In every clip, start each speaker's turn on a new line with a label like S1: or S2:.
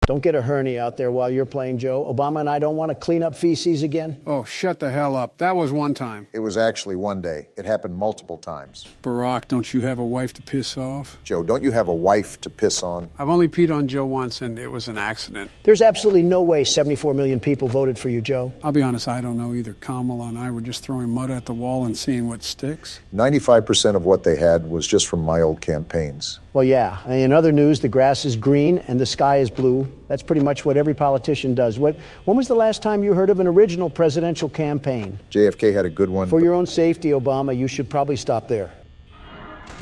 S1: Don't get a hernia out there while you're playing, Joe. Obama and I don't want to clean up feces again.
S2: Oh, shut the hell up. That was one time.
S3: It was actually one day. It happened multiple times.
S2: Barack, don't you have a wife to piss off?
S3: Joe, don't you have a wife to piss on?
S2: I've only peed on Joe once, and it was an accident.
S1: There's absolutely no way 74 million people voted for you, Joe.
S2: I'll be honest, I don't know either. Kamala and I were just throwing mud at the wall and seeing what sticks.
S3: 95% of what they had was just from my old campaigns.
S1: Well, yeah. In other news, the grass is green and the sky is blue. That's pretty much what every politician does. When was the last time you heard of an original presidential campaign?
S3: JFK had a good one.
S1: For your own safety, Obama, you should probably stop there.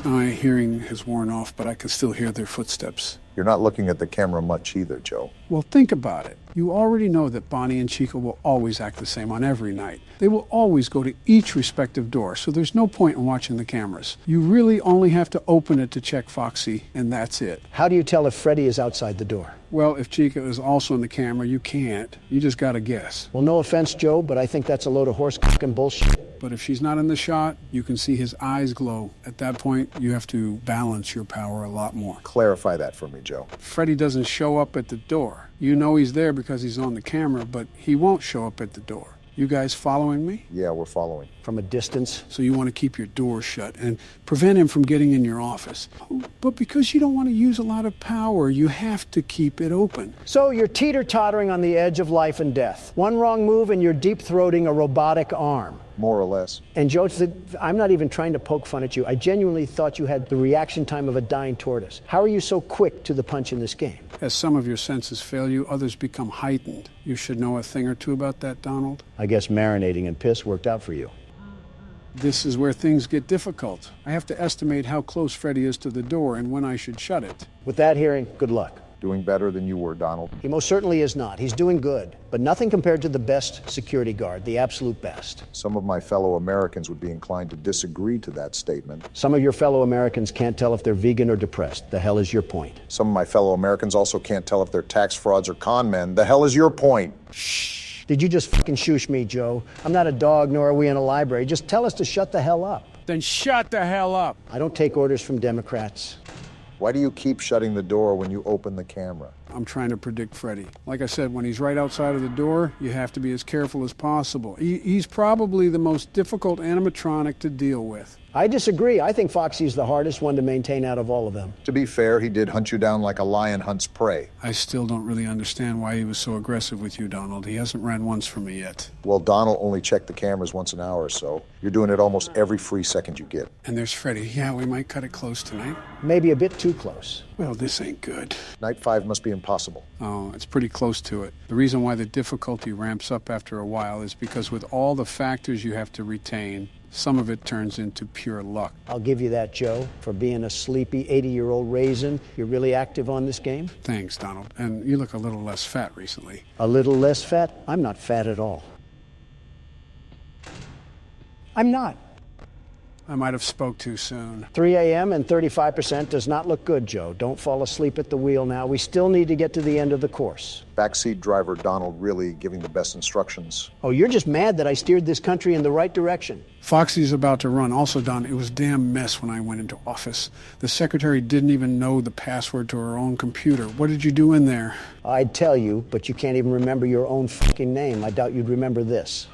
S2: My hearing has worn off, but I can still hear their footsteps.
S3: You're not looking at the camera much either, Joe.
S2: Well, think about it. You already know that Bonnie and Chica will always act the same on every night. They will always go to each respective door, so there's no point in watching the cameras. You really only have to open it to check Foxy, and that's it.
S1: How do you tell if Freddy is outside the door?
S2: Well, if Chica is also in the camera, you can't. You just gotta guess.
S1: Well, no offense, Joe, but I think that's a load of horse-cocking bullshit.
S2: But if she's not in the shot, you can see his eyes glow. At that point, you have to balance your power a lot more.
S3: Clarify that for me, Joe.
S2: Freddy doesn't show up at the door. You know he's there because he's on the camera, but he won't show up at the door. You guys following me?
S3: Yeah, we're following.
S1: From a distance?
S2: So you want to keep your door shut and prevent him from getting in your office. But because you don't want to use a lot of power, you have to keep it open.
S1: So you're teeter-tottering on the edge of life and death. One wrong move and you're deep-throating a robotic arm.
S3: More or less.
S1: And Joe, I'm not even trying to poke fun at you. I genuinely thought you had the reaction time of a dying tortoise. How are you so quick to the punch in this game?
S2: As some of your senses fail you, others become heightened. You should know a thing or two about that, Donald.
S1: I guess marinating in piss worked out for you.
S2: This is where things get difficult. I have to estimate how close Freddy is to the door and when I should shut it.
S1: With that hearing, good luck.
S3: Doing better than you were, Donald.
S1: He most certainly is not. He's doing good, but nothing compared to the best security guard, the absolute best.
S3: Some of my fellow Americans would be inclined to disagree to that statement.
S1: Some of your fellow Americans can't tell if they're vegan or depressed. The hell is your point?
S3: Some of my fellow Americans also can't tell if they're tax frauds or con men. The hell is your point?
S1: Shh. Did you just fucking shoosh me, Joe? I'm not a dog, nor are we in a library. Just tell us to shut the hell up.
S2: Then shut the hell up.
S1: I don't take orders from Democrats.
S3: Why do you keep shutting the door when you open the camera?
S2: I'm trying to predict Freddy. Like I said, when he's right outside of the door, you have to be as careful as possible. He's probably the most difficult animatronic to deal with.
S1: I disagree. I think Foxy's the hardest one to maintain out of all of them.
S3: To be fair, he did hunt you down like a lion hunts prey.
S2: I still don't really understand why he was so aggressive with you, Donald. He hasn't ran once for me yet.
S3: Well, Donald only checked the cameras once an hour or so. You're doing it almost every free second you get.
S2: And there's Freddy. Yeah, we might cut it close tonight.
S1: Maybe a bit too close.
S2: Well, this ain't good.
S3: Night 5 must be impossible.
S2: Oh, it's pretty close to it. The reason why the difficulty ramps up after a while is because with all the factors you have to retain, some of it turns into pure luck.
S1: I'll give you that, Joe. For being a sleepy 80-year-old raisin, you're really active on this game?
S2: Thanks, Donald. And you look a little less fat recently.
S1: A little less fat? I'm not fat at all. I'm not.
S2: I might have spoke too soon.
S1: 3 a.m. and 35% does not look good, Joe. Don't fall asleep at the wheel now. We still need to get to the end of the course.
S3: Backseat driver Donald really giving the best instructions.
S1: Oh, you're just mad that I steered this country in the right direction.
S2: Foxy's about to run. Also, Don, it was a damn mess when I went into office. The secretary didn't even know the password to her own computer. What did you do in there?
S1: I'd tell you, but you can't even remember your own fucking name. I doubt you'd remember this.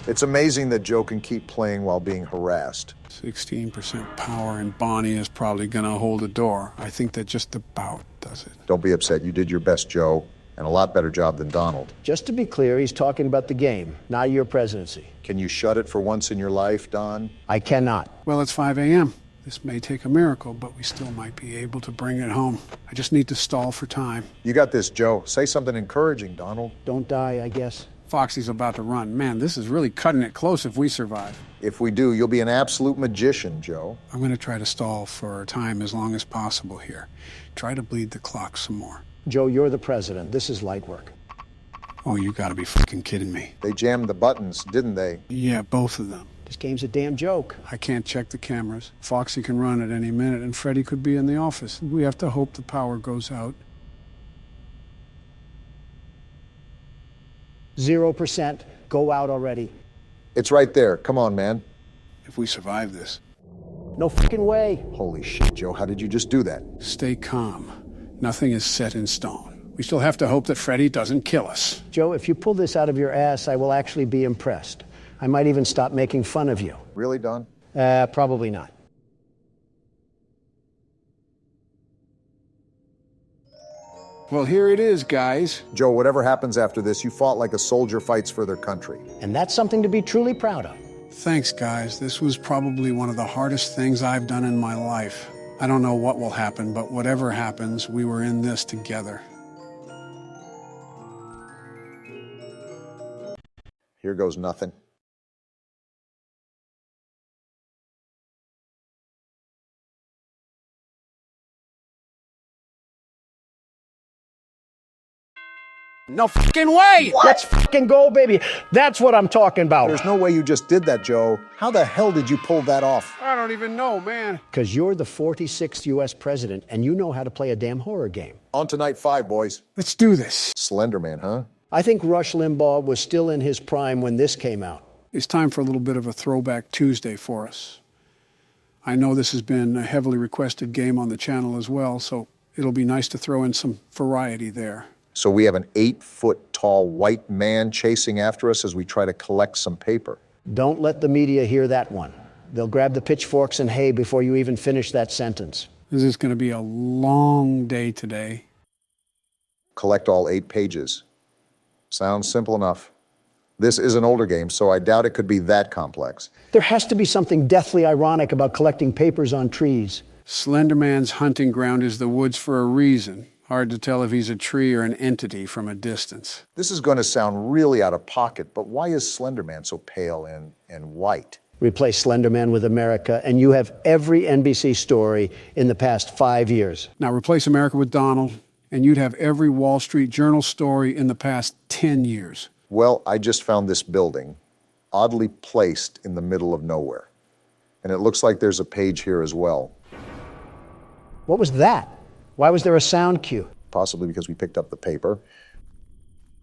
S3: It's amazing that Joe can keep playing while being harassed.
S2: 16% power, and Bonnie is probably going to hold the door. I think that just about does it.
S3: Don't be upset. You did your best, Joe, and a lot better job than Donald.
S1: Just to be clear, he's talking about the game, not your presidency.
S3: Can you shut it for once in your life, Don?
S1: I cannot.
S2: Well, it's 5 a.m. This may take a miracle, but we still might be able to bring it home. I just need to stall for time.
S3: You got this, Joe. Say something encouraging, Donald.
S1: Don't die, I guess.
S2: Foxy's about to run. Man, this is really cutting it close if we survive.
S3: If we do, you'll be an absolute magician, Joe.
S2: I'm going to try to stall for time as long as possible here. Try to bleed the clock some more.
S1: Joe, you're the president. This is light work.
S2: Oh, you gotta be fucking kidding me.
S3: They jammed the buttons, didn't they?
S2: Yeah, both of them.
S1: This game's a damn joke.
S2: I can't check the cameras. Foxy can run at any minute, and Freddy could be in the office. We have to hope the power goes out.
S1: 0%. Go out already.
S3: It's right there. Come on, man.
S2: If we survive this.
S1: No fucking way.
S3: Holy shit, Joe. How did you just do that?
S2: Stay calm. Nothing is set in stone. We still have to hope that Freddy doesn't kill us.
S1: Joe, if you pull this out of your ass, I will actually be impressed. I might even stop making fun of you.
S3: Really, Don?
S1: Probably not.
S2: Well, here it is, guys.
S3: Joe, whatever happens after this, you fought like a soldier fights for their country.
S1: And that's something to be truly proud of.
S2: Thanks, guys. This was probably one of the hardest things I've done in my life. I don't know what will happen, but whatever happens, we were in this together.
S3: Here goes nothing.
S2: No fucking way!
S1: Let's fucking go, baby. That's what I'm talking about.
S3: There's no way you just did that, Joe. How the hell did you pull that off?
S2: I don't even know, man.
S1: Because you're the 46th U.S. president, and you know how to play a damn horror game.
S3: On to night 5, boys.
S2: Let's do this.
S3: Slender Man, huh?
S1: I think Rush Limbaugh was still in his prime when this came out.
S2: It's time for a little bit of a throwback Tuesday for us. I know this has been a heavily requested game on the channel as well, so it'll be nice to throw in some variety there.
S3: So we have an 8-foot-tall white man chasing after us as we try to collect some paper.
S1: Don't let the media hear that one. They'll grab the pitchforks and hay before you even finish that sentence.
S2: This is going to be a long day today.
S3: Collect all 8 pages. Sounds simple enough. This is an older game, so I doubt it could be that complex.
S1: There has to be something deathly ironic about collecting papers on trees.
S2: Slender Man's hunting ground is the woods for a reason. Hard to tell if he's a tree or an entity from a distance.
S3: This is going to sound really out of pocket, but why is Slender Man so pale and white?
S1: Replace Slender Man with America, and you have every NBC story in the past 5 years.
S2: Now replace America with Donald, and you'd have every Wall Street Journal story in the past 10 years.
S3: Well, I just found this building, oddly placed in the middle of nowhere. And it looks like there's a page here as well.
S1: What was that? Why was there a sound cue?
S3: Possibly because we picked up the paper.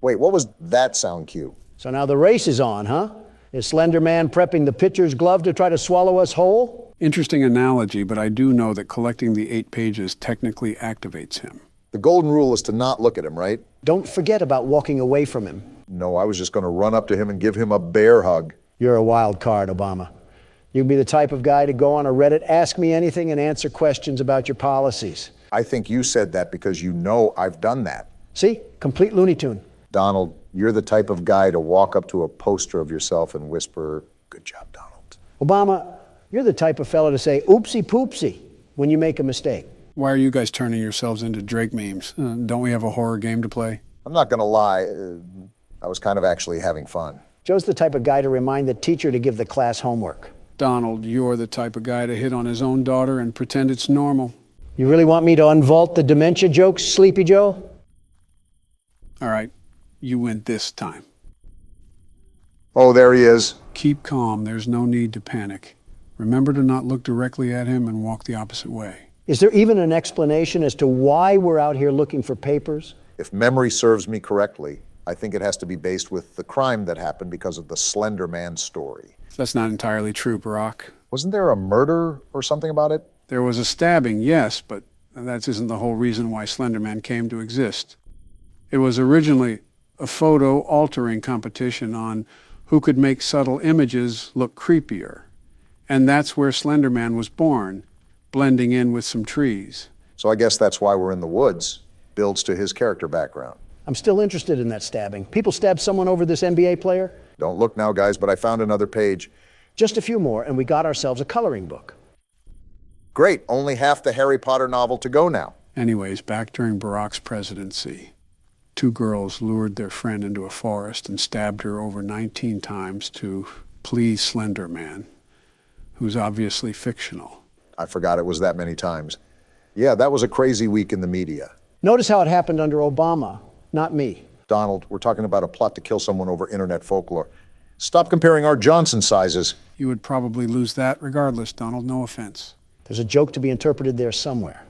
S3: Wait, what was that sound cue?
S1: So now the race is on, huh? Is Slender Man prepping the pitcher's glove to try to swallow us whole?
S2: Interesting analogy, but I do know that collecting the 8 pages technically activates him.
S3: The golden rule is to not look at him, right?
S1: Don't forget about walking away from him.
S3: No, I was just going to run up to him and give him a bear hug.
S1: You're a wild card, Obama. You'd be the type of guy to go on a Reddit, ask me anything, and answer questions about your policies.
S3: I think you said that because you know I've done that.
S1: See? Complete Looney Tune.
S3: Donald, you're the type of guy to walk up to a poster of yourself and whisper, "Good job, Donald."
S1: Obama, you're the type of fellow to say, "Oopsie poopsie," when you make a mistake.
S2: Why are you guys turning yourselves into Drake memes? Don't we have a horror game to play?
S3: I'm not going to lie, I was kind of actually having fun.
S1: Joe's the type of guy to remind the teacher to give the class homework.
S2: Donald, you're the type of guy to hit on his own daughter and pretend it's normal.
S1: You really want me to unvault the dementia jokes, Sleepy Joe?
S2: All right, you win this time.
S3: Oh, there he is.
S2: Keep calm. There's no need to panic. Remember to not look directly at him and walk the opposite way.
S1: Is there even an explanation as to why we're out here looking for papers?
S3: If memory serves me correctly, I think it has to be based with the crime that happened because of the Slender Man story.
S2: That's not entirely true, Barack.
S3: Wasn't there a murder or something about it?
S2: There was a stabbing, yes, but that isn't the whole reason why Slender Man came to exist. It was originally a photo altering competition on who could make subtle images look creepier. And that's where Slender Man was born, blending in with some trees.
S3: So I guess that's why we're in the woods. Builds to his character background.
S1: I'm still interested in that stabbing. People stabbed someone over this NBA player?
S3: Don't look now, guys, but I found another page.
S1: Just a few more, and we got ourselves a coloring book.
S3: Great, only half the Harry Potter novel to go now.
S2: Anyways, back during Barack's presidency, 2 girls lured their friend into a forest and stabbed her over 19 times to please Slender Man, who's obviously fictional.
S3: I forgot it was that many times. Yeah, that was a crazy week in the media.
S1: Notice how it happened under Obama, not me.
S3: Donald, we're talking about a plot to kill someone over internet folklore. Stop comparing our Johnson sizes.
S2: You would probably lose that regardless, Donald, no offense.
S1: There's a joke to be interpreted there somewhere.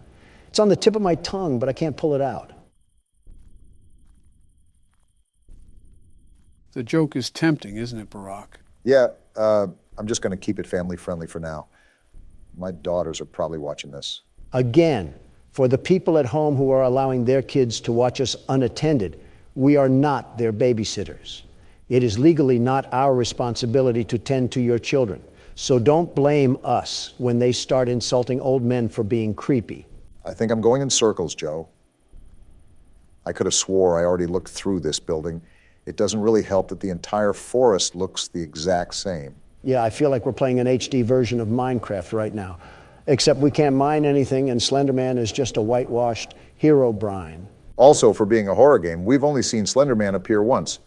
S1: It's on the tip of my tongue, but I can't pull it out.
S2: The joke is tempting, isn't it, Barack?
S3: Yeah, I'm just going to keep it family friendly for now. My daughters are probably watching this.
S1: Again, For the people at home who are allowing their kids to watch us unattended, we are not their babysitters. It is legally not our responsibility to tend to your children. So don't blame us when they start insulting old men for being creepy.
S3: I think I'm going in circles, Joe. I could have swore I already looked through this building. It doesn't really help that the entire forest looks the exact same.
S1: Yeah, I feel like we're playing an HD version of Minecraft right now. Except we can't mine anything, and Slender Man is just a whitewashed hero brine.
S3: Also, for being a horror game, we've only seen Slender Man appear once.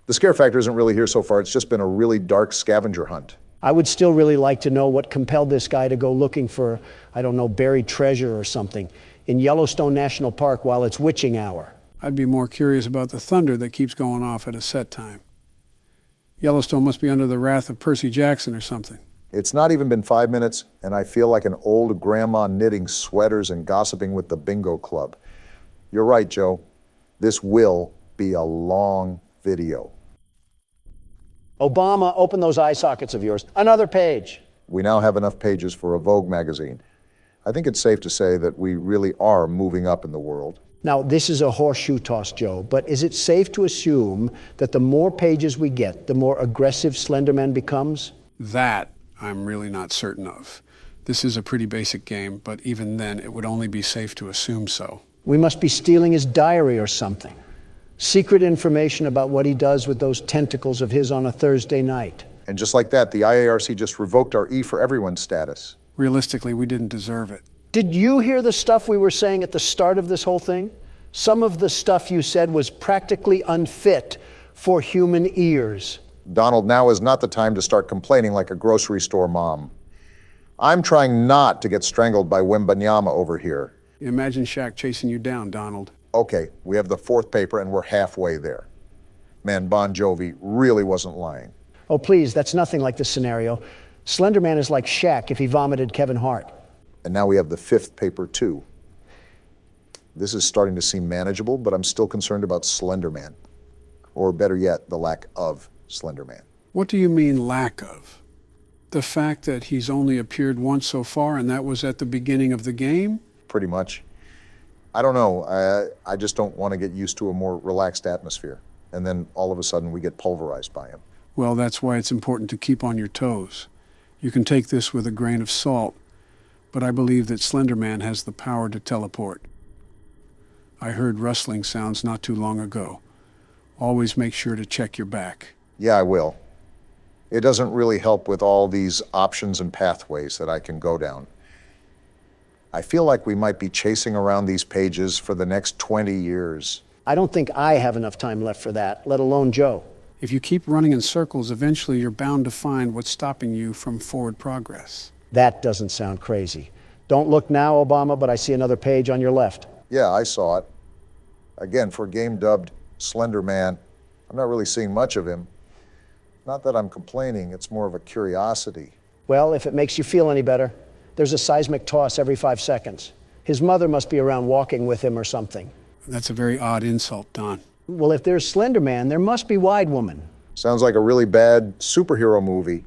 S3: The scare factor isn't really here so far. It's just been a really dark scavenger hunt.
S1: I would still really like to know what compelled this guy to go looking for, I don't know, buried treasure or something in Yellowstone National Park while it's witching hour.
S2: I'd be more curious about the thunder that keeps going off at a set time. Yellowstone must be under the wrath of Percy Jackson or something.
S3: It's not even been 5 minutes, and I feel like an old grandma knitting sweaters and gossiping with the bingo club. You're right, Joe. This will be a long video.
S1: Obama, open those eye sockets of yours. Another page.
S3: We now have enough pages for a Vogue magazine. I think it's safe to say that we really are moving up in the world.
S1: Now, this is a horseshoe toss, Joe, but is it safe to assume that the more pages we get, the more aggressive Slender Man becomes?
S2: That I'm really not certain of. This is a pretty basic game, but even then, it would only be safe to assume so.
S1: We must be stealing his diary or something. Secret information about what he does with those tentacles of his on a Thursday night.
S3: And just like that, the IARC just revoked our E for Everyone status.
S2: Realistically, we didn't deserve it.
S1: Did you hear the stuff we were saying at the start of this whole thing? Some of the stuff you said was practically unfit for human ears.
S3: Donald, now is not the time to start complaining like a grocery store mom. I'm trying not to get strangled by Wembanyama over here.
S2: Imagine Shaq chasing you down, Donald.
S3: Okay, we have the fourth paper and we're halfway there. Man, Bon Jovi really wasn't lying.
S1: Oh, please, that's nothing like this scenario. Slender Man is like Shaq if he vomited Kevin Hart.
S3: And now we have the fifth paper too. This is starting to seem manageable, but I'm still concerned about Slender Man. Or better yet, the lack of Slender Man.
S2: What do you mean lack of? The fact that he's only appeared once so far and that was at the beginning of the game?
S3: Pretty much. I don't know. I just don't want to get used to a more relaxed atmosphere. And then all of a sudden we get pulverized by him.
S2: Well, that's why it's important to keep on your toes. You can take this with a grain of salt, but I believe that Slender Man has the power to teleport. I heard rustling sounds not too long ago. Always make sure to check your back.
S3: Yeah, I will. It doesn't really help with all these options and pathways that I can go down. I feel like we might be chasing around these pages for the next 20 years.
S1: I don't think I have enough time left for that, let alone Joe.
S2: If you keep running in circles, eventually you're bound to find what's stopping you from forward progress.
S1: That doesn't sound crazy. Don't look now, Obama, but I see another page on your left.
S3: Yeah, I saw it. Again, for a game dubbed Slender Man, I'm not really seeing much of him. Not that I'm complaining, it's more of a curiosity.
S1: Well, if it makes you feel any better, there's a seismic toss every 5 seconds. His mother must be around walking with him or something.
S2: That's a very odd insult, Don.
S1: Well, if there's Slender Man, there must be Wide Woman.
S3: Sounds like a really bad superhero movie.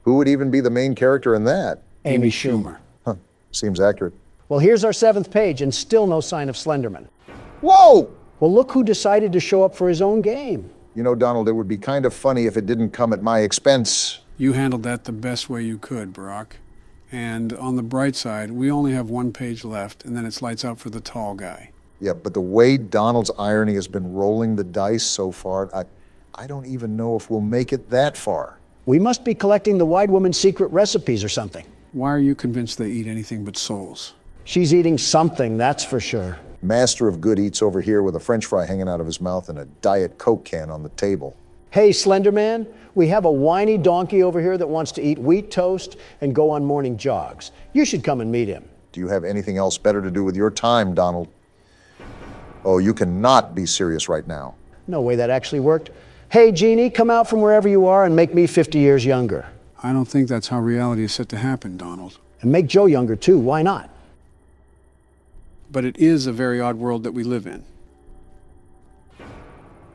S3: Who would even be the main character in that?
S1: Amy Schumer.
S3: Huh, seems accurate.
S1: Well, here's our 7th page, and still no sign of Slenderman.
S3: Whoa!
S1: Well, look who decided to show up for his own game.
S3: You know, Donald, it would be kind of funny if it didn't come at my expense.
S2: You handled that the best way you could, Barack. And on the bright side, we only have 1 page left, and then it's lights out for the tall guy.
S3: Yeah, but the way Donald's irony has been rolling the dice so far, I don't even know if we'll make it that far.
S1: We must be collecting the Wide Woman's secret recipes or something.
S2: Why are you convinced they eat anything but souls?
S1: She's eating something, that's for sure.
S3: Master of good eats over here with a French fry hanging out of his mouth and a Diet Coke can on the table.
S1: Hey, Slender Man, we have a whiny donkey over here that wants to eat wheat toast and go on morning jogs. You should come and meet him.
S3: Do you have anything else better to do with your time, Donald? Oh, you cannot be serious right now.
S1: No way that actually worked. Hey, Jeannie, come out from wherever you are and make me 50 years younger.
S2: I don't think that's how reality is set to happen, Donald.
S1: And make Joe younger, too. Why not?
S2: But it is a very odd world that we live in.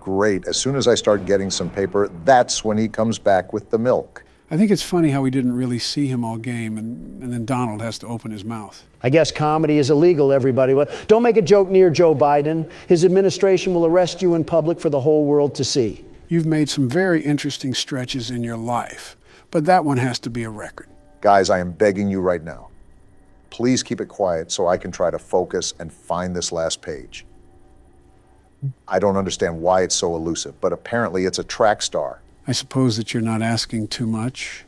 S3: Great. As soon as I start getting some paper, that's when he comes back with the milk.
S2: I think it's funny how we didn't really see him all game, and then Donald has to open his mouth.
S1: I guess comedy is illegal, everybody. Well, don't make a joke near Joe Biden. His administration will arrest you in public for the whole world to see.
S2: You've made some very interesting stretches in your life, but that one has to be a record.
S3: Guys, I am begging you right now. Please keep it quiet so I can try to focus and find this last page. I don't understand why it's so elusive, but apparently it's a track star.
S2: I suppose that you're not asking too much.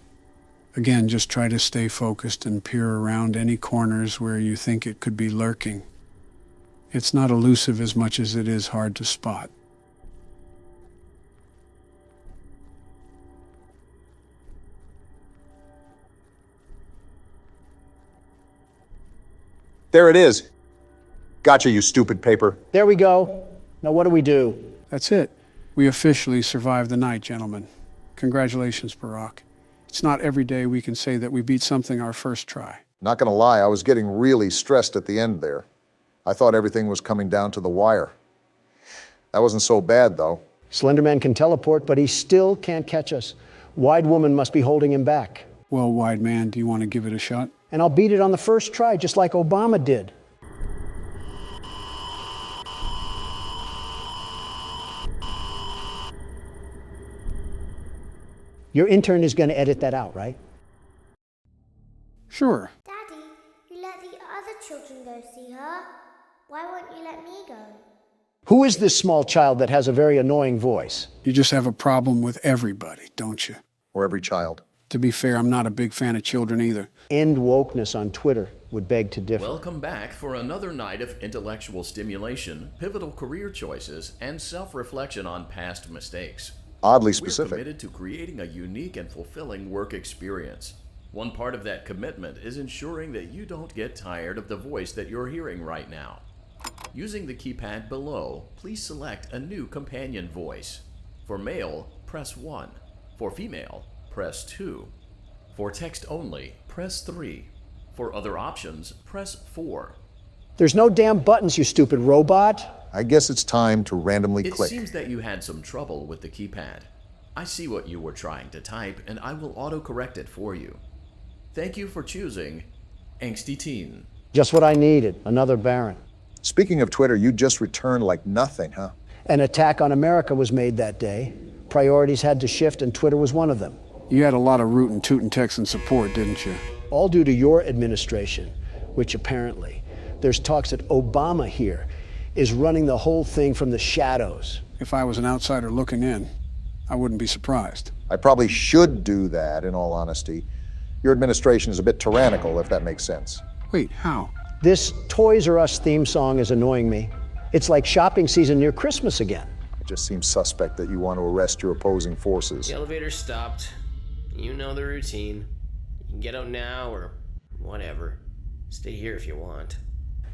S2: Again, just try to stay focused and peer around any corners where you think it could be lurking. It's not elusive as much as it is hard to spot.
S3: There it is. Gotcha, you stupid paper.
S1: There we go. Now what do we do?
S2: That's it. We officially survived the night, gentlemen. Congratulations, Barack. It's not every day we can say that we beat something our first try.
S3: Not gonna lie, I was getting really stressed at the end there. I thought everything was coming down to the wire. That wasn't so bad, though.
S1: Slender Man can teleport, but he still can't catch us. Wide Woman must be holding him back.
S2: Well, Wide Man, do you want to give it a shot?
S1: And I'll beat it on the first try, just like Obama did. Your intern is going to edit that out, right?
S2: Sure.
S4: Daddy, you let the other children go see her. Why won't you let me go?
S1: Who is this small child that has a very annoying voice?
S2: You just have a problem with everybody, don't you?
S3: Or every child.
S2: To be fair, I'm not a big fan of children either.
S1: End wokeness on Twitter would beg to differ.
S5: Welcome back for another night of intellectual stimulation, pivotal career choices, and self-reflection on past mistakes.
S3: Oddly
S5: We're
S3: specific.
S5: committed to creating a unique and fulfilling work experience. One part of that commitment is ensuring that you don't get tired of the voice that you're hearing right now. Using the keypad below, please select a new companion voice. For male, press 1. For female, press 2. For text only, press 3. For other options, press 4.
S1: There's no damn buttons, you stupid robot.
S3: I guess it's time to randomly
S5: It
S3: click.
S5: seems that you had some trouble with the keypad. I see what you were trying to type, and I will auto-correct it for you. Thank you for choosing Angsty Teen.
S1: Just what I needed, another Baron.
S3: Speaking of Twitter, you just returned like nothing, huh?
S1: An attack on America was made that day. Priorities had to shift, and Twitter was one of them.
S2: You had a lot of rootin' tootin' Texan support, didn't you?
S1: All due to your administration, which apparently, there's talks that Obama here is running the whole thing from the shadows.
S2: If I was an outsider looking in, I wouldn't be surprised.
S3: I probably should do that, in all honesty. Your administration is a bit tyrannical, if that makes sense.
S2: Wait, how?
S1: This Toys R Us theme song is annoying me. It's like shopping season near Christmas again.
S3: It just seems suspect that you want to arrest your opposing forces.
S6: The elevator stopped. You know the routine. You can get out now or whatever. Stay here if you want.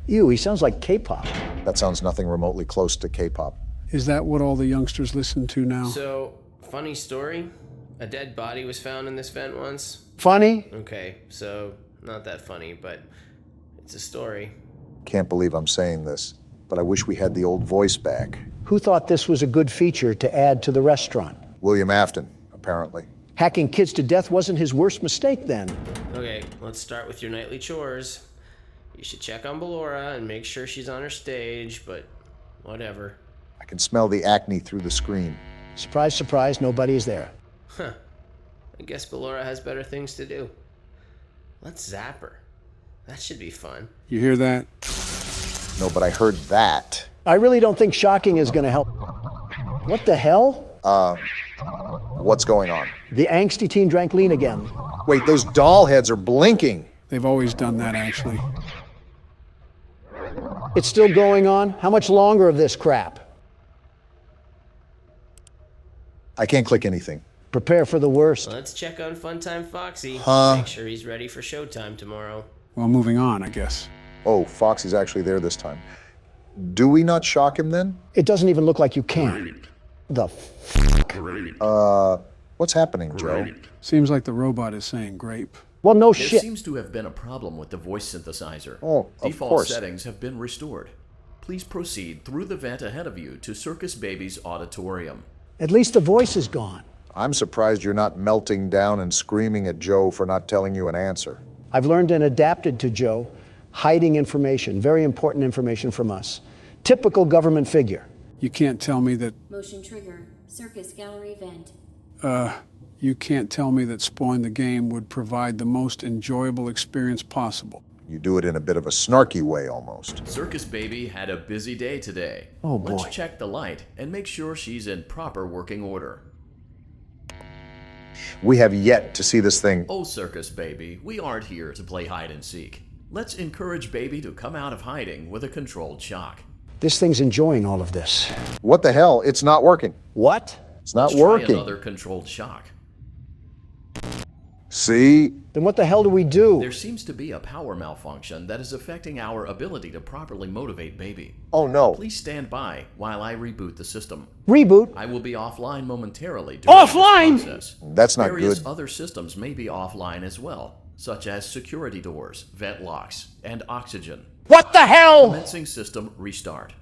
S1: Ew, he sounds like K-pop.
S3: That sounds nothing remotely close to K-pop.
S2: Is that what all the youngsters listen to now?
S6: So, funny story. A dead body was found in this vent once.
S1: Funny?
S6: Okay, so not that funny, but it's a story.
S3: Can't believe I'm saying this, but I wish we had the old voice back.
S1: Who thought this was a good feature to add to the restaurant?
S3: William Afton, apparently.
S1: Hacking kids to death wasn't his worst mistake then.
S6: Okay, let's start with your nightly chores. You should check on Ballora and make sure she's on her stage, but whatever.
S3: I can smell the acne through the screen.
S1: Surprise, surprise, nobody is there.
S6: Huh. I guess Ballora has better things to do. Let's zap her. That should be fun.
S2: You hear that?
S3: No, but I heard that.
S1: I really don't think shocking is going to help. What the hell?
S3: What's going on?
S1: The angsty teen drank lean again.
S3: Wait, those doll heads are blinking.
S2: They've always done that, actually.
S1: It's still going on? How much longer of this crap?
S3: I can't click anything.
S1: Prepare for the worst.
S6: Let's check on Funtime Foxy.
S3: Huh?
S6: Make sure he's ready for showtime tomorrow.
S2: Well, moving on, I guess.
S3: Oh, Foxy's actually there this time. Do we not shock him then?
S1: It doesn't even look like you can. The
S3: What's happening, Joe?
S2: Seems like the robot is saying grape.
S1: Well, no
S5: There
S1: shit.
S5: seems to have been a problem with the voice synthesizer.
S3: Oh, of
S5: Default
S3: course.
S5: settings have been restored. Please proceed through the vent ahead of you to Circus Baby's auditorium.
S1: At least the voice is gone.
S3: I'm surprised you're not melting down and screaming at Joe for not telling you an answer.
S1: I've learned and adapted to Joe, hiding information, very important information from us. Typical government figure.
S2: You can't tell me that,
S7: Motion trigger. Circus gallery vent.
S2: you can't tell me that spoiling the game would provide the most enjoyable experience possible.
S3: You do it in a bit of a snarky way almost.
S5: Circus Baby had a busy day today.
S1: Oh, boy.
S5: Let's check the light and make sure she's in proper working order.
S3: We have yet to see this thing.
S5: Oh, Circus Baby, we aren't here to play hide and seek. Let's encourage Baby to come out of hiding with a controlled shock.
S1: This thing's enjoying all of this.
S3: What the hell? It's not working.
S1: What?
S3: It's not
S5: Let's try
S3: working.
S5: another controlled shock.
S3: See?
S1: Then what the hell do we do?
S5: There seems to be a power malfunction that is affecting our ability to properly motivate Baby.
S3: Oh no.
S5: Please stand by while I reboot the system.
S1: Reboot?
S5: I will be offline momentarily during
S1: Offline?
S5: this process.
S3: That's not
S5: Various
S3: good.
S5: other systems may be offline as well, such as security doors, vent locks, and oxygen.
S1: What the hell?
S5: Commencing system restart.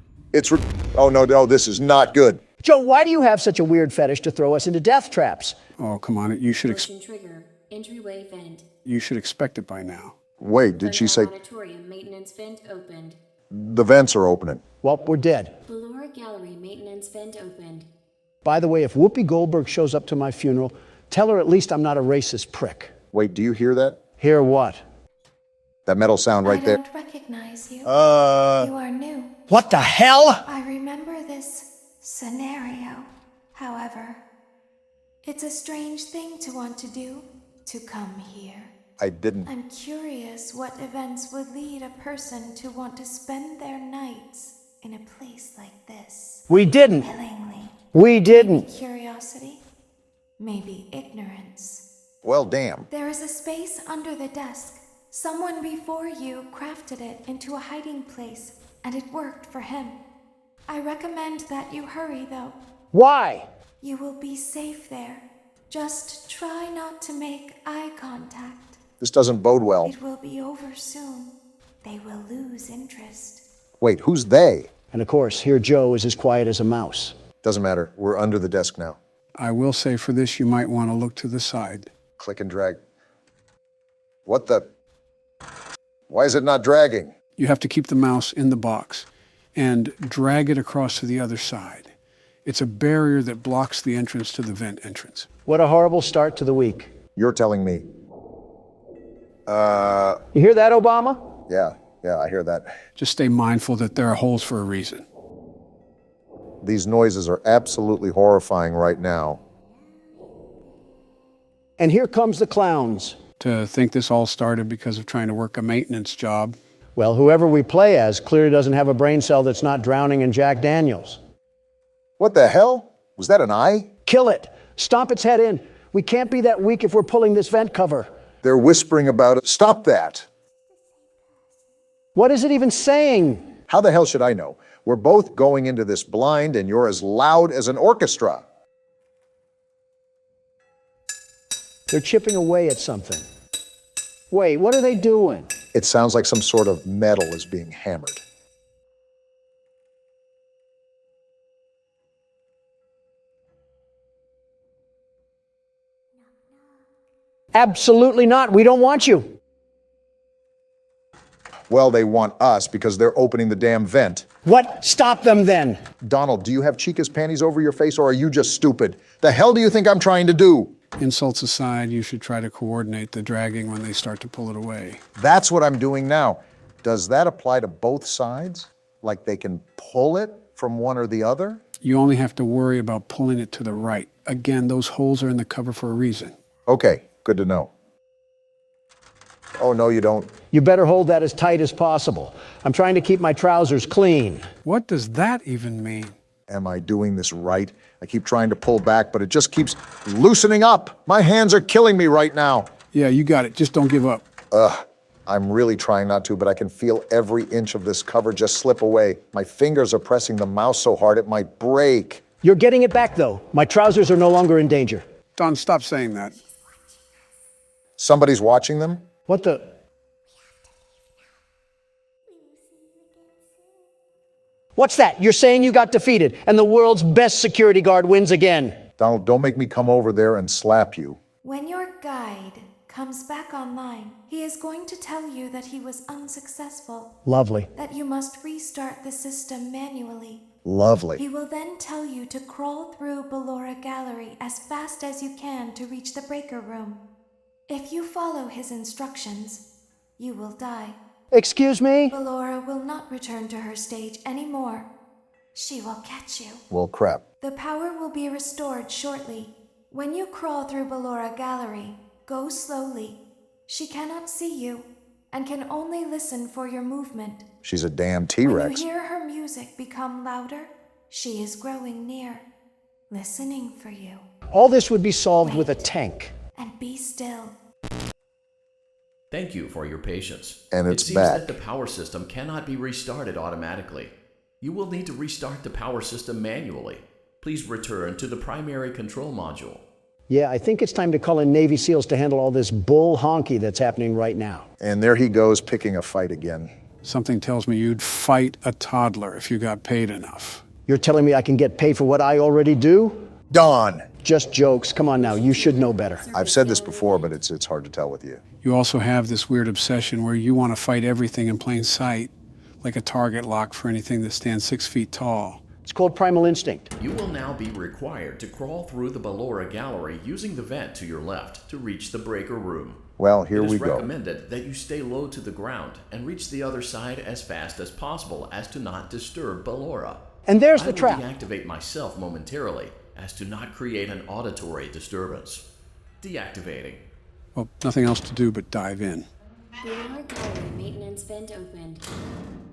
S3: Oh no, this is not good.
S1: Joe, why do you have such a weird fetish to throw us into death traps?
S2: Oh, come on, you should
S7: Motion trigger. Entryway vent.
S2: expect it by now.
S3: Wait, did she say
S7: Auditorium maintenance vent opened.
S3: the vents are opening?
S1: Well, we're dead.
S7: Ballora gallery maintenance vent opened.
S1: By the way, if Whoopi Goldberg shows up to my funeral, tell her at least I'm not a racist prick.
S3: Wait, do you hear that?
S1: Hear what?
S3: That metal sound right
S8: I
S3: there?
S8: don't recognize you. You are new.
S1: What the hell?
S8: I remember this scenario. However, it's a strange thing to want to do, to come here.
S3: I didn't.
S8: I'm curious what events would lead a person to want to spend their nights in a place like this.
S1: We didn't.
S8: Willingly.
S1: We didn't.
S8: Curiosity? Maybe ignorance.
S3: Well, damn.
S8: There is a space under the desk. Someone before you crafted it into a hiding place, and it worked for him. I recommend that you hurry, though.
S1: Why?
S8: You will be safe there. Just try not to make eye contact.
S3: This doesn't bode well.
S8: It will be over soon. They will lose interest.
S3: Wait, who's they?
S1: And of course, here Joe is as quiet as a mouse.
S3: Doesn't matter. We're under the desk now.
S2: I will say for this, you might want to look to the side.
S3: Click and drag. What the? Why is it not dragging?
S2: You have to keep the mouse in the box and drag it across to the other side. It's a barrier that blocks the entrance to the vent entrance.
S1: What a horrible start to the week.
S3: You're telling me.
S1: You hear that, Obama?
S3: Yeah, I hear that.
S2: Just stay mindful that there are holes for a reason.
S3: These noises are absolutely horrifying right now.
S1: And here comes the clowns.
S2: To think this all started because of trying to work a maintenance job.
S1: Well, whoever we play as clearly doesn't have a brain cell that's not drowning in Jack Daniels.
S3: What the hell? Was that an eye?
S1: Kill it. Stomp its head in. We can't be that weak if we're pulling this vent cover.
S3: They're whispering about it. Stop that.
S1: What is it even saying?
S3: How the hell should I know? We're both going into this blind and you're as loud as an orchestra.
S1: They're chipping away at something. Wait, what are they doing?
S3: It sounds like some sort of metal is being hammered.
S1: Absolutely not. We don't want you.
S3: Well, they want us because they're opening the damn vent.
S1: What? Stop them then.
S3: Donald, do you have Chica's panties over your face or are you just stupid? The hell do you think I'm trying to do?
S2: Insults aside, you should try to coordinate the dragging when they start to pull it away.
S3: That's what I'm doing now. Does that apply to both sides? Like they can pull it from one or the other?
S2: You only have to worry about pulling it to the right. Again, those holes are in the cover for a reason.
S3: Okay, good to know. Oh, no, you don't.
S1: You better hold that as tight as possible. I'm trying to keep my trousers clean.
S2: What does that even mean?
S3: Am I doing this right? I keep trying to pull back, but it just keeps loosening up. My hands are killing me right now.
S2: Yeah, you got it. Just don't give up.
S3: I'm really trying not to, but I can feel every inch of this cover just slip away. My fingers are pressing the mouse so hard it might break.
S1: You're getting it back, though. My trousers are no longer in danger.
S2: Don, stop saying that.
S3: Somebody's watching them?
S1: What the? What's that? You're saying you got defeated, and the world's best security guard wins again.
S3: Donald, don't make me come over there and slap you.
S8: When your guide comes back online, he is going to tell you that he was unsuccessful.
S1: Lovely.
S8: That you must restart the system manually.
S3: Lovely.
S8: He will then tell you to crawl through Ballora Gallery as fast as you can to reach the breaker room. If you follow his instructions, you will die.
S1: Excuse me?
S8: Ballora will not return to her stage anymore. She will catch you.
S3: Well, crap.
S8: The power will be restored shortly. When you crawl through Ballora Gallery, go slowly. She cannot see you and can only listen for your movement.
S3: She's a damn
S8: When
S3: T-Rex.
S8: you hear her music become louder, she is growing near, listening for you.
S1: All this would be solved with a tank.
S8: And be still.
S5: Thank you for your patience.
S3: And it's
S5: it seems
S3: back.
S5: that the power system cannot be restarted automatically. You will need to restart the power system manually. Please return to the primary control module.
S1: Yeah, I think it's time to call in Navy SEALs to handle all this bull honky that's happening right now.
S3: And there he goes, picking a fight again.
S2: Something tells me you'd fight a toddler if you got paid enough.
S1: You're telling me I can get paid for what I already do?
S3: Don!
S1: Just jokes. Come on now, you should know better.
S3: I've said this before, but it's hard to tell with you.
S2: You also have this weird obsession where you want to fight everything in plain sight, like a target lock for anything that stands 6 feet tall.
S1: It's called primal instinct.
S5: You will now be required to crawl through the Ballora Gallery using the vent to your left to reach the breaker room.
S3: Well, here we
S5: It is
S3: go.
S5: recommended that you stay low to the ground and reach the other side as fast as possible as to not disturb Ballora.
S1: And there's
S5: I
S1: the
S5: will
S1: trap.
S5: deactivate myself momentarily as to not create an auditory disturbance. Deactivating.
S2: Well, nothing else to do but dive in.
S7: Ballora Gallery maintenance vent opened.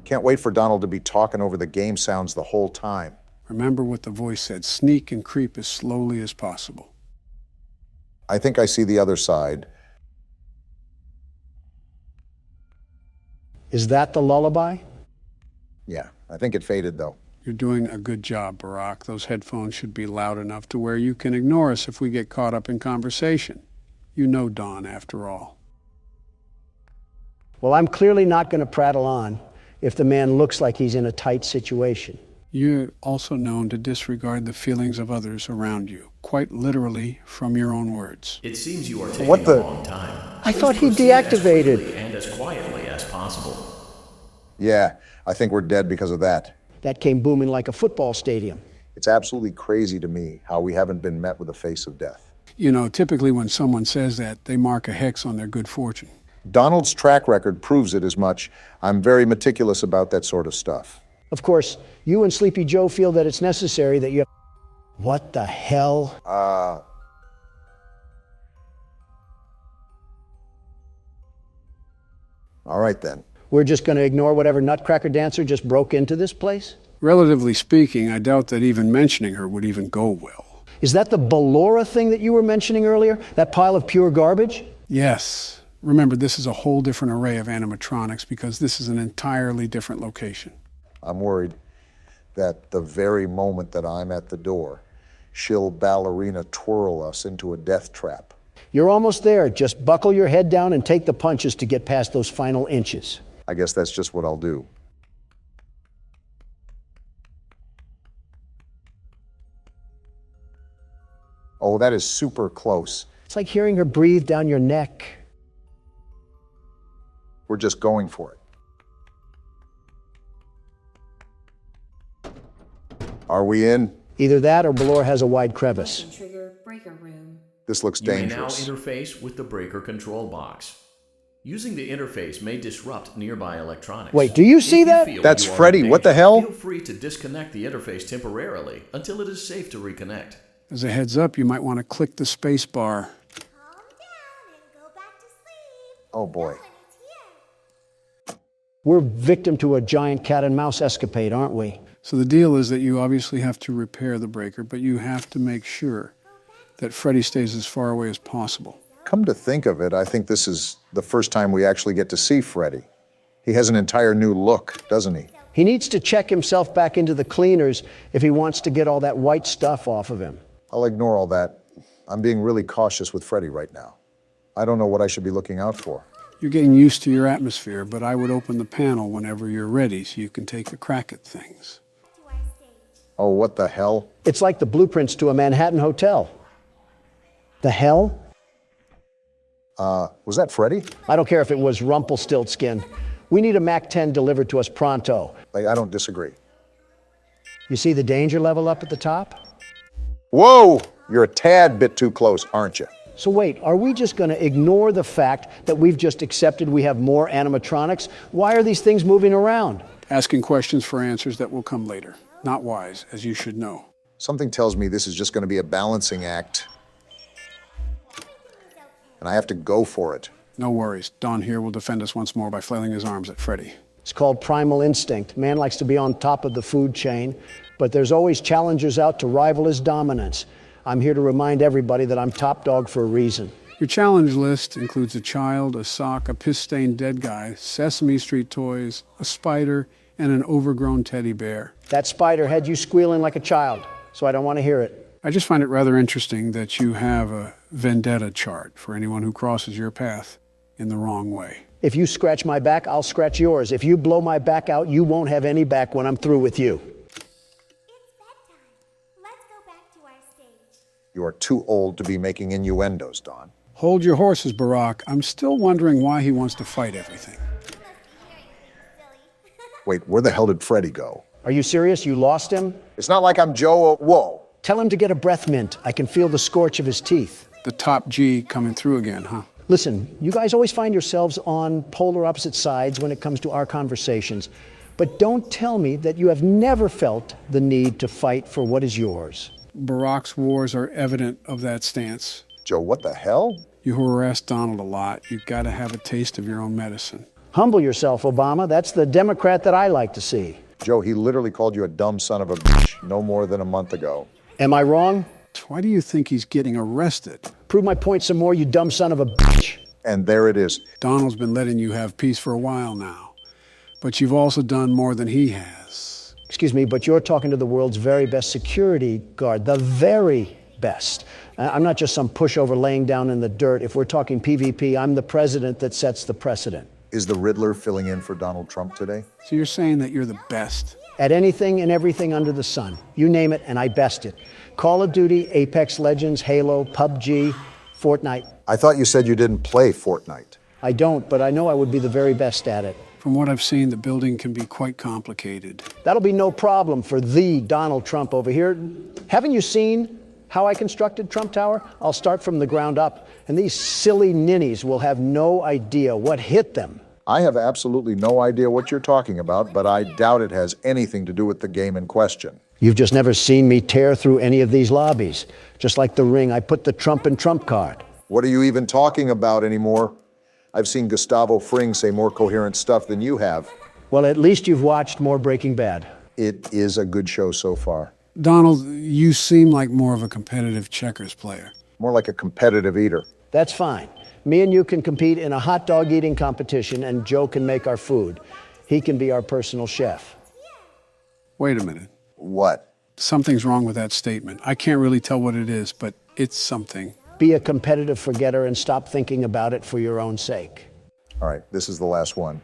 S3: Can't wait for Donald to be talking over the game sounds the whole time.
S2: Remember what the voice said, sneak and creep as slowly as possible.
S3: I think I see the other side.
S1: Is that the lullaby?
S3: Yeah, I think it faded though.
S2: You're doing a good job, Barack. Those headphones should be loud enough to where you can ignore us if we get caught up in conversation. You know Don, after all.
S1: Well, I'm clearly not going to prattle on if the man looks like he's in a tight situation.
S2: You're also known to disregard the feelings of others around you, quite literally from your own words.
S5: It seems you are taking
S3: What the-
S5: a long time.
S1: I thought
S5: Please
S1: he
S5: proceed as
S1: deactivated.
S5: quickly and as quietly as possible.
S3: Yeah, I think we're dead because of that.
S1: That came booming like a football stadium.
S3: It's absolutely crazy to me how we haven't been met with the face of death.
S2: You know, typically when someone says that, they mark a hex on their good fortune.
S3: Donald's track record proves it as much. I'm very meticulous about that sort of stuff.
S1: Of course, you and Sleepy Joe feel that it's necessary that you... What the hell?
S3: All right then.
S1: We're just going to ignore whatever nutcracker dancer just broke into this place?
S2: Relatively speaking, I doubt that even mentioning her would even go well.
S1: Is that the Ballora thing that you were mentioning earlier? That pile of pure garbage?
S2: Yes. Remember, this is a whole different array of animatronics because this is an entirely different location.
S3: I'm worried that the very moment that I'm at the door, she'll ballerina twirl us into a death trap.
S1: You're almost there. Just buckle your head down and take the punches to get past those final inches.
S3: I guess that's just what I'll do. Oh, that is super close.
S1: It's like hearing her breathe down your neck.
S3: We're just going for it. Are we in?
S1: Either that or Ballora has a wide crevice.
S7: Motion trigger breaker room.
S3: This looks
S5: You may now
S3: dangerous.
S5: interface with the breaker control box. Using the interface may disrupt nearby electronics.
S1: Wait, do you see
S5: If
S1: that?
S5: feel
S3: That's
S5: you are in
S3: Freddy. What the
S5: danger,
S3: hell?
S5: Feel free to disconnect the interface temporarily until it is safe to reconnect.
S2: As a heads up, you might want to click the space bar.
S4: Calm down and go back to sleep.
S3: Oh boy.
S4: No one is here.
S1: We're victim to a giant cat and mouse escapade, aren't we?
S2: So the deal is that you obviously have to repair the breaker, but you have to make sure that Freddy stays as far away as possible.
S3: Come to think of it, I think this is the first time we actually get to see Freddy. He has an entire new look, doesn't he?
S1: He needs to check himself back into the cleaners if he wants to get all that white stuff off of him.
S3: I'll ignore all that. I'm being really cautious with Freddy right now. I don't know what I should be looking out for.
S2: You're getting used to your atmosphere, but I would open the panel whenever you're ready so you can take a crack at things.
S4: To our stage.
S3: Oh, what the hell?
S1: It's like the blueprints to a Manhattan hotel. The hell?
S3: Was that Freddy?
S1: I don't care if it was Rumpelstiltskin. We need a Mac 10 delivered to us pronto.
S3: I don't disagree.
S1: You see the danger level up at the top?
S3: Whoa! You're a tad bit too close, aren't you?
S1: So wait, are we just going to ignore the fact that we've just accepted we have more animatronics? Why are these things moving around?
S2: Asking questions for answers that will come later. Not wise, as you should know.
S3: Something tells me this is just going to be a balancing act. And I have to go for it.
S2: No worries. Don here will defend us once more by flailing his arms at Freddy.
S1: It's called primal instinct. Man likes to be on top of the food chain, but there's always challengers out to rival his dominance. I'm here to remind everybody that I'm top dog for a reason.
S2: Your challenge list includes a child, a sock, a piss-stained dead guy, Sesame Street toys, a spider, and an overgrown teddy bear.
S1: That spider had you squealing like a child, so I don't want to hear it.
S2: I just find it rather interesting that you have a vendetta chart for anyone who crosses your path in the wrong way.
S1: If you scratch my back, I'll scratch yours. If you blow my back out, you won't have any back when I'm through with you.
S4: It's bedtime. Let's go back to our stage.
S3: You are too old to be making innuendos, Don.
S2: Hold your horses, Barack. I'm still wondering why he wants to fight everything.
S4: You must be hearing me, silly.
S3: Wait, where the hell did Freddy go?
S1: Are you serious? You lost him?
S3: It's not like I'm Joe. Whoa.
S1: Tell him to get a breath mint. I can feel the scorch of his teeth.
S2: The top G coming through again, huh?
S1: Listen, you guys always find yourselves on polar opposite sides when it comes to our conversations. But don't tell me that you have never felt the need to fight for what is yours.
S2: Barack's wars are evident of that stance.
S3: Joe, what the hell?
S2: You harass Donald a lot. You've got to have a taste of your own medicine.
S1: Humble yourself, Obama. That's the Democrat that I like to see.
S3: Joe, he literally called you a dumb son of a bitch no more than a month ago.
S1: Am I wrong?
S2: Why do you think he's getting arrested?
S1: Prove my point some more, you dumb son of a bitch.
S3: And there it is.
S2: Donald's been letting you have peace for a while now. But you've also done more than he has.
S1: Excuse me, but you're talking to the world's very best security guard, the very best. I'm not just some pushover laying down in the dirt. If we're talking PvP, I'm the president that sets the precedent.
S3: Is the Riddler filling in for Donald Trump today?
S2: So you're saying that you're the best?
S1: At anything and everything under the sun. You name it, and I best it. Call of Duty, Apex Legends, Halo, PUBG, Fortnite.
S3: I thought you said you didn't play Fortnite.
S1: I don't, but I know I would be the very best at it.
S2: From what I've seen, the building can be quite complicated.
S1: That'll be no problem for the Donald Trump over here. Haven't you seen how I constructed Trump Tower? I'll start from the ground up, and these silly ninnies will have no idea what hit them.
S3: I have absolutely no idea what you're talking about, but I doubt it has anything to do with the game in question.
S1: You've just never seen me tear through any of these lobbies. Just like the ring, I put the Trump in Trump card.
S3: What are you even talking about anymore? I've seen Gustavo Fring say more coherent stuff than you have.
S1: Well, at least you've watched more Breaking Bad.
S3: It is a good show so far.
S2: Donald, you seem like more of a competitive checkers player.
S3: More like a competitive eater.
S1: That's fine. Me and you can compete in a hot dog eating competition, and Joe can make our food. He can be our personal chef.
S2: Wait a minute.
S3: What?
S2: Something's wrong with that statement. I can't really tell what it is, but it's something.
S1: Be a competitive forgetter and stop thinking about it for your own sake.
S3: All right, this is the last one.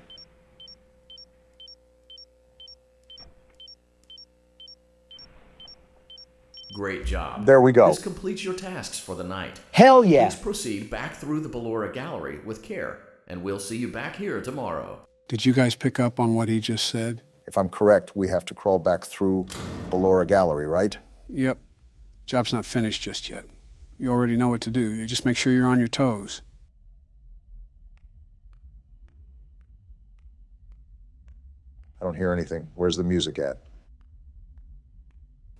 S5: Great job.
S3: There we go.
S5: This completes your tasks for the night.
S1: Hell yeah!
S5: Please proceed back through the Ballora Gallery with care, and we'll see you back here tomorrow.
S2: Did you guys pick up on what he just said?
S3: If I'm correct, we have to crawl back through Ballora Gallery, right?
S2: Yep. Job's not finished just yet. You already know what to do. You just make sure you're on your toes.
S3: I don't hear anything. Where's the music at?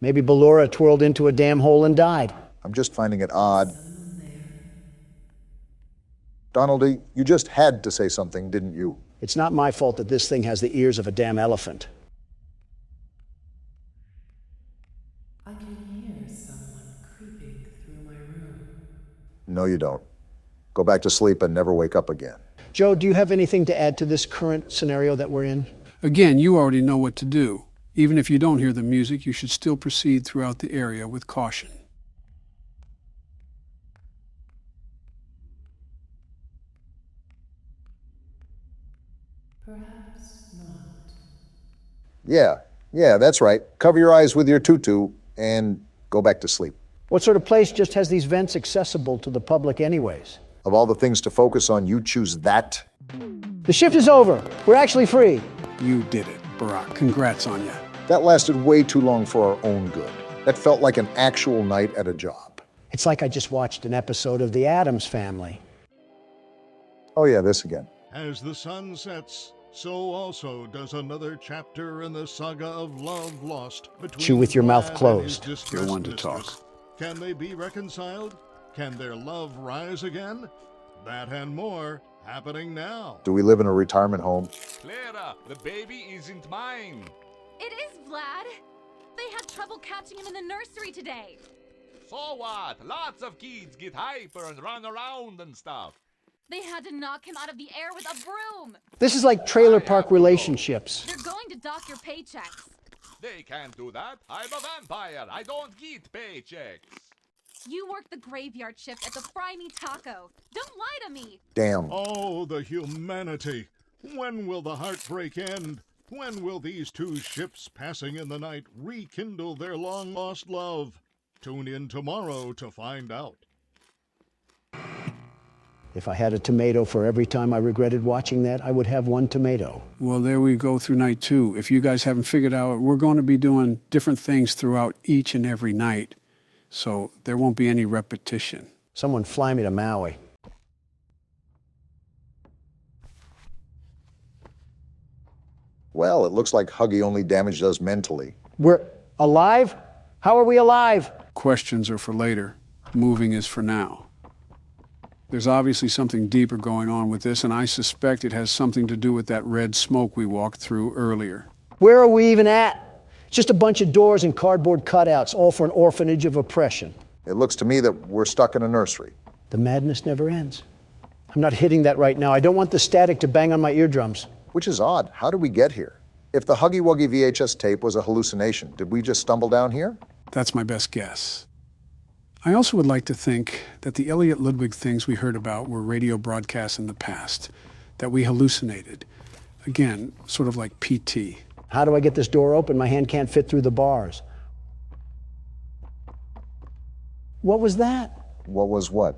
S1: Maybe Ballora twirled into a damn hole and died.
S3: I'm just finding it odd. Donaldy, you just had to say something, didn't you?
S1: It's not my fault that this thing has the ears of a damn elephant.
S9: I can hear someone creeping through my room.
S3: No, you don't. Go back to sleep and never wake up again.
S1: Joe, do you have anything to add to this current scenario that we're in?
S2: Again, you already know what to do. Even if you don't hear the music, you should still proceed throughout the area with caution.
S9: Perhaps not.
S3: Yeah, Yeah, that's right. Cover your eyes with your tutu and go back to sleep.
S1: What sort of place just has these vents accessible to the public anyways?
S3: Of all the things to focus on, you choose that?
S1: The shift is over. We're actually free.
S2: You did it, Barack. Congrats on you.
S3: That lasted way too long for our own good. That felt like an actual night at a job.
S1: It's like I just watched an episode of The Addams Family.
S3: Oh yeah, this again.
S10: As the sun sets, so also does another chapter in the saga of love lost between
S1: Chew with your mouth
S10: Vlad and
S1: closed.
S10: his
S2: You're one to
S10: distressed
S2: talk.
S10: mistress. Can they be reconciled? Can their love rise again? That and more happening now.
S3: Do we live in a retirement home?
S11: Clara, the baby isn't mine.
S12: It is, Vlad. They had trouble catching him in the nursery today.
S11: So what? Lots of kids get hyper and run around and stuff.
S12: They had to knock him out of the air with a broom.
S1: This is like trailer park relationships.
S12: They're going to dock your paychecks.
S11: They can't do that. I'm a vampire. I don't get paychecks.
S12: You work the graveyard shift at the Fry Me Taco. Don't lie to me.
S3: Damn.
S10: Oh, the humanity. When will the heartbreak end? When will these two ships passing in the night rekindle their long-lost love? Tune in tomorrow to find out.
S1: If I had a tomato for every time I regretted watching that, I would have one tomato.
S2: Well, there we go through night 2. If you guys haven't figured out, we're going to be doing different things throughout each and every night. So there won't be any repetition.
S1: Someone fly me to Maui.
S3: Well, it looks like Huggy only damaged us mentally.
S1: We're alive? How are we alive?
S2: Questions are for later. Moving is for now. There's obviously something deeper going on with this, and I suspect it has something to do with that red smoke we walked through earlier.
S1: Where are we even at? Just a bunch of doors and cardboard cutouts, all for an orphanage of oppression.
S3: It looks to me that we're stuck in a nursery.
S1: The madness never ends. I'm not hitting that right now. I don't want the static to bang on my eardrums.
S3: Which is odd. How did we get here? If the Huggy Wuggy VHS tape was a hallucination, did we just stumble down here?
S2: That's my best guess. I also would like to think that the Elliot Ludwig things we heard about were radio broadcasts in the past, that we hallucinated. Again, sort of like PT.
S1: How do I get this door open? My hand can't fit through the bars. What was that?
S3: What was what?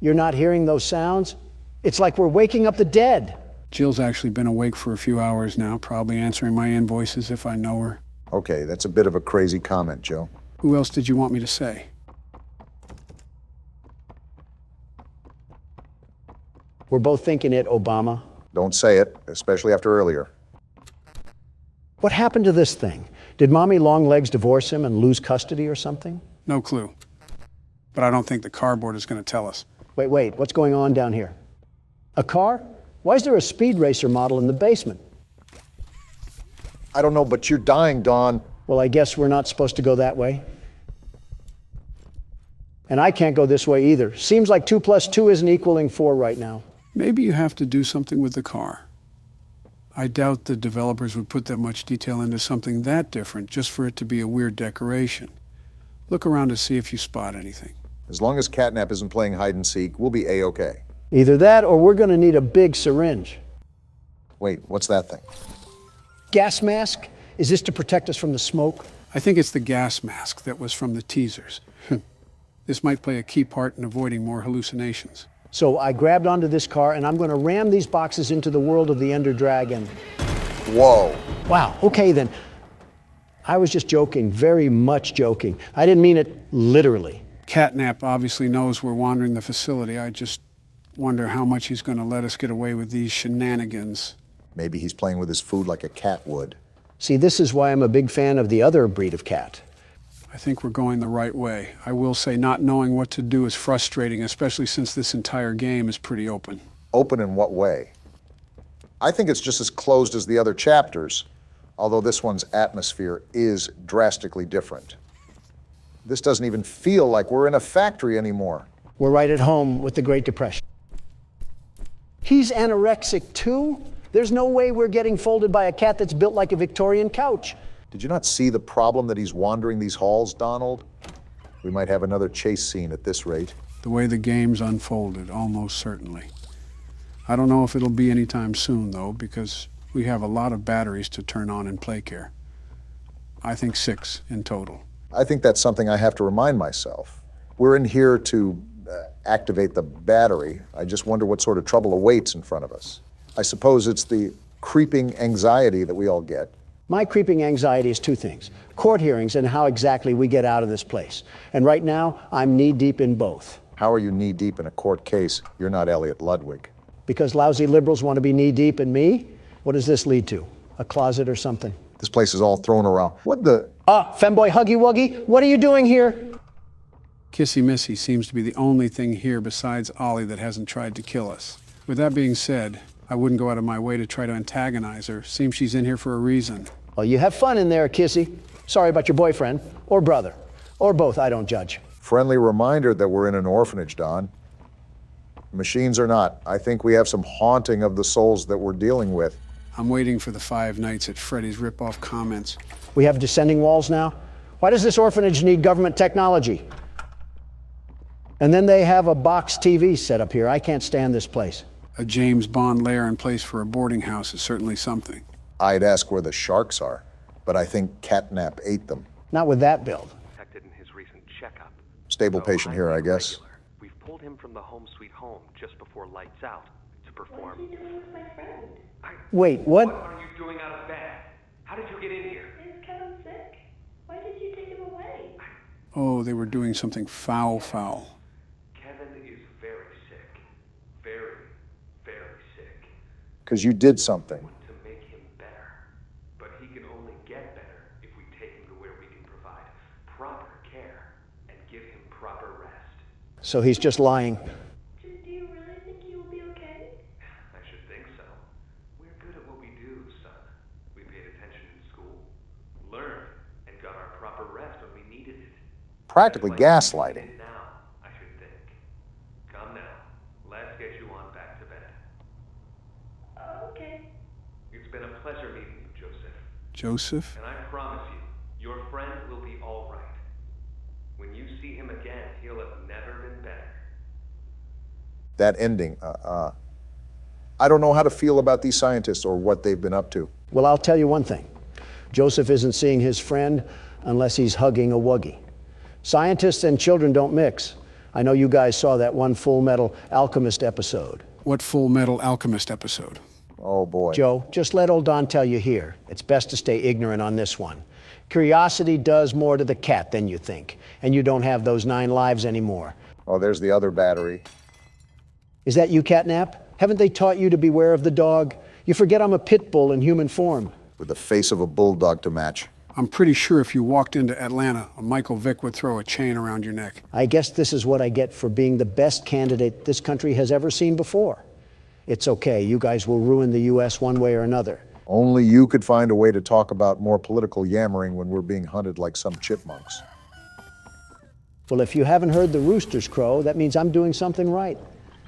S1: You're not hearing those sounds? It's like we're waking up the dead.
S2: Jill's actually been awake for a few hours now, probably answering my invoices if I know her.
S3: Okay, that's a bit of a crazy comment, Joe.
S2: Who else did you want me to say?
S1: We're both thinking it, Obama.
S3: Don't say it, especially after earlier.
S1: What happened to this thing? Did Mommy Longlegs divorce him and lose custody or something?
S2: No clue. But I don't think the cardboard is going to tell us.
S1: Wait, what's going on down here? A car? Why is there a speed racer model in the basement?
S3: I don't know, but you're dying, Dawn.
S1: Well, I guess we're not supposed to go that way. And I can't go this way either. Seems like 2 + 2 isn't equaling 4 right now.
S2: Maybe you have to do something with the car. I doubt the developers would put that much detail into something that different just for it to be a weird decoration. Look around to see if you spot anything.
S3: As long as Catnap isn't playing hide and seek, we'll be A-okay.
S1: Either that or we're going to need a big syringe.
S3: Wait, what's that thing?
S1: Gas mask? Is this to protect us from the smoke?
S2: I think it's the gas mask that was from the teasers. This might play a key part in avoiding more hallucinations.
S1: So I grabbed onto this car and I'm going to ram these boxes into the world of the Ender Dragon.
S3: Whoa.
S1: Wow, okay then. I was just joking, very much joking. I didn't mean it literally.
S2: Catnap obviously knows we're wandering the facility. I just wonder how much he's going to let us get away with these shenanigans.
S3: Maybe he's playing with his food like a cat would.
S1: See, this is why I'm a big fan of the other breed of cat.
S2: I think we're going the right way. I will say not knowing what to do is frustrating, especially since this entire game is pretty open.
S3: Open in what way? I think it's just as closed as the other chapters, although this one's atmosphere is drastically different. This doesn't even feel like we're in a factory anymore.
S1: We're right at home with the Great Depression. He's anorexic too? There's no way we're getting folded by a cat that's built like a Victorian couch.
S3: Did you not see the problem that he's wandering these halls, Donald? We might have another chase scene at this rate.
S2: The way the game's unfolded, almost certainly. I don't know if it'll be anytime soon, though, because we have a lot of batteries to turn on in Playcare. I think 6 in total.
S3: I think that's something I have to remind myself. We're in here to activate the battery. I just wonder what sort of trouble awaits in front of us. I suppose it's the creeping anxiety that we all get.
S1: My creeping anxiety is 2 things: court hearings and how exactly we get out of this place. And right now, I'm knee-deep in both.
S3: How are you knee-deep in a court case? You're not Elliot Ludwig.
S1: Because lousy liberals want to be knee-deep in me? What does this lead to? A closet or something?
S3: This place is all thrown around. What the?
S1: Femboy Huggy Wuggy, what are you doing here?
S2: Kissy Missy seems to be the only thing here besides Ollie that hasn't tried to kill us. With that being said, I wouldn't go out of my way to try to antagonize her. Seems she's in here for a reason.
S1: Well, you have fun in there, Kissy. Sorry about your boyfriend, or brother, or both, I don't judge.
S3: Friendly reminder that we're in an orphanage, Don. Machines or not, I think we have some haunting of the souls that we're dealing with.
S2: I'm waiting for the 5 nights at Freddy's rip-off comments.
S1: We have descending walls now? Why does this orphanage need government technology? And then they have a box TV set up here. I can't stand this place.
S2: A James Bond lair in place for a boarding house is certainly something.
S3: I'd ask where the sharks are, but I think catnap ate them.
S1: Not with that build.
S13: Detected in his recent checkup.
S3: Stable patient here, I guess.
S13: We've pulled him from the home sweet home just before lights out to perform.
S4: What are you doing with my friend?
S1: Wait, what?
S13: What are you doing out of bed? How did you get in here?
S4: Is Kevin sick? Why did you take him away?
S2: Oh, they were doing something foul.
S13: Kevin is very sick. Very, very sick.
S3: Because you did something.
S13: To make him better. But he can only get better if we take him to where we can provide proper care and give him proper rest.
S1: So he's just lying.
S4: Do you really think he will be okay?
S13: I should think so. We're good at what we do, son. We paid attention in school, learned, and got our proper rest when we needed it.
S3: Practically gaslighting.
S13: Now, I should think. Come now. Let's get you on back to bed.
S4: Oh, okay.
S13: It's been a pleasure meeting you, Joseph.
S2: Joseph?
S13: And I promise you, your friend will be all right. When you see him again, he'll have never been better.
S3: That ending, I don't know how to feel about these scientists or what they've been up to.
S1: Well, I'll tell you one thing. Joseph isn't seeing his friend unless he's hugging a Wuggy. Scientists and children don't mix. I know you guys saw that one Full Metal Alchemist episode.
S2: What Full Metal Alchemist episode?
S3: Oh, boy.
S1: Joe, just let old Don tell you here. It's best to stay ignorant on this one. Curiosity does more to the cat than you think, and you don't have those 9 lives anymore.
S3: Oh, there's the other battery.
S1: Is that you, Catnap? Haven't they taught you to beware of the dog? You forget I'm a pit bull in human form.
S3: With the face of a bulldog to match.
S2: I'm pretty sure if you walked into Atlanta, a Michael Vick would throw a chain around your neck.
S1: I guess this is what I get for being the best candidate this country has ever seen before. It's okay, you guys will ruin the U.S. one way or another.
S3: Only you could find a way to talk about more political yammering when we're being hunted like some chipmunks.
S1: Well, if you haven't heard the roosters crow, that means I'm doing something right.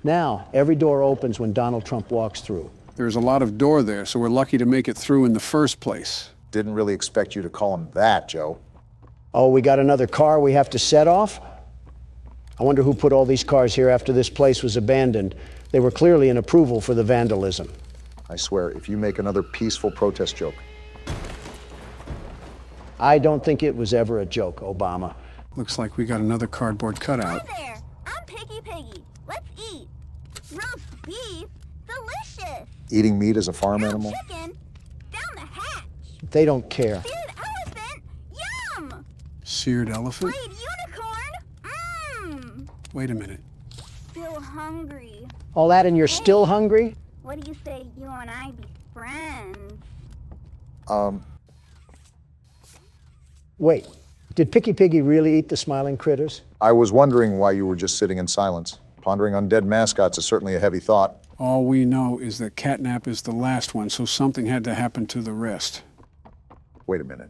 S1: Now, every door opens when Donald Trump walks through.
S2: There's a lot of door there, so we're lucky to make it through in the first place.
S3: Didn't really expect you to call him that, Joe.
S1: Oh, we got another car we have to set off? I wonder who put all these cars here after this place was abandoned. They were clearly an approval for the vandalism.
S3: I swear, if you make another peaceful protest joke.
S1: I don't think it was ever a joke, Obama.
S2: Looks like we got another cardboard cutout.
S14: Hi there, I'm Piggy. Let's eat. Roast beef, delicious.
S3: Eating meat as a farm animal?
S14: Chicken, down the hatch.
S1: They don't care.
S14: Seared elephant, yum.
S2: Seared elephant?
S14: Fried unicorn,
S2: Wait a minute.
S14: Still hungry.
S1: All that and you're still hungry?
S14: What do you say you and I be friends?
S1: Wait, did Picky Piggy really eat the smiling critters?
S3: I was wondering why you were just sitting in silence. Pondering on dead mascots is certainly a heavy thought.
S2: All we know is that Catnap is the last one, so something had to happen to the rest.
S3: Wait a minute.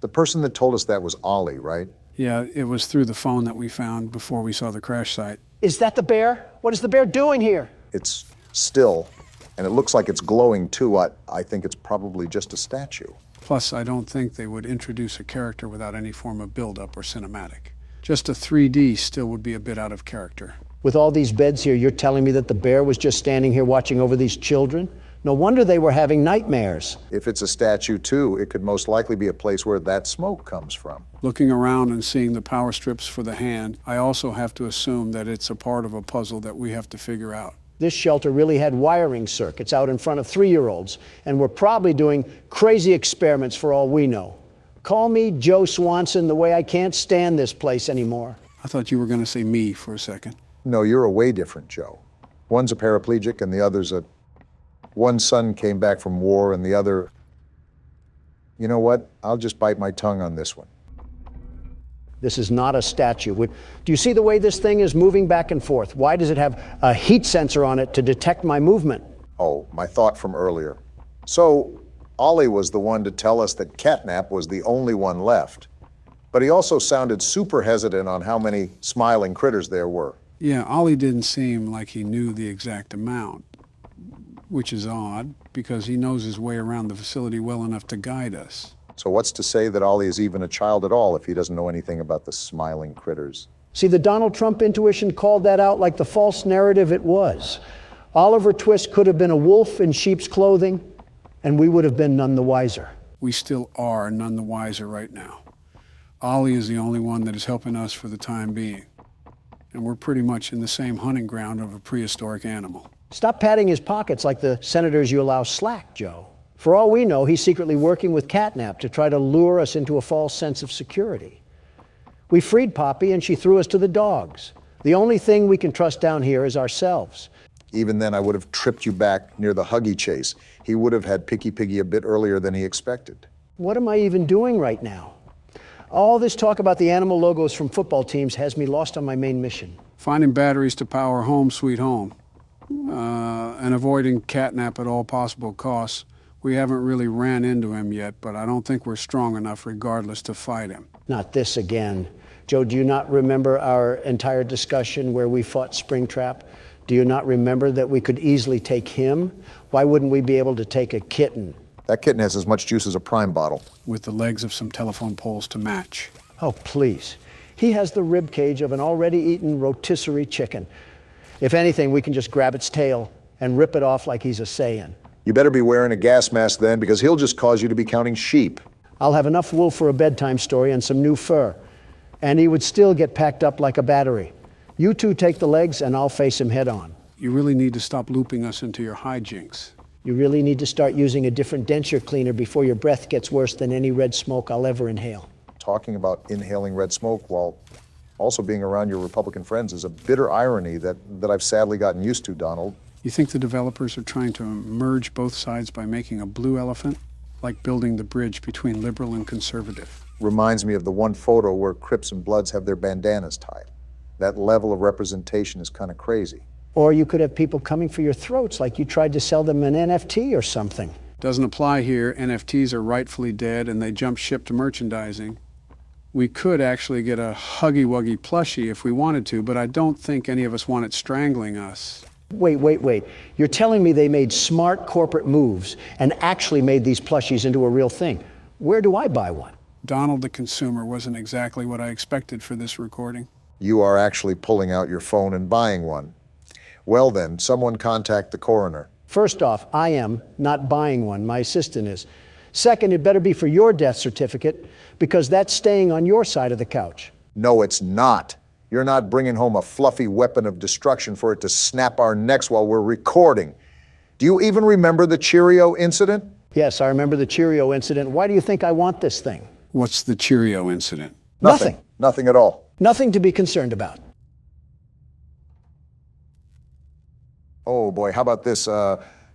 S3: The person that told us that was Ollie, right?
S2: Yeah, it was through the phone that we found before we saw the crash site.
S1: Is that the bear? What is the bear doing here?
S3: It's still, and it looks like it's glowing too. I think it's probably just a statue.
S2: Plus, I don't think they would introduce a character without any form of build-up or cinematic. Just a 3D still would be a bit out of character.
S1: With all these beds here, you're telling me that the bear was just standing here watching over these children? No wonder they were having nightmares.
S3: If it's a statue too, it could most likely be a place where that smoke comes from.
S2: Looking around and seeing the power strips for the hand, I also have to assume that it's a part of a puzzle that we have to figure out.
S1: This shelter really had wiring circuits out in front of 3-year-olds, and we're probably doing crazy experiments for all we know. Call me Joe Swanson the way I can't stand this place anymore.
S2: I thought you were going to say me for a second.
S3: No, you're a way different Joe. One's a paraplegic and the other's one son came back from war and the other... You know what? I'll just bite my tongue on this one.
S1: This is not a statue. Do you see the way this thing is moving back and forth? Why does it have a heat sensor on it to detect my movement?
S3: Oh, my thought from earlier. So, Ollie was the one to tell us that Catnap was the only one left. But he also sounded super hesitant on how many smiling critters there were.
S2: Yeah, Ollie didn't seem like he knew the exact amount, which is odd, because he knows his way around the facility well enough to guide us.
S3: So what's to say that Ollie is even a child at all if he doesn't know anything about the smiling critters?
S1: See, the Donald Trump intuition called that out like the false narrative it was. Oliver Twist could have been a wolf in sheep's clothing, and we would have been none the wiser.
S2: We still are none the wiser right now. Ollie is the only one that is helping us for the time being. And we're pretty much in the same hunting ground of a prehistoric animal.
S1: Stop patting his pockets like the senators you allow slack, Joe. For all we know, he's secretly working with Catnap to try to lure us into a false sense of security. We freed Poppy and she threw us to the dogs. The only thing we can trust down here is ourselves.
S3: Even then, I would have tripped you back near the Huggy chase. He would have had Picky Piggy a bit earlier than he expected.
S1: What am I even doing right now? All this talk about the animal logos from football teams has me lost on my main mission.
S2: Finding batteries to power Home Sweet Home. And avoiding Catnap at all possible costs. We haven't really ran into him yet, but I don't think we're strong enough regardless to fight him.
S1: Not this again. Joe, do you not remember our entire discussion where we fought Springtrap? Do you not remember that we could easily take him? Why wouldn't we be able to take a kitten?
S3: That kitten has as much juice as a Prime bottle.
S2: With the legs of some telephone poles to match.
S1: Oh, please. He has the rib cage of an already eaten rotisserie chicken. If anything, we can just grab its tail and rip it off like he's a Saiyan.
S3: You better be wearing a gas mask then, because he'll just cause you to be counting sheep.
S1: I'll have enough wool for a bedtime story and some new fur. And he would still get packed up like a battery. You two take the legs and I'll face him head on.
S2: You really need to stop looping us into your hijinks.
S1: You really need to start using a different denture cleaner before your breath gets worse than any red smoke I'll ever inhale.
S3: Talking about inhaling red smoke while also being around your Republican friends is a bitter irony that I've sadly gotten used to, Donald.
S2: You think the developers are trying to merge both sides by making a blue elephant? Like building the bridge between liberal and conservative.
S3: Reminds me of the one photo where Crips and Bloods have their bandanas tied. That level of representation is kind of crazy.
S1: Or you could have people coming for your throats like you tried to sell them an NFT or something.
S2: Doesn't apply here. NFTs are rightfully dead and they jump ship to merchandising. We could actually get a Huggy Wuggy plushie if we wanted to, but I don't think any of us want it strangling us.
S1: Wait. You're telling me they made smart corporate moves and actually made these plushies into a real thing. Where do I buy one?
S2: Donald the consumer wasn't exactly what I expected for this recording.
S3: You are actually pulling out your phone and buying one. Well then, someone contact the coroner.
S1: First off, I am not buying one. My assistant is. Second, it better be for your death certificate because that's staying on your side of the couch.
S3: No, it's not. You're not bringing home a fluffy weapon of destruction for it to snap our necks while we're recording. Do you even remember the Cheerio incident?
S1: Yes, I remember the Cheerio incident. Why do you think I want this thing?
S2: What's the Cheerio incident?
S1: Nothing.
S3: Nothing at all.
S1: Nothing to be concerned about.
S3: Oh boy, how about this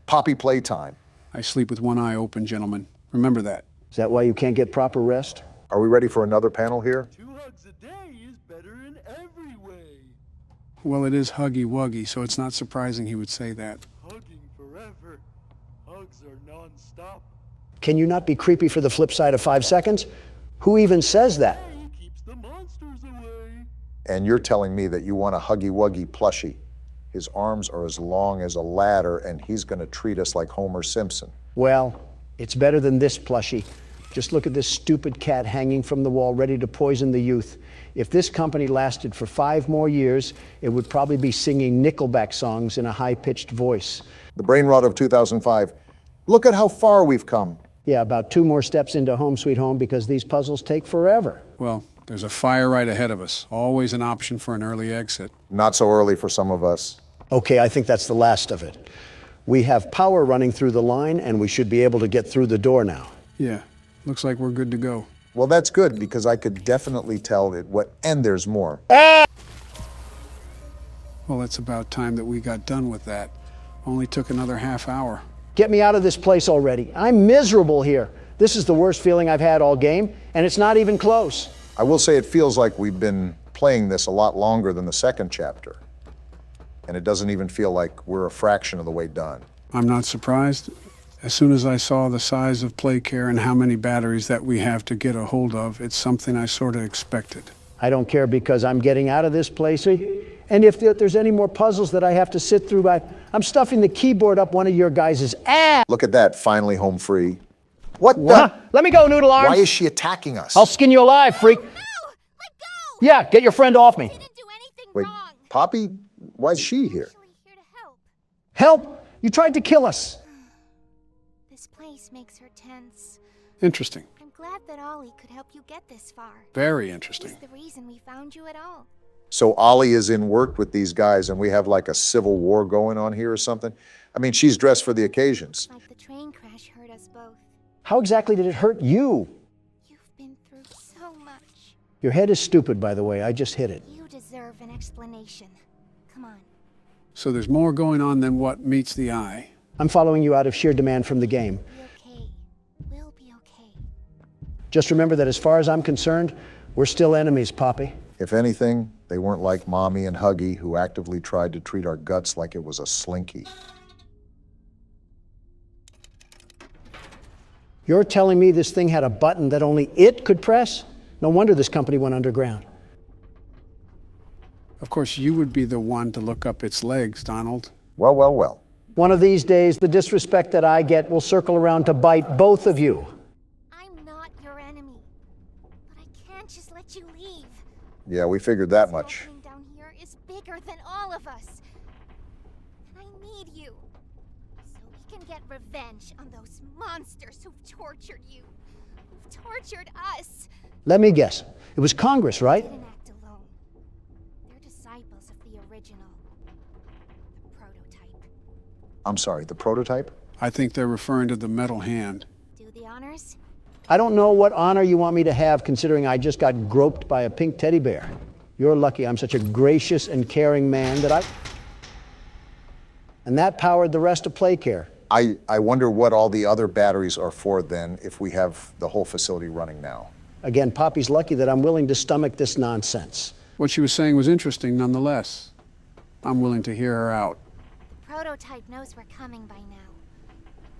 S3: Poppy Playtime?
S2: I sleep with one eye open, gentlemen. Remember that.
S1: Is that why you can't get proper rest?
S3: Are we ready for another panel here?
S15: 2 hugs a day is better in every way.
S2: Well, it is Huggy Wuggy, so it's not surprising he would say that.
S15: Hugging forever. Hugs are non-stop.
S1: Can you not be creepy for the flip side of 5 seconds? Who even says that?
S15: Keeps the monsters away.
S3: And you're telling me that you want a Huggy Wuggy plushie. His arms are as long as a ladder, and he's going to treat us like Homer Simpson.
S1: Well, it's better than this plushie. Just look at this stupid cat hanging from the wall, ready to poison the youth. If this company lasted for 5 more years, it would probably be singing Nickelback songs in a high-pitched voice.
S3: The brain rot of 2005. Look at how far we've come.
S1: Yeah, about 2 more steps into Home Sweet Home because these puzzles take forever.
S2: Well, there's a fire right ahead of us. Always an option for an early exit.
S3: Not so early for some of us.
S1: Okay, I think that's the last of it. We have power running through the line, and we should be able to get through the door now.
S2: Yeah, looks like we're good to go.
S3: Well, that's good, because I could definitely tell it what, and there's more.
S2: Well, it's about time that we got done with that. Only took another half hour.
S1: Get me out of this place already. I'm miserable here. This is the worst feeling I've had all game, and it's not even close.
S3: I will say it feels like we've been playing this a lot longer than the second chapter. And it doesn't even feel like we're a fraction of the way done.
S2: I'm not surprised. As soon as I saw the size of Playcare and how many batteries that we have to get a hold of, it's something I sort of expected.
S1: I don't care because I'm getting out of this place. And if there's any more puzzles that I have to sit through, I'm stuffing the keyboard up one of your guys' ass.
S3: Look at that, finally home free. What the?
S1: Let me go, Noodle Arms.
S3: Why is she attacking us?
S1: I'll skin you alive, freak. No! Let go! Yeah, get your friend off me.
S4: I didn't do anything
S3: Wait,
S4: wrong.
S3: Poppy, why is she here?
S4: Here to help.
S1: Help? You tried to kill us.
S4: This place makes her tense.
S2: Interesting.
S4: I'm glad that Ollie could help you get this far.
S2: Very interesting.
S4: He's the reason we found you at all.
S3: So Ollie is in work with these guys and we have like a civil war going on here or something? I mean, she's dressed for the occasions.
S4: Like the train crash hurt us both.
S1: How exactly did it hurt you?
S4: You've been through so much.
S1: Your head is stupid, by the way. I just hit it.
S4: You deserve an explanation. Come on.
S2: So there's more going on than what meets the eye.
S1: I'm following you out of sheer demand from the game.
S4: Be okay. We'll be okay.
S1: Just remember that as far as I'm concerned, we're still enemies, Poppy.
S3: If anything, they weren't like Mommy and Huggy, who actively tried to treat our guts like it was a slinky.
S1: You're telling me this thing had a button that only it could press? No wonder this company went underground.
S2: Of course, you would be the one to look up its legs, Donald.
S3: Well, well, well.
S1: One of these days, the disrespect that I get will circle around to bite both of you.
S4: I'm not your enemy, but I can't just let you leave.
S3: Yeah, we figured that much.
S4: This down here is bigger than all of us. And I need you. So we can get revenge on those monsters who've tortured you. Who've tortured us.
S1: Let me guess. It was Congress, right?
S4: They didn't act alone. They're disciples of the original. The prototype.
S3: I'm sorry, the prototype?
S2: I think they're referring to the metal hand.
S4: Do the honors?
S1: I don't know what honor you want me to have, considering I just got groped by a pink teddy bear. You're lucky I'm such a gracious and caring man that And that powered the rest of Playcare.
S3: I wonder what all the other batteries are for then, if we have the whole facility running now.
S1: Again, Poppy's lucky that I'm willing to stomach this nonsense.
S2: What she was saying was interesting nonetheless. I'm willing to hear her out.
S4: The prototype knows we're coming by now.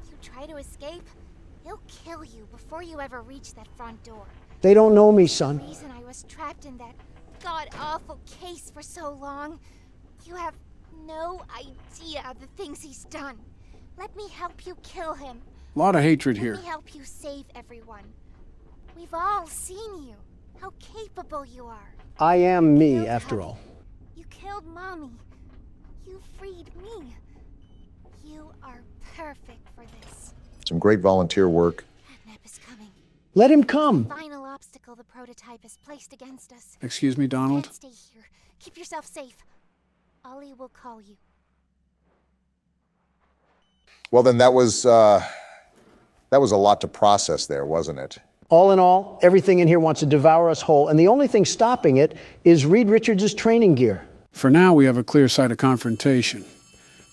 S4: If you try to escape, he'll kill you before you ever reach that front door.
S1: They don't know me, son.
S4: The reason I was trapped in that god-awful case for so long, you have no idea of the things he's done. Let me help you kill him.
S2: A lot of hatred here.
S4: Let me help you save everyone. We've all seen you, how capable you are.
S1: I am me, after all.
S4: You killed Mommy. You freed me. You are perfect for this.
S3: Some great volunteer work.
S4: Catnap is coming.
S1: Let him come.
S4: The final obstacle the prototype has placed against us.
S2: Excuse me, Donald?
S4: Can't stay here. Keep yourself safe. Ollie will call you.
S3: Well, then that was a lot to process there, wasn't it?
S1: All in all, everything in here wants to devour us whole, and the only thing stopping it is Reed Richards' training gear.
S2: For now, we have a clear side of confrontation.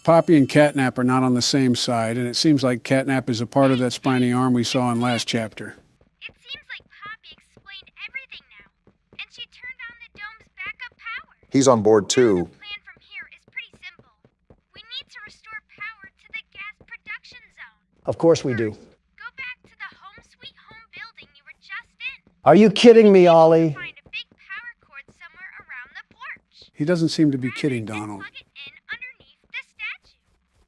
S2: Poppy and Catnap are not on the same side, and it seems like Catnap is a part of that spiny arm we saw in last chapter.
S16: It seems like Poppy explained everything now, and she turned on the dome's backup power.
S3: He's on board too.
S16: The plan from here is pretty simple. We need to restore power to the gas production zone.
S1: Of course we do.
S16: Go back to the Home Sweet Home building you were just in.
S1: Are you kidding me, Ollie?
S16: Find a big power cord somewhere around the porch.
S2: He doesn't seem to be kidding, Donald.
S16: Plug it in underneath the statue.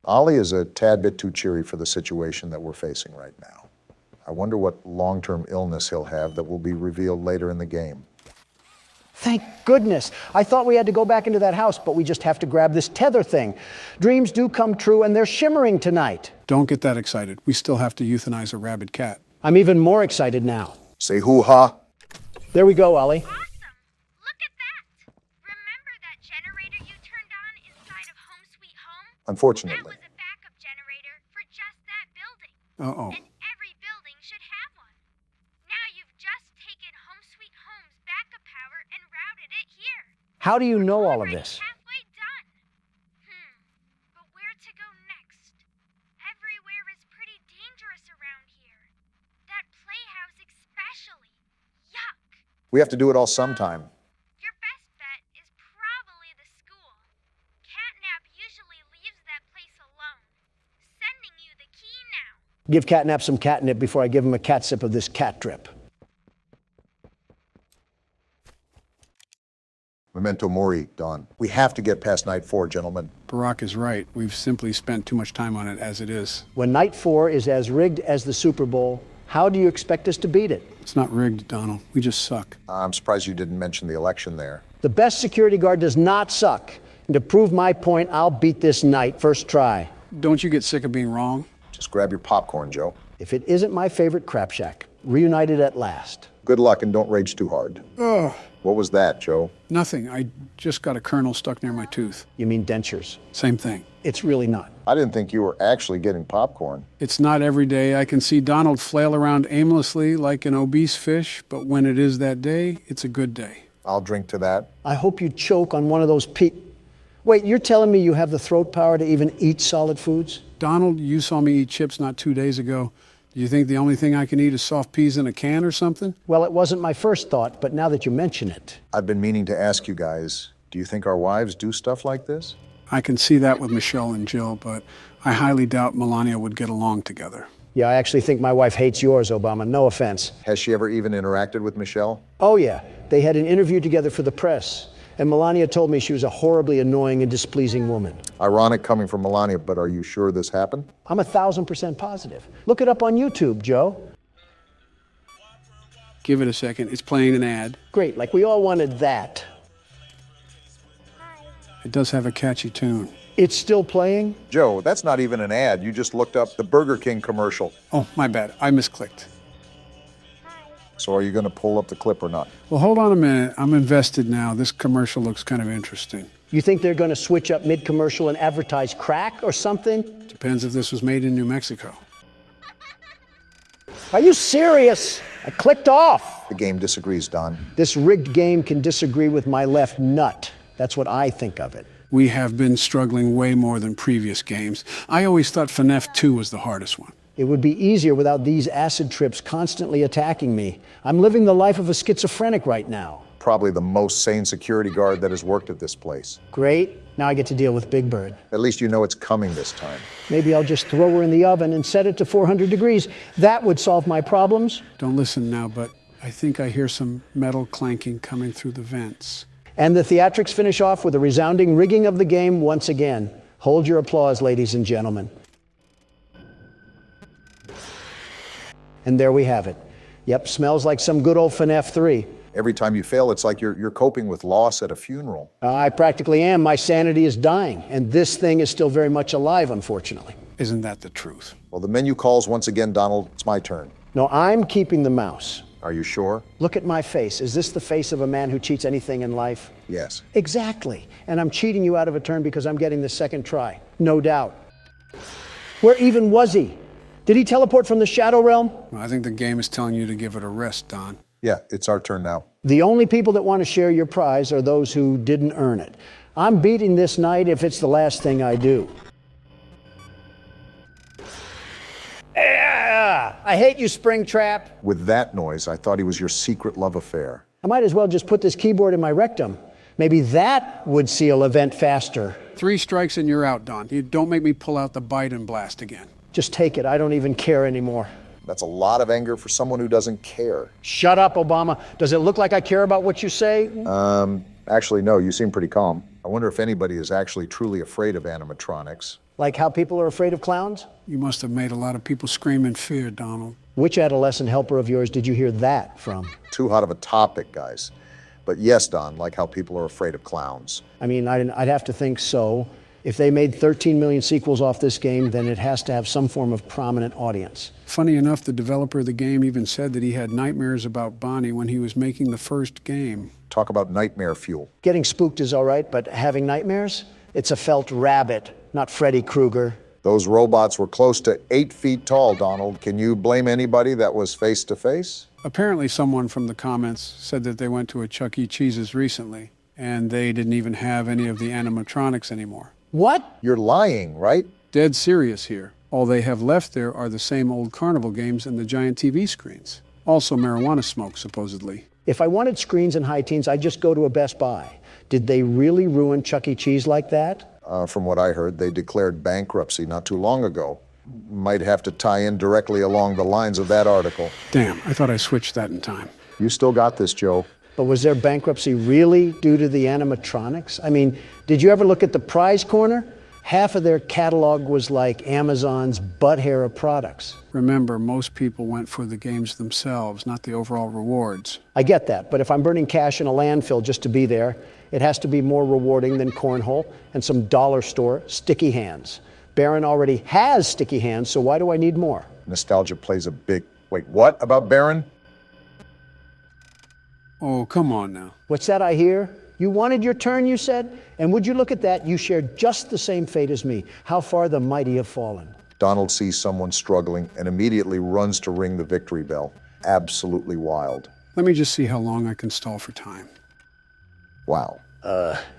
S3: Ollie is a tad bit too cheery for the situation that we're facing right now. I wonder what long-term illness he'll have that will be revealed later in the game.
S1: Thank goodness. I thought we had to go back into that house, but we just have to grab this tether thing. Dreams do come true, and they're shimmering tonight.
S2: Don't get that excited. We still have to euthanize a rabid cat.
S1: I'm even more excited now.
S3: Say hoo-ha.
S1: There we go, Ollie.
S3: Unfortunately.
S16: That was a backup generator for just that building.
S2: Uh-oh.
S16: And every building should have one. Now you've just taken Home Sweet Home's backup power and routed it here.
S1: How do you know all of this?
S16: Halfway done. But where to go next? Everywhere is pretty dangerous around here. That playhouse especially. Yuck.
S3: We have to do it all sometime.
S16: Your best bet is probably the school. Catnap usually leaves that place alone. Sending you the key now.
S1: Give Catnap some catnip before I give him a cat sip of this cat drip.
S3: Memento mori, Don. We have to get past night 4, gentlemen.
S2: Barack is right. We've simply spent too much time on it as it is.
S1: When night 4 is as rigged as the Super Bowl, how do you expect us to beat it?
S2: It's not rigged, Donald. We just suck.
S3: I'm surprised you didn't mention the election there.
S1: The best security guard does not suck. And to prove my point, I'll beat this night first try.
S2: Don't you get sick of being wrong?
S3: Just grab your popcorn, Joe.
S1: If it isn't my favorite crap shack, reunited at last.
S3: Good luck and don't rage too hard.
S2: Ugh.
S3: What was that, Joe?
S2: Nothing. I just got a kernel stuck near my tooth.
S1: You mean dentures?
S2: Same thing.
S1: It's really not.
S3: I didn't think you were actually getting popcorn.
S2: It's not every day. I can see Donald flail around aimlessly like an obese fish, but when it is that day, it's a good day.
S3: I'll drink to that.
S1: I hope you choke on one of those Wait, you're telling me you have the throat power to even eat solid foods?
S2: Donald, you saw me eat chips not 2 days ago. Do you think the only thing I can eat is soft peas in a can or something?
S1: Well, it wasn't my first thought, but now that you mention it.
S3: I've been meaning to ask you guys, do you think our wives do stuff like this?
S2: I can see that with Michelle and Jill, but I highly doubt Melania would get along together.
S1: Yeah, I actually think my wife hates yours, Obama. No offense.
S3: Has she ever even interacted with Michelle?
S1: Oh, yeah. They had an interview together for the press. And Melania told me she was a horribly annoying and displeasing woman.
S3: Ironic coming from Melania, but are you sure this happened?
S1: I'm 1,000% positive. Look it up on YouTube, Joe.
S2: Give it a second. It's playing an ad.
S1: Great, like we all wanted that.
S2: It does have a catchy tune.
S1: It's still playing?
S3: Joe, that's not even an ad. You just looked up the Burger King commercial.
S2: Oh, my bad. I misclicked.
S3: So are you going to pull up the clip or not?
S2: Well, hold on a minute. I'm invested now. This commercial looks kind of interesting.
S1: You think they're going to switch up mid-commercial and advertise crack or something?
S2: Depends if this was made in New Mexico.
S1: Are you serious? I clicked off.
S3: The game disagrees, Don.
S1: This rigged game can disagree with my left nut. That's what I think of it.
S2: We have been struggling way more than previous games. I always thought FNAF 2 was the hardest one.
S1: It would be easier without these acid trips constantly attacking me. I'm living the life of a schizophrenic right now.
S3: Probably the most sane security guard that has worked at this place.
S1: Great. Now I get to deal with Big Bird.
S3: At least you know it's coming this time.
S1: Maybe I'll just throw her in the oven and set it to 400 degrees. That would solve my problems.
S2: Don't listen now, but I think I hear some metal clanking coming through the vents.
S1: And the theatrics finish off with a resounding rigging of the game once again. Hold your applause, ladies and gentlemen. And there we have it. Yep, smells like some good old FNAF 3.
S3: Every time you fail, it's like you're coping with loss at a funeral.
S1: I practically am. My sanity is dying, and this thing is still very much alive, unfortunately.
S2: Isn't that the truth?
S3: Well, the menu calls once again, Donald. It's my turn.
S1: No, I'm keeping the mouse.
S3: Are you sure?
S1: Look at my face. Is this the face of a man who cheats anything in life?
S3: Yes.
S1: Exactly. And I'm cheating you out of a turn because I'm getting the second try. No doubt. Where even was he? Did he teleport from the Shadow Realm?
S2: Well, I think the game is telling you to give it a rest, Don.
S3: Yeah, it's our turn now.
S1: The only people that want to share your prize are those who didn't earn it. I'm beating this night if it's the last thing I do. I hate you, Springtrap.
S3: With that noise, I thought he was your secret love affair.
S1: I might as well just put this keyboard in my rectum. Maybe that would seal event faster.
S2: 3 strikes and you're out, Don. You don't make me pull out the Biden blast again.
S1: Just take it. I don't even care anymore.
S3: That's a lot of anger for someone who doesn't care.
S1: Shut up, Obama. Does it look like I care about what you say?
S3: Actually, no, you seem pretty calm. I wonder if anybody is actually truly afraid of animatronics.
S1: Like how people are afraid of clowns?
S2: You must have made a lot of people scream in fear, Donald.
S1: Which adolescent helper of yours did you hear that from?
S3: Too hot of a topic, guys. But yes, Don, like how people are afraid of clowns.
S1: I mean, I'd have to think so. If they made 13 million sequels off this game, then it has to have some form of prominent audience.
S2: Funny enough, the developer of the game even said that he had nightmares about Bonnie when he was making the first game.
S3: Talk about nightmare fuel.
S1: Getting spooked is all right, but having nightmares? It's a felt rabbit, not Freddy Krueger.
S3: Those robots were close to 8 feet tall, Donald. Can you blame anybody that was face to face?
S2: Apparently someone from the comments said that they went to a Chuck E. Cheese's recently, and they didn't even have any of the animatronics anymore.
S1: What?
S3: You're lying, right?
S2: Dead serious here. All they have left there are the same old carnival games and the giant TV screens. Also marijuana smoke, supposedly.
S1: If I wanted screens and high teens, I'd just go to a Best Buy. Did they really ruin Chuck E. Cheese like that?
S3: From what I heard, they declared bankruptcy not too long ago. Might have to tie in directly along the lines of that article.
S2: Damn, I thought I switched that in time.
S3: You still got this, Joe.
S1: But was their bankruptcy really due to the animatronics? I mean, did you ever look at the prize corner? Half of their catalog was like Amazon's butt hair of products.
S2: Remember, most people went for the games themselves, not the overall rewards.
S1: I get that, but if I'm burning cash in a landfill just to be there, it has to be more rewarding than cornhole and some dollar store sticky hands. Baron already has sticky hands, so why do I need more?
S3: Nostalgia plays a big... Wait, what about Baron?
S2: Oh, come on now.
S1: What's that I hear? You wanted your turn, you said? And would you look at that? You shared just the same fate as me. How far the mighty have fallen.
S3: Donald sees someone struggling and immediately runs to ring the victory bell. Absolutely wild.
S2: Let me just see how long I can stall for time.
S3: Wow.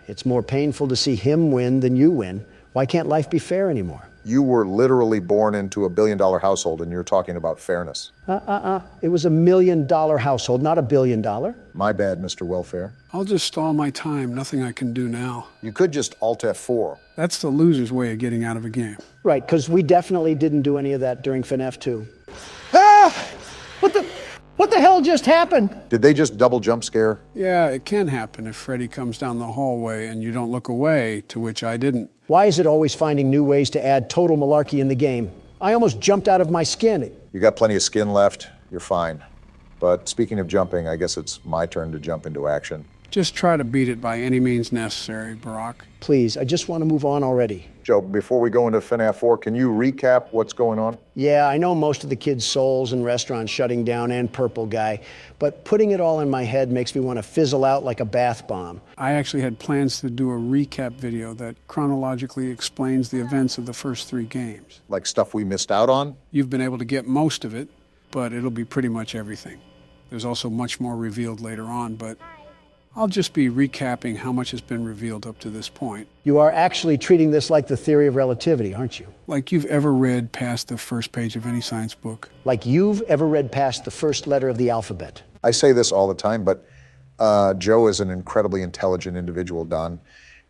S1: It's more painful to see him win than you win. Why can't life be fair anymore?
S3: You were literally born into a billion-dollar household and you're talking about fairness.
S1: It was $1 million household, not $1 billion.
S3: My bad, Mr. Welfare.
S2: I'll just stall my time. Nothing I can do now.
S3: You could just Alt F4.
S2: That's the loser's way of getting out of a game.
S1: Right, because we definitely didn't do any of that during FNAF 2. Ah! What the hell just happened?
S3: Did they just double jump scare?
S2: Yeah, it can happen if Freddy comes down the hallway and you don't look away, to which I didn't.
S1: Why is it always finding new ways to add total malarkey in the game? I almost jumped out of my skin.
S3: You got plenty of skin left. You're fine. But speaking of jumping, I guess it's my turn to jump into action.
S2: Just try to beat it by any means necessary, Barack.
S1: Please, I just want to move on already.
S3: Joe, before we go into FNAF 4, can you recap what's going on?
S1: Yeah, I know most of the kids' souls and restaurants shutting down and Purple Guy, but putting it all in my head makes me want to fizzle out like a bath bomb.
S2: I actually had plans to do a recap video that chronologically explains the events of the first 3 games.
S3: Like stuff we missed out on?
S2: You've been able to get most of it, but it'll be pretty much everything. There's also much more revealed later on, but I'll just be recapping how much has been revealed up to this point.
S1: You are actually treating this like the theory of relativity, aren't you?
S2: Like you've ever read past the first page of any science book.
S1: Like you've ever read past the first letter of the alphabet.
S3: I say this all the time, but Joe is an incredibly intelligent individual, Don.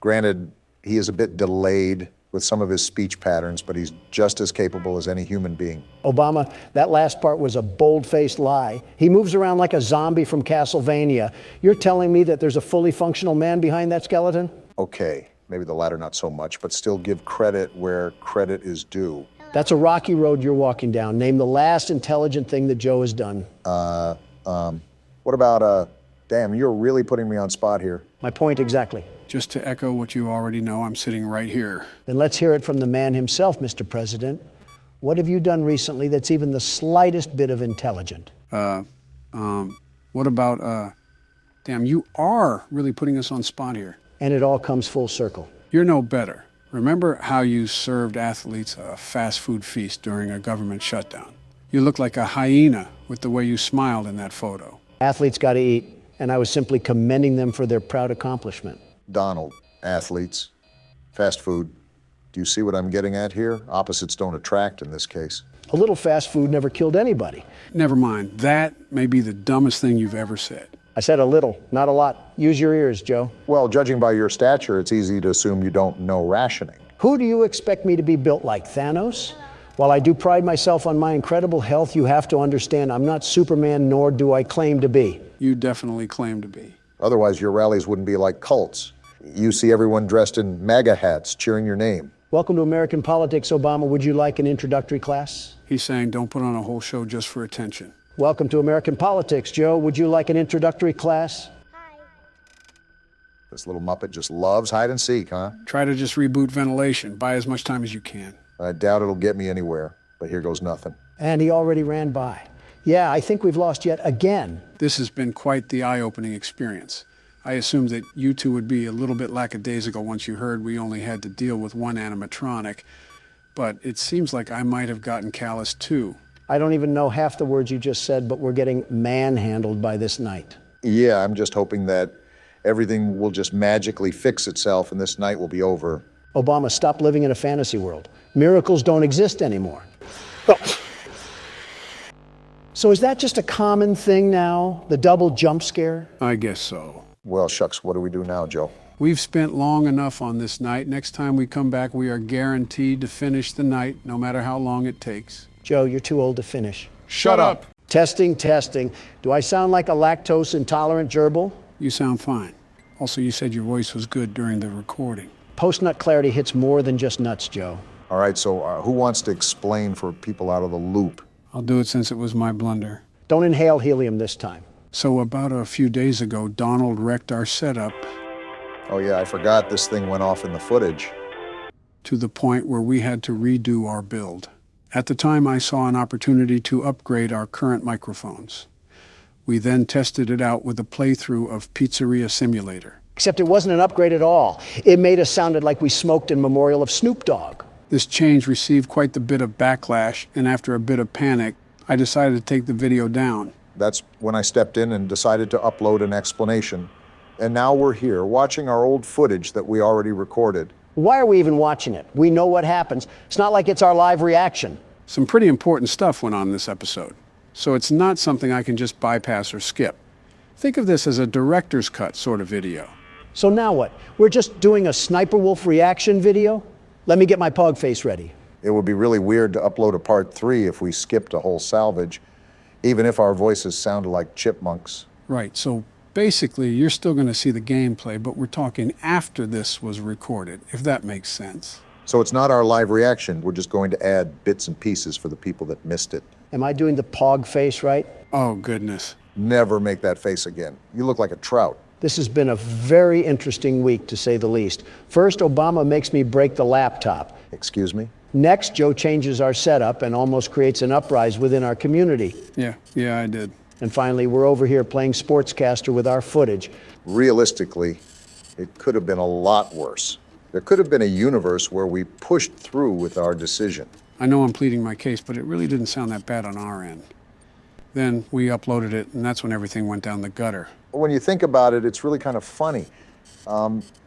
S3: Granted, he is a bit delayed with some of his speech patterns, but he's just as capable as any human being.
S1: Obama, that last part was a bold-faced lie. He moves around like a zombie from Castlevania. You're telling me that there's a fully functional man behind that skeleton?
S3: Okay, maybe the latter not so much, but still give credit where credit is due.
S1: That's a rocky road you're walking down. Name the last intelligent thing that Joe has done.
S3: What about, damn, you're really putting me on spot here.
S1: My point exactly.
S2: Just to echo what you already know, I'm sitting right here.
S1: Then let's hear it from the man himself, Mr. President. What have you done recently that's even the slightest bit of intelligent?
S2: What about, damn, you are really putting us on spot here.
S1: And it all comes full circle.
S2: You're no better. Remember how you served athletes a fast food feast during a government shutdown? You look like a hyena with the way you smiled in that photo.
S1: Athletes got to eat, and I was simply commending them for their proud accomplishment.
S3: Donald, athletes, fast food. Do you see what I'm getting at here? Opposites don't attract in this case.
S1: A little fast food never killed anybody.
S2: Never mind. That may be the dumbest thing you've ever said.
S1: I said a little, not a lot. Use your ears, Joe.
S3: Well, judging by your stature, it's easy to assume you don't know rationing.
S1: Who do you expect me to be built like, Thanos? While I do pride myself on my incredible health, you have to understand I'm not Superman, nor do I claim to be.
S2: You definitely claim to be.
S3: Otherwise, your rallies wouldn't be like cults. You see everyone dressed in MAGA hats cheering your name.
S1: Welcome to American politics, Obama. Would you like an introductory class?
S2: He's saying don't put on a whole show just for attention.
S1: Welcome to American politics, Joe. Would you like an introductory class?
S3: This little Muppet just loves hide and seek, huh?
S2: Try to just reboot ventilation. Buy as much time as you can.
S3: I doubt it'll get me anywhere, but here goes nothing.
S1: And he already ran by. Yeah, I think we've lost yet again.
S2: This has been quite the eye-opening experience. I assumed that you two would be a little bit lackadaisical once you heard we only had to deal with one animatronic, but it seems like I might have gotten callous too.
S1: I don't even know half the words you just said, but we're getting manhandled by this night.
S3: Yeah, I'm just hoping that everything will just magically fix itself and this night will be over.
S1: Obama, stop living in a fantasy world. Miracles don't exist anymore. So is that just a common thing now, the double jump scare?
S2: I guess so.
S3: Well, shucks, what do we do now, Joe?
S2: We've spent long enough on this night. Next time we come back, we are guaranteed to finish the night, no matter how long it takes.
S1: Joe, you're too old to finish.
S2: Shut up!
S1: Testing, testing. Do I sound like a lactose-intolerant gerbil?
S2: You sound fine. Also, you said your voice was good during the recording.
S1: Post-nut clarity hits more than just nuts, Joe.
S3: All right, so who wants to explain for people out of the loop?
S2: I'll do it since it was my blunder.
S1: Don't inhale helium this time.
S2: So about a few days ago, Donald wrecked our setup.
S3: Oh yeah, I forgot this thing went off in the footage.
S2: To the point where we had to redo our build. At the time, I saw an opportunity to upgrade our current microphones. We then tested it out with a playthrough of Pizzeria Simulator.
S1: Except it wasn't an upgrade at all. It made us sounded like we smoked in memorial of Snoop Dogg.
S2: This change received quite the bit of backlash, and after a bit of panic, I decided to take the video down.
S3: That's when I stepped in and decided to upload an explanation. And now we're here, watching our old footage that we already recorded.
S1: Why are we even watching it? We know what happens. It's not like it's our live reaction.
S2: Some pretty important stuff went on this episode, so it's not something I can just bypass or skip. Think of this as a director's cut sort of video.
S1: So now what? We're just doing a Sniper Wolf reaction video? Let me get my pog face ready.
S3: It would be really weird to upload a part 3 if we skipped a whole salvage, even if our voices sounded like chipmunks.
S2: Right, so basically you're still going to see the gameplay, but we're talking after this was recorded, if that makes sense.
S3: So it's not our live reaction, we're just going to add bits and pieces for the people that missed it.
S1: Am I doing the pog face right?
S2: Oh, goodness.
S3: Never make that face again. You look like a trout.
S1: This has been a very interesting week, to say the least. First, Obama makes me break the laptop.
S3: Excuse me?
S1: Next, Joe changes our setup and almost creates an uprising within our community.
S2: Yeah, I did.
S1: And finally, we're over here playing sportscaster with our footage.
S3: Realistically, it could have been a lot worse. There could have been a universe where we pushed through with our decision.
S2: I know I'm pleading my case, but it really didn't sound that bad on our end. Then we uploaded it, and that's when everything went down the gutter.
S3: When you think about it, it's really kind of funny.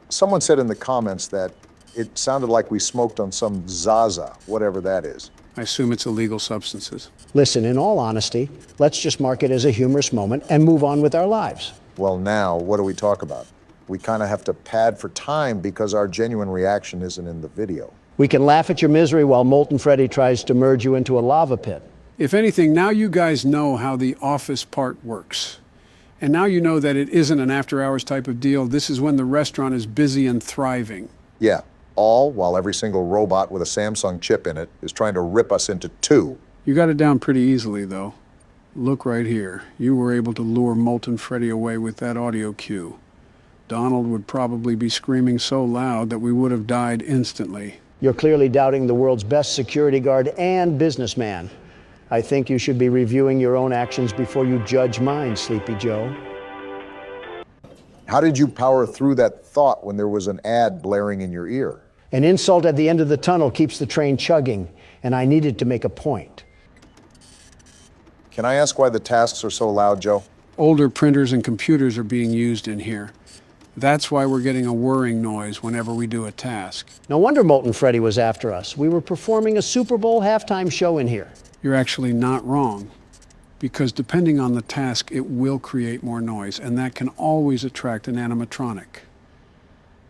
S3: Someone said in the comments that it sounded like we smoked on some Zaza, whatever that is.
S2: I assume it's illegal substances.
S1: Listen, in all honesty, let's just mark it as a humorous moment and move on with our lives.
S3: Well, now, what do we talk about? We kind of have to pad for time because our genuine reaction isn't in the video.
S1: We can laugh at your misery while Molten Freddy tries to merge you into a lava pit.
S2: If anything, now you guys know how the office part works. And now you know that it isn't an after-hours type of deal. This is when the restaurant is busy and thriving.
S3: Yeah, all while every single robot with a Samsung chip in it is trying to rip us into two.
S2: You got it down pretty easily, though. Look right here. You were able to lure Molten Freddy away with that audio cue. Donald would probably be screaming so loud that we would have died instantly.
S1: You're clearly doubting the world's best security guard and businessman. I think you should be reviewing your own actions before you judge mine, Sleepy Joe.
S3: How did you power through that thought when there was an ad blaring in your ear?
S1: An insult at the end of the tunnel keeps the train chugging, and I needed to make a point.
S3: Can I ask why the tasks are so loud, Joe?
S2: Older printers and computers are being used in here. That's why we're getting a whirring noise whenever we do a task.
S1: No wonder Molten Freddy was after us. We were performing a Super Bowl halftime show in here.
S2: You're actually not wrong, because depending on the task, it will create more noise, and that can always attract an animatronic.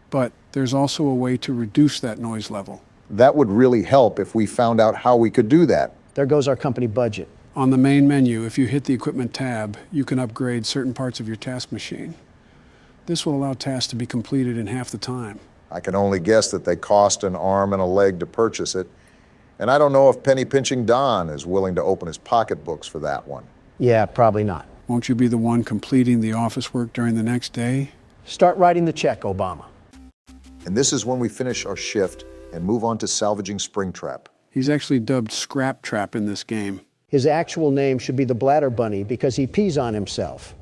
S2: But there's also a way to reduce that noise level.
S3: That would really help if we found out how we could do that.
S1: There goes our company budget.
S2: On the main menu, if you hit the equipment tab, you can upgrade certain parts of your task machine. This will allow tasks to be completed in half the time.
S3: I can only guess that they cost an arm and a leg to purchase it, And I don't know if penny-pinching Don is willing to open his pocketbooks for that one.
S1: Yeah, probably not.
S2: Won't you be the one completing the office work during the next day?
S1: Start writing the check, Obama.
S3: And this is when we finish our shift and move on to salvaging Springtrap.
S2: He's actually dubbed Scrap Trap in this game.
S1: His actual name should be the Bladder Bunny because he pees on himself.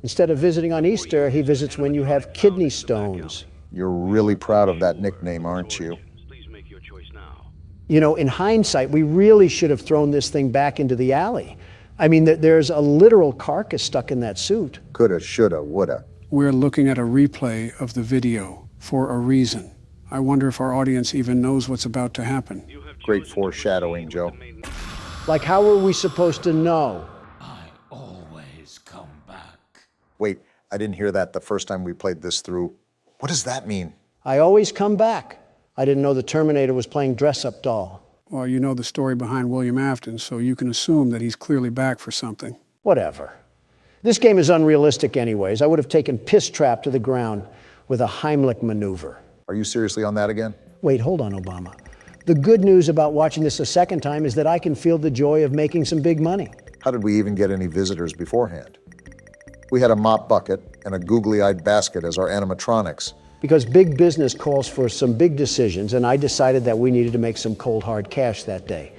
S1: Instead of visiting on Easter, he visits when you have kidney stones.
S3: You're really proud of that nickname, aren't you?
S1: You know, in hindsight, we really should have thrown this thing back into the alley. I mean, there's a literal carcass stuck in that suit.
S3: Coulda, shoulda, woulda.
S2: We're looking at a replay of the video for a reason. I wonder if our audience even knows what's about to happen.
S3: Great foreshadowing, Joe.
S1: Like, how were we supposed to know?
S11: I always come back.
S3: Wait, I didn't hear that the first time we played this through. What does that mean?
S1: I always come back. I didn't know the Terminator was playing dress-up doll.
S2: Well, you know the story behind William Afton, so you can assume that he's clearly back for something.
S1: Whatever. This game is unrealistic anyways. I would have taken Piss Trap to the ground with a Heimlich maneuver.
S3: Are you seriously on that again?
S1: Wait, hold on, Obama. The good news about watching this a second time is that I can feel the joy of making some big money.
S3: How did we even get any visitors beforehand? We had a mop bucket and a googly-eyed basket as our animatronics.
S1: Because big business calls for some big decisions, and I decided that we needed to make some cold hard cash that day.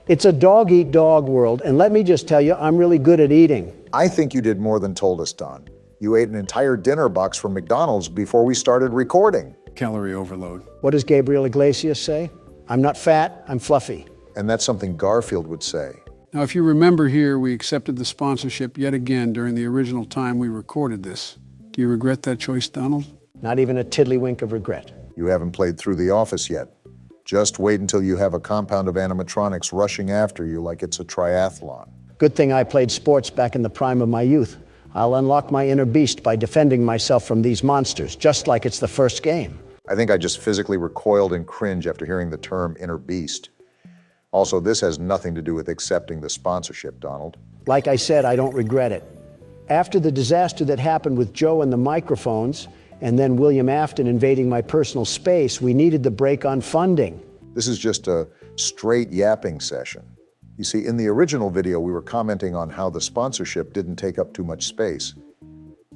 S1: It's a dog-eat-dog world, and let me just tell you, I'm really good at eating.
S3: I think you did more than told us, Don. You ate an entire dinner box from McDonald's before we started recording.
S2: Calorie overload.
S1: What does Gabriel Iglesias say? I'm not fat, I'm fluffy.
S3: And that's something Garfield would say.
S2: Now, if you remember here, we accepted the sponsorship yet again during the original time we recorded this. Do you regret that choice, Donald?
S1: Not even a tiddlywink of regret.
S3: You haven't played through The Office yet. Just wait until you have a compound of animatronics rushing after you like it's a triathlon.
S1: Good thing I played sports back in the prime of my youth. I'll unlock my inner beast by defending myself from these monsters, just like it's the first game.
S3: I think I just physically recoiled in cringe after hearing the term inner beast. Also, this has nothing to do with accepting the sponsorship, Donald.
S1: Like I said, I don't regret it. After the disaster that happened with Joe and the microphones, and then William Afton invading my personal space, we needed the break on funding.
S3: This is just a straight yapping session. You see, in the original video, we were commenting on how the sponsorship didn't take up too much space.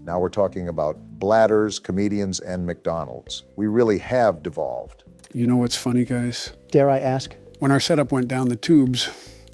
S3: Now we're talking about bladders, comedians, and McDonald's. We really have devolved.
S2: You know what's funny, guys?
S1: Dare I ask?
S2: When our setup went down the tubes,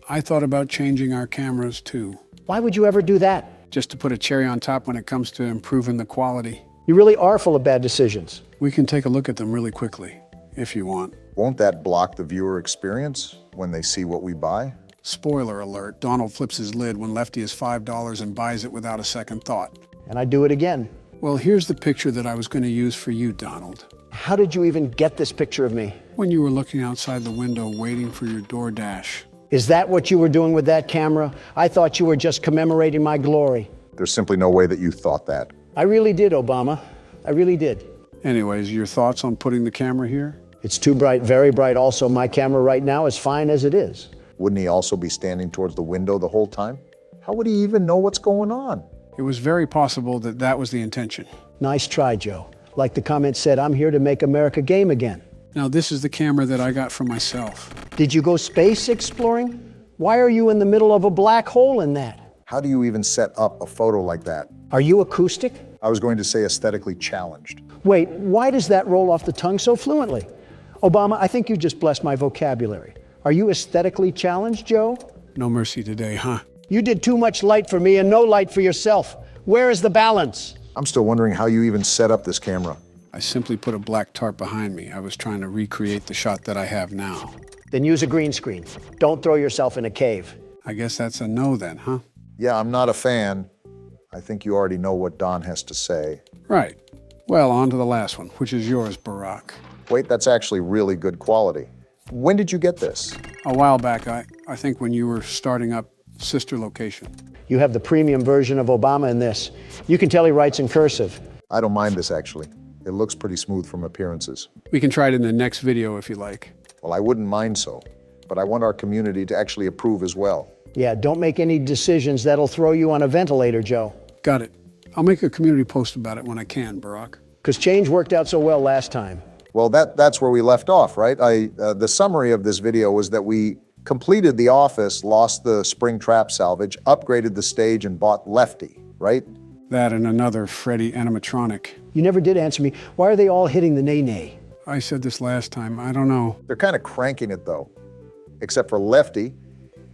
S2: I thought about changing our cameras too.
S1: Why would you ever do that?
S2: Just to put a cherry on top when it comes to improving the quality.
S1: You really are full of bad decisions.
S2: We can take a look at them really quickly, if you want.
S3: Won't that block the viewer experience when they see what we buy?
S2: Spoiler alert, Donald flips his lid when Lefty is $5 and buys it without a second thought.
S1: And I do it again.
S2: Well, here's the picture that I was going to use for you, Donald.
S1: How did you even get this picture of me?
S2: When you were looking outside the window waiting for your DoorDash.
S1: Is that what you were doing with that camera? I thought you were just commemorating my glory.
S3: There's simply no way that you thought that.
S1: I really did, Obama. I really did.
S2: Anyways, your thoughts on putting the camera here?
S1: It's too bright, very bright. Also, my camera right now is fine as it is.
S3: Wouldn't he also be standing towards the window the whole time? How would he even know what's going on?
S2: It was very possible that that was the intention.
S1: Nice try, Joe. Like the comment said, I'm here to make America game again.
S2: Now, this is the camera that I got for myself.
S1: Did you go space exploring? Why are you in the middle of a black hole in that?
S3: How do you even set up a photo like that?
S1: Are you acoustic?
S3: I was going to say aesthetically challenged.
S1: Wait, why does that roll off the tongue so fluently? Obama, I think you just blessed my vocabulary. Are you aesthetically challenged, Joe?
S2: No mercy today, huh?
S1: You did too much light for me and no light for yourself. Where is the balance?
S3: I'm still wondering how you even set up this camera.
S2: I simply put a black tarp behind me. I was trying to recreate the shot that I have now.
S1: Then use a green screen. Don't throw yourself in a cave.
S2: I guess that's a no then, huh?
S3: Yeah, I'm not a fan. I think you already know what Don has to say.
S2: Right. Well, on to the last one, which is yours, Barack.
S3: Wait, that's actually really good quality. When did you get this?
S2: A while back, I think when you were starting up Sister Location.
S1: You have the premium version of Obama in this. You can tell he writes in cursive.
S3: I don't mind this, actually. It looks pretty smooth from appearances.
S2: We can try it in the next video if you like.
S3: Well, I wouldn't mind so, but I want our community to actually approve as well.
S1: Yeah, don't make any decisions that'll throw you on a ventilator, Joe.
S2: Got it. I'll make a community post about it when I can, Barack.
S1: Because change worked out so well last time.
S3: Well, that's where we left off, right? The summary of this video was that we completed the office, lost the spring trap salvage, upgraded the stage, and bought Lefty, right?
S2: That and another Freddy animatronic.
S1: You never did answer me. Why are they all hitting the nay-nay?
S2: I said this last time, I don't know.
S3: They're kind of cranking it, though. Except for Lefty,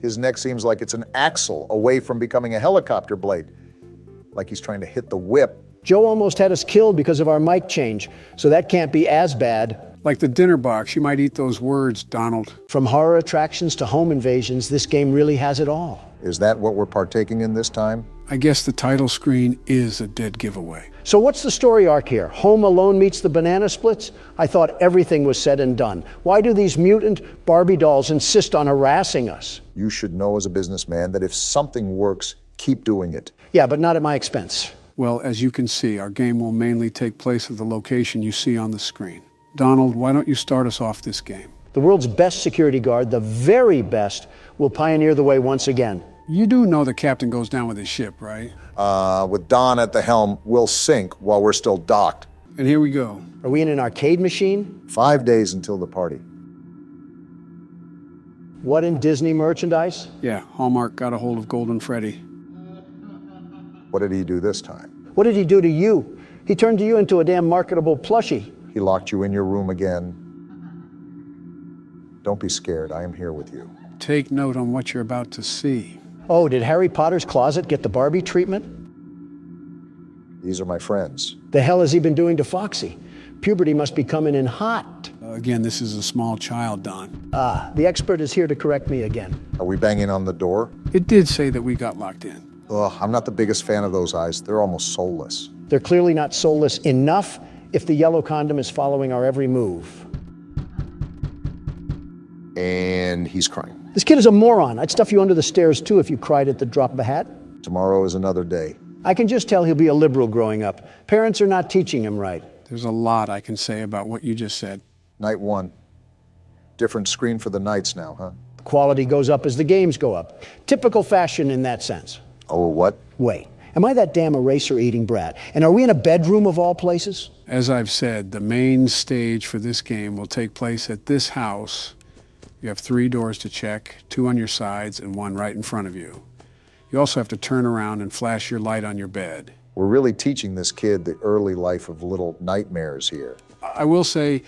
S3: his neck seems like it's an axle away from becoming a helicopter blade. Like he's trying to hit the whip.
S1: Joe almost had us killed because of our mic change, so that can't be as bad.
S2: Like the dinner box, you might eat those words, Donald.
S1: From horror attractions to home invasions, this game really has it all.
S3: Is that what we're partaking in this time?
S2: I guess the title screen is a dead giveaway.
S1: So what's the story arc here? Home Alone meets the Banana Splits? I thought everything was said and done. Why do these mutant Barbie dolls insist on harassing us?
S3: You should know as a businessman that if something works, keep doing it.
S1: Yeah, but not at my expense.
S2: Well, as you can see, our game will mainly take place at the location you see on the screen. Donald, why don't you start us off this game?
S1: The world's best security guard, the very best, will pioneer the way once again.
S2: You do know the captain goes down with his ship, right?
S3: With Don at the helm, we'll sink while we're still docked.
S2: And here we go.
S1: Are we in an arcade machine?
S3: 5 days until the party.
S1: What in Disney merchandise?
S2: Yeah, Hallmark got a hold of Golden Freddy.
S3: What did he do this time?
S1: What did he do to you? He turned you into a damn marketable plushie.
S3: He locked you in your room again. Don't be scared, I am here with you.
S2: Take note on what you're about to see.
S1: Oh, did Harry Potter's closet get the Barbie treatment?
S3: These are my friends.
S1: The hell has he been doing to Foxy? Puberty must be coming in hot.
S2: Again, this is a small child, Don.
S1: Ah, the expert is here to correct me again.
S3: Are we banging on the door?
S2: It did say that we got locked in.
S3: Ugh, I'm not the biggest fan of those eyes. They're almost soulless.
S1: They're clearly not soulless enough if the yellow condom is following our every move.
S3: And he's crying.
S1: This kid is a moron. I'd stuff you under the stairs too if you cried at the drop of a hat.
S3: Tomorrow is another day.
S1: I can just tell he'll be a liberal growing up. Parents are not teaching him right.
S2: There's a lot I can say about what you just said.
S3: Night one. Different screen for the nights now, huh?
S1: The quality goes up as the games go up. Typical fashion in that sense.
S3: Oh, what?
S1: Wait, am I that damn eraser-eating brat? And are we in a bedroom of all places?
S2: As I've said, the main stage for this game will take place at this house. You have 3 doors to check, 2 on your sides and 1 right in front of you. You also have to turn around and flash your light on your bed.
S3: We're really teaching this kid the early life of little nightmares here.
S2: I will say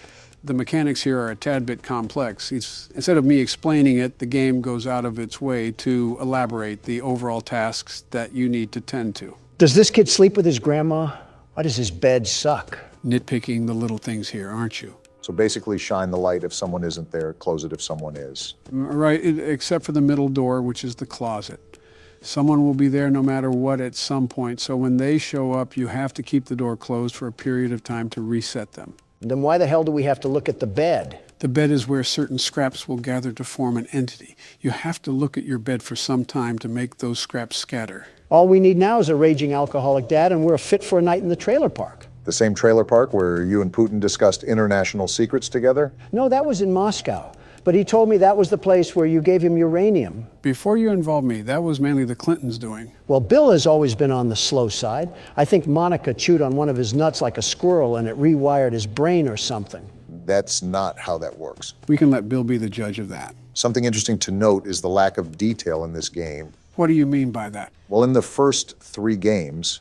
S2: the mechanics here are a tad bit complex. Instead of me explaining it, the game goes out of its way to elaborate the overall tasks that you need to tend to.
S1: Does this kid sleep with his grandma? Why does his bed suck?
S2: Nitpicking the little things here, aren't you?
S3: So basically shine the light if someone isn't there, close it if someone is.
S2: Right, except for the middle door, which is the closet. Someone will be there no matter what at some point, so when they show up, you have to keep the door closed for a period of time to reset them.
S1: Then why the hell do we have to look at the bed?
S2: The bed is where certain scraps will gather to form an entity. You have to look at your bed for some time to make those scraps scatter.
S1: All we need now is a raging alcoholic dad, and we're fit for a night in the trailer park.
S3: The same trailer park where you and Putin discussed international secrets together?
S1: No, that was in Moscow. But he told me that was the place where you gave him uranium.
S2: Before you involved me, that was mainly the Clintons' doing.
S1: Well, Bill has always been on the slow side. I think Monica chewed on one of his nuts like a squirrel and it rewired his brain or something.
S3: That's not how that works.
S2: We can let Bill be the judge of that.
S3: Something interesting to note is the lack of detail in this game.
S2: What do you mean by that?
S3: Well, in the first 3 games,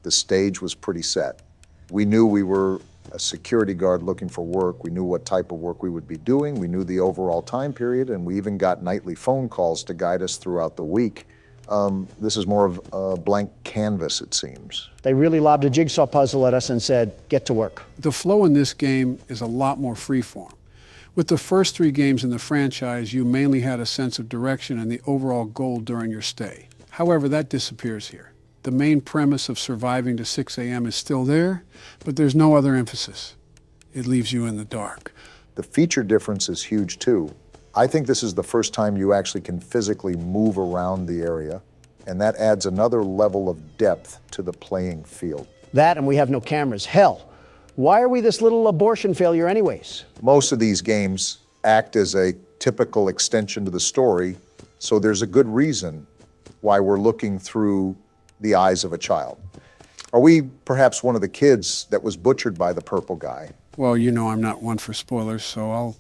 S3: the stage was pretty set. We knew we were a security guard looking for work. We knew what type of work we would be doing. We knew the overall time period, and we even got nightly phone calls to guide us throughout the week. This is more of a blank canvas, it seems.
S1: They really lobbed a jigsaw puzzle at us and said, get to work.
S2: The flow in this game is a lot more freeform. With the first 3 games in the franchise, you mainly had a sense of direction and the overall goal during your stay. However, that disappears here. The main premise of surviving to 6 a.m. is still there, but there's no other emphasis. It leaves you in the dark.
S3: The feature difference is huge too. I think this is the first time you actually can physically move around the area, and that adds another level of depth to the playing field.
S1: That and we have no cameras. Hell, why are we this little abortion failure anyways?
S3: Most of these games act as a typical extension to the story, so there's a good reason why we're looking through the eyes of a child. Are we perhaps one of the kids that was butchered by the purple guy?
S2: Well, you know I'm not one for spoilers, so I'll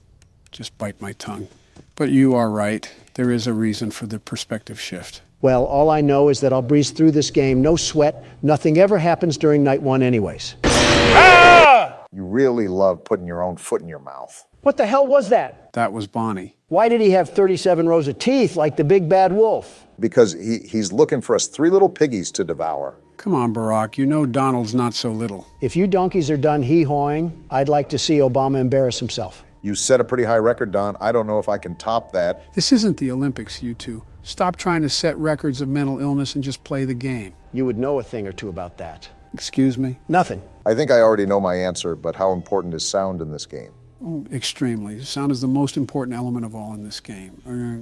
S2: just bite my tongue. But you are right. There is a reason for the perspective shift.
S1: Well, all I know is that I'll breeze through this game, no sweat. Nothing ever happens during night one anyways.
S3: You really love putting your own foot in your mouth.
S1: What the hell was that?
S2: That was Bonnie.
S1: Why did he have 37 rows of teeth like the big bad wolf?
S3: Because he's looking for us 3 little piggies to devour.
S2: Come on, Barack. You know Donald's not so little.
S1: If you donkeys are done hee-hawing, I'd like to see Obama embarrass himself.
S3: You set a pretty high record, Don. I don't know if I can top that.
S2: This isn't the Olympics, you two. Stop trying to set records of mental illness and just play the game.
S1: You would know a thing or two about that.
S2: Excuse me?
S1: Nothing.
S3: I think I already know my answer, but how important is sound in this game?
S2: Oh, extremely. Sound is the most important element of all in this game.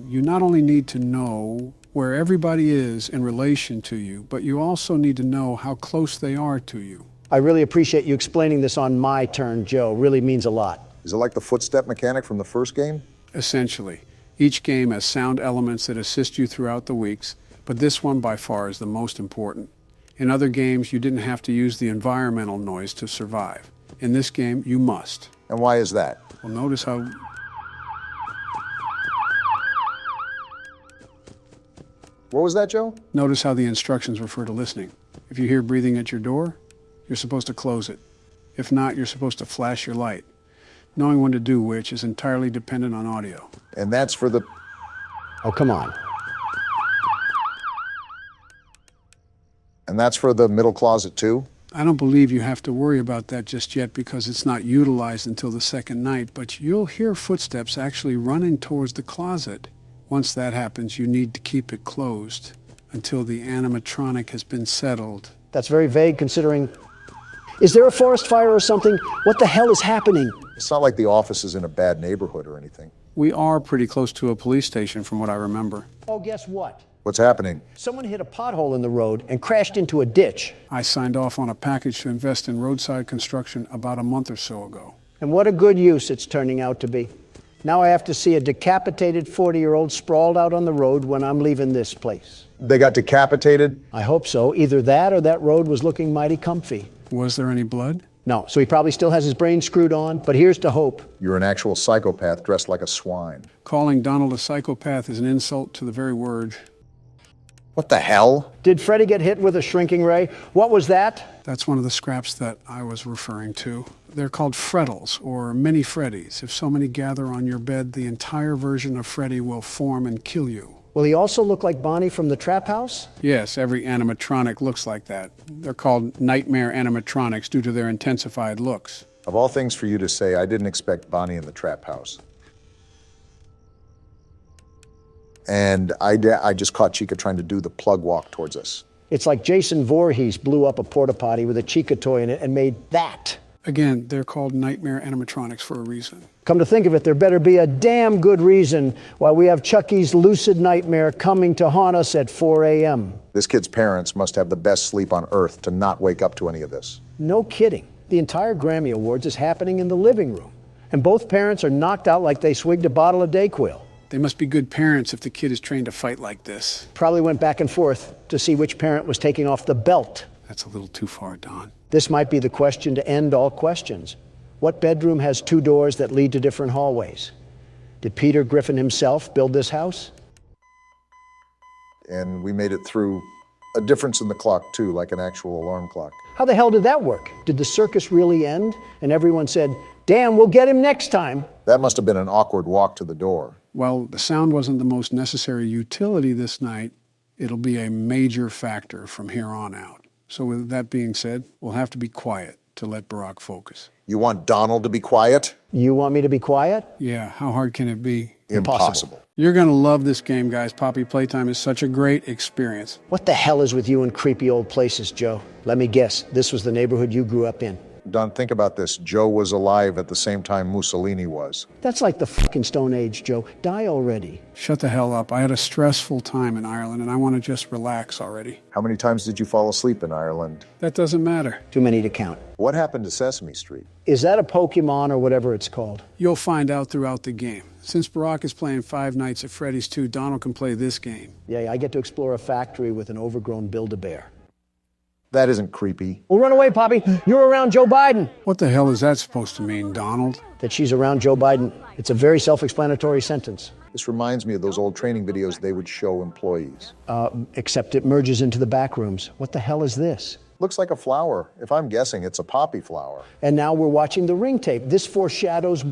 S2: You not only need to know where everybody is in relation to you, but you also need to know how close they are to you.
S1: I really appreciate you explaining this on my turn, Joe. Really means a lot.
S3: Is it like the footstep mechanic from the first game?
S2: Essentially. Each game has sound elements that assist you throughout the weeks, but this one by far is the most important. In other games, you didn't have to use the environmental noise to survive. In this game, you must.
S3: And why is that?
S2: Well, notice how...
S3: What was that, Joe?
S2: Notice how the instructions refer to listening. If you hear breathing at your door, you're supposed to close it. If not, you're supposed to flash your light. Knowing when to do which is entirely dependent on audio.
S3: And that's for the...
S1: Oh, come on.
S3: And that's for the middle closet, too?
S2: I don't believe you have to worry about that just yet because it's not utilized until the second night, but you'll hear footsteps actually running towards the closet. Once that happens, you need to keep it closed until the animatronic has been settled.
S1: That's very vague considering... Is there a forest fire or something? What the hell is happening?
S3: It's not like the office is in a bad neighborhood or anything.
S2: We are pretty close to a police station from what I remember.
S1: Oh, guess what?
S3: What's happening?
S1: Someone hit a pothole in the road and crashed into a ditch.
S2: I signed off on a package to invest in roadside construction about a month or so ago.
S1: And what a good use it's turning out to be. Now I have to see a decapitated 40-year-old sprawled out on the road when I'm leaving this place.
S3: They got decapitated?
S1: I hope so. Either that or that road was looking mighty comfy.
S2: Was there any blood?
S1: No, so he probably still has his brain screwed on, but here's to hope.
S3: You're an actual psychopath dressed like a swine.
S2: Calling Donald a psychopath is an insult to the very word.
S3: What the hell?
S1: Did Freddy get hit with a shrinking ray? What was that?
S2: That's one of the scraps that I was referring to. They're called frettles, or mini Freddys. If so many gather on your bed, the entire version of Freddy will form and kill you.
S1: Will he also look like Bonnie from the Trap House?
S2: Yes, every animatronic looks like that. They're called nightmare animatronics due to their intensified looks.
S3: Of all things for you to say, I didn't expect Bonnie in the Trap House. And I just caught Chica trying to do the plug walk towards us.
S1: It's like Jason Voorhees blew up a porta potty with a Chica toy in it and made that.
S2: Again, they're called nightmare animatronics for a reason.
S1: Come to think of it, there better be a damn good reason why we have Chucky's lucid nightmare coming to haunt us at 4 a.m.
S3: This kid's parents must have the best sleep on earth to not wake up to any of this.
S1: No kidding. The entire Grammy Awards is happening in the living room. And both parents are knocked out like they swigged a bottle of Dayquil.
S2: They must be good parents if the kid is trained to fight like this.
S1: Probably went back and forth to see which parent was taking off the belt.
S2: That's a little too far, Don.
S1: This might be the question to end all questions. What bedroom has 2 doors that lead to different hallways? Did Peter Griffin himself build this house?
S3: And we made it through a difference in the clock, too, like an actual alarm clock.
S1: How the hell did that work? Did the circus really end? And everyone said, damn, we'll get him next time.
S3: That must have been an awkward walk to the door.
S2: Well, the sound wasn't the most necessary utility this night. It'll be a major factor from here on out. So with that being said, we'll have to be quiet to let Barack focus.
S3: You want Donald to be quiet?
S1: You want me to be quiet?
S2: Yeah, how hard can it be?
S3: Impossible.
S2: You're gonna love this game, guys. Poppy Playtime is such a great experience.
S1: What the hell is with you and creepy old places, Joe? Let me guess, this was the neighborhood you grew up in.
S3: Don, think about this. Joe was alive at the same time Mussolini was.
S1: That's like the fucking Stone Age, Joe. Die already.
S2: Shut the hell up. I had a stressful time in Ireland, and I want to just relax already.
S3: How many times did you fall asleep in Ireland?
S2: That doesn't matter.
S1: Too many to count.
S3: What happened to Sesame Street?
S1: Is that a Pokemon or whatever it's called?
S2: You'll find out throughout the game. Since Barack is playing Five Nights at Freddy's 2, Donald can play this game.
S1: Yeah, I get to explore a factory with an overgrown Build-A-Bear.
S3: That isn't creepy.
S1: Well, run away, Poppy. You're around Joe Biden.
S2: What the hell is that supposed to mean, Donald?
S1: That she's around Joe Biden. It's a very self-explanatory sentence.
S3: This reminds me of those old training videos they would show employees.
S1: Except it merges into the Backrooms. What the hell is this?
S3: Looks like a flower. If I'm guessing, it's a poppy flower.
S1: And now we're watching the ring tape. This foreshadows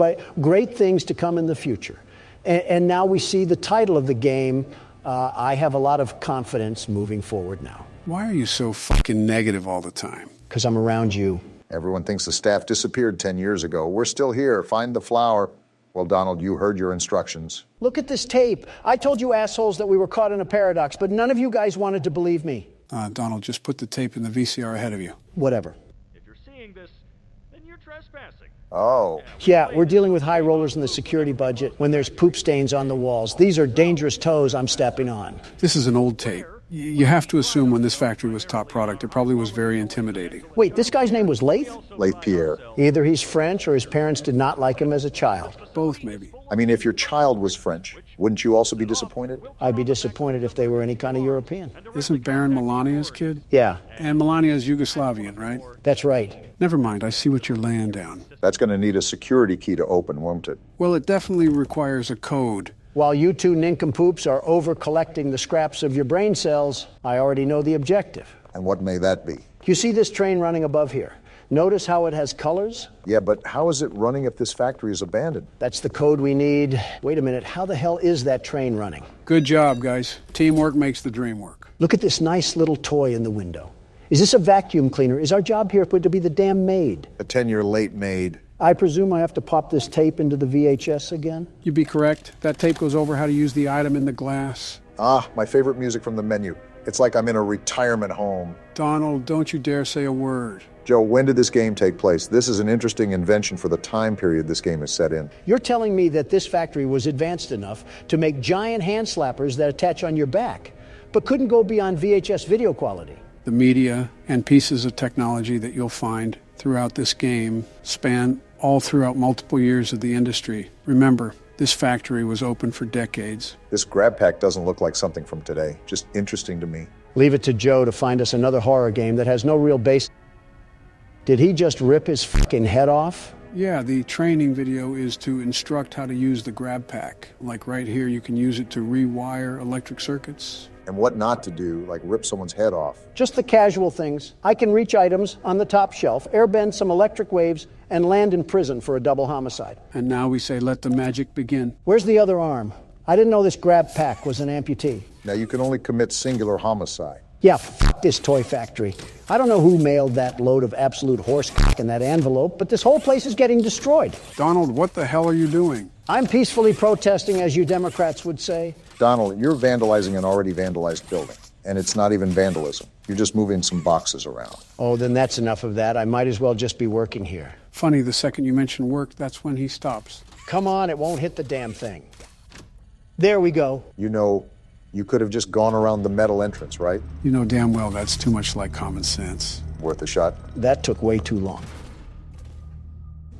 S1: great things to come in the future. And now we see the title of the game. I have a lot of confidence moving forward now.
S2: Why are you so fucking negative all the time?
S1: Because I'm around you.
S3: Everyone thinks the staff disappeared 10 years ago. We're still here. Find the flower. Well, Donald, you heard your instructions.
S1: Look at this tape. I told you assholes that we were caught in a paradox, but none of you guys wanted to believe me.
S2: Donald, just put the tape in the VCR ahead of you.
S1: Whatever.
S13: If you're seeing this, then you're trespassing.
S3: Oh.
S1: Yeah, we're dealing with high rollers in the security budget when there's poop stains on the walls. These are dangerous toes I'm stepping on.
S2: This is an old tape. You have to assume when this factory was top product, it probably was very intimidating.
S1: Wait, this guy's name was Lath?
S3: Lath Pierre.
S1: Either he's French or his parents did not like him as a child.
S2: Both, maybe.
S3: I mean, if your child was French, wouldn't you also be disappointed?
S1: I'd be disappointed if they were any kind of European.
S2: Isn't Baron Melania's kid?
S1: Yeah.
S2: And Melania's Yugoslavian, right?
S1: That's right.
S2: Never mind, I see what you're laying down.
S3: That's going to need a security key to open, won't it?
S2: Well, it definitely requires a code.
S1: While you two nincompoops are over-collecting the scraps of your brain cells, I already know the objective.
S3: And what may that be?
S1: You see this train running above here? Notice how it has colors?
S3: Yeah, but how is it running if this factory is abandoned?
S1: That's the code we need. Wait a minute, how the hell is that train running?
S2: Good job, guys. Teamwork makes the dream work.
S1: Look at this nice little toy in the window. Is this a vacuum cleaner? Is our job here to be the damn maid?
S3: A 10-year late maid.
S1: I presume I have to pop this tape into the VHS again?
S2: You'd be correct. That tape goes over how to use the item in the glass.
S3: Ah, my favorite music from the menu. It's like I'm in a retirement home.
S2: Donald, don't you dare say a word.
S3: Joe, when did this game take place? This is an interesting invention for the time period this game is set in.
S1: You're telling me that this factory was advanced enough to make giant hand slappers that attach on your back, but couldn't go beyond VHS video quality.
S2: The media and pieces of technology that you'll find throughout this game span all throughout multiple years of the industry. Remember, this factory was open for decades.
S3: This grab pack doesn't look like something from today. Just interesting to me.
S1: Leave it to Joe to find us another horror game that has no real base. Did he just rip his fucking head off?
S2: Yeah, the training video is to instruct how to use the grab pack. Like right here, you can use it to rewire electric circuits.
S3: And what not to do, like rip someone's head off.
S1: Just the casual things. I can reach items on the top shelf, airbend some electric waves, and land in prison for a double homicide.
S2: And now we say, let the magic begin.
S1: Where's the other arm? I didn't know this grab pack was an amputee.
S3: Now you can only commit singular homicide.
S1: Yeah, f*** this toy factory. I don't know who mailed that load of absolute horse cock in that envelope, but this whole place is getting destroyed.
S2: Donald, what the hell are you doing?
S1: I'm peacefully protesting, as you Democrats would say.
S3: Donald, you're vandalizing an already vandalized building. And it's not even vandalism. You're just moving some boxes around.
S1: Oh, then that's enough of that. I might as well just be working here.
S2: Funny, the second you mention work, that's when he stops.
S1: Come on, it won't hit the damn thing. There we go.
S3: You know, you could have just gone around the metal entrance, right?
S2: You know damn well that's too much like common sense.
S3: Worth a shot?
S1: That took way too long.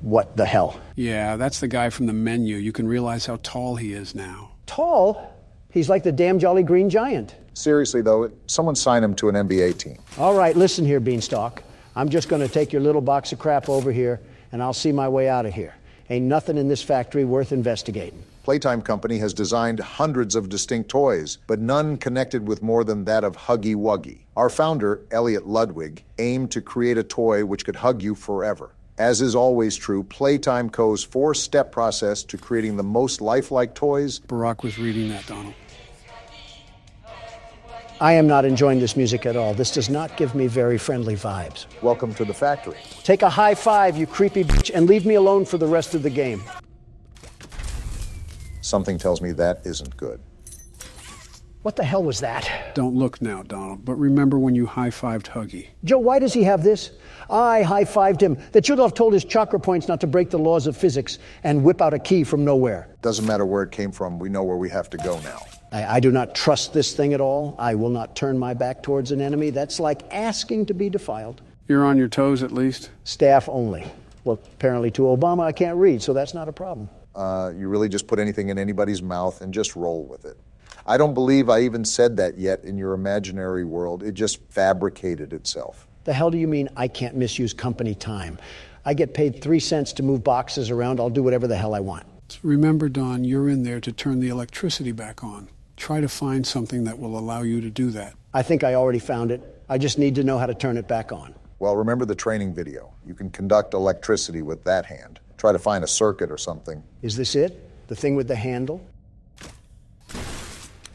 S1: What the hell?
S2: Yeah, that's the guy from the menu. You can realize how tall he is now.
S1: Tall? He's like the damn Jolly Green Giant.
S3: Seriously, though, someone sign him to an NBA team.
S1: All right, listen here, Beanstalk. I'm just going to take your little box of crap over here, and I'll see my way out of here. Ain't nothing in this factory worth investigating.
S3: Playtime Company has designed hundreds of distinct toys, but none connected with more than that of Huggy Wuggy. Our founder, Elliot Ludwig, aimed to create a toy which could hug you forever. As is always true, Playtime Co.'s four-step process to creating the most lifelike toys.
S2: Barack was reading that, Donald.
S1: I am not enjoying this music at all. This does not give me very friendly vibes.
S3: Welcome to the factory.
S1: Take a high five, you creepy bitch, and leave me alone for the rest of the game.
S3: Something tells me that isn't good.
S1: What the hell was that?
S2: Don't look now, Donald, but remember when you high-fived Huggy.
S1: Joe, why does he have this? I high-fived him. That should have told his chakra points not to break the laws of physics and whip out a key from nowhere.
S3: Doesn't matter where it came from. We know where we have to go now.
S1: I do not trust this thing at all. I will not turn my back towards an enemy. That's like asking to be defiled.
S2: You're on your toes, at least?
S1: Staff only. Well, apparently to Obama I can't read, so that's not a problem.
S3: You really just put anything in anybody's mouth and just roll with it. I don't believe I even said that yet in your imaginary world. It just fabricated itself.
S1: The hell do you mean I can't misuse company time? I get paid 3 cents to move boxes around. I'll do whatever the hell I want.
S2: Remember, Don, you're in there to turn the electricity back on. Try to find something that will allow you to do that.
S1: I think I already found it. I just need to know how to turn it back on.
S3: Well, remember the training video. You can conduct electricity with that hand. Try to find a circuit or something.
S1: Is this it? The thing with the handle?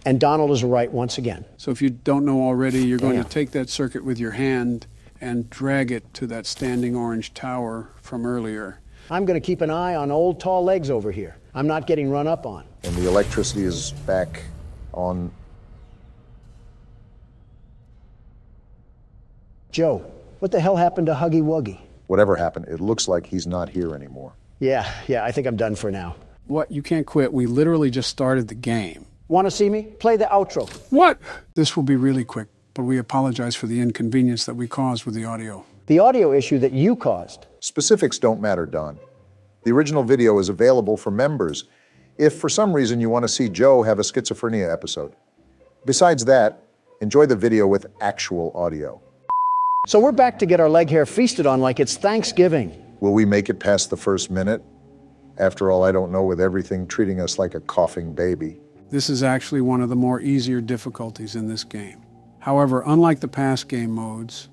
S1: And Donald is right once again.
S2: So if you don't know already, you're going to take that circuit with your hand and drag it to that standing orange tower from earlier.
S1: I'm going to keep an eye on old tall legs over here. I'm not getting run up on.
S3: And the electricity is back on.
S1: Joe, what the hell happened to Huggy Wuggy?
S3: Whatever happened, it looks like he's not here anymore.
S1: Yeah, I think I'm done for now.
S2: What? You can't quit. We literally just started the game.
S1: Want to see me? Play the outro.
S2: What? This will be really quick, but we apologize for the inconvenience that we caused with the audio.
S1: The audio issue that you caused.
S3: Specifics don't matter, Don. The original video is available for members if for some reason you want to see Joe have a schizophrenia episode. Besides that, enjoy the video with actual audio.
S1: So we're back to get our leg hair feasted on like it's Thanksgiving.
S3: Will we make it past the first minute? After all, I don't know, with everything treating us like a coughing baby.
S2: This is actually one of the more easier difficulties in this game. However, unlike the past game modes,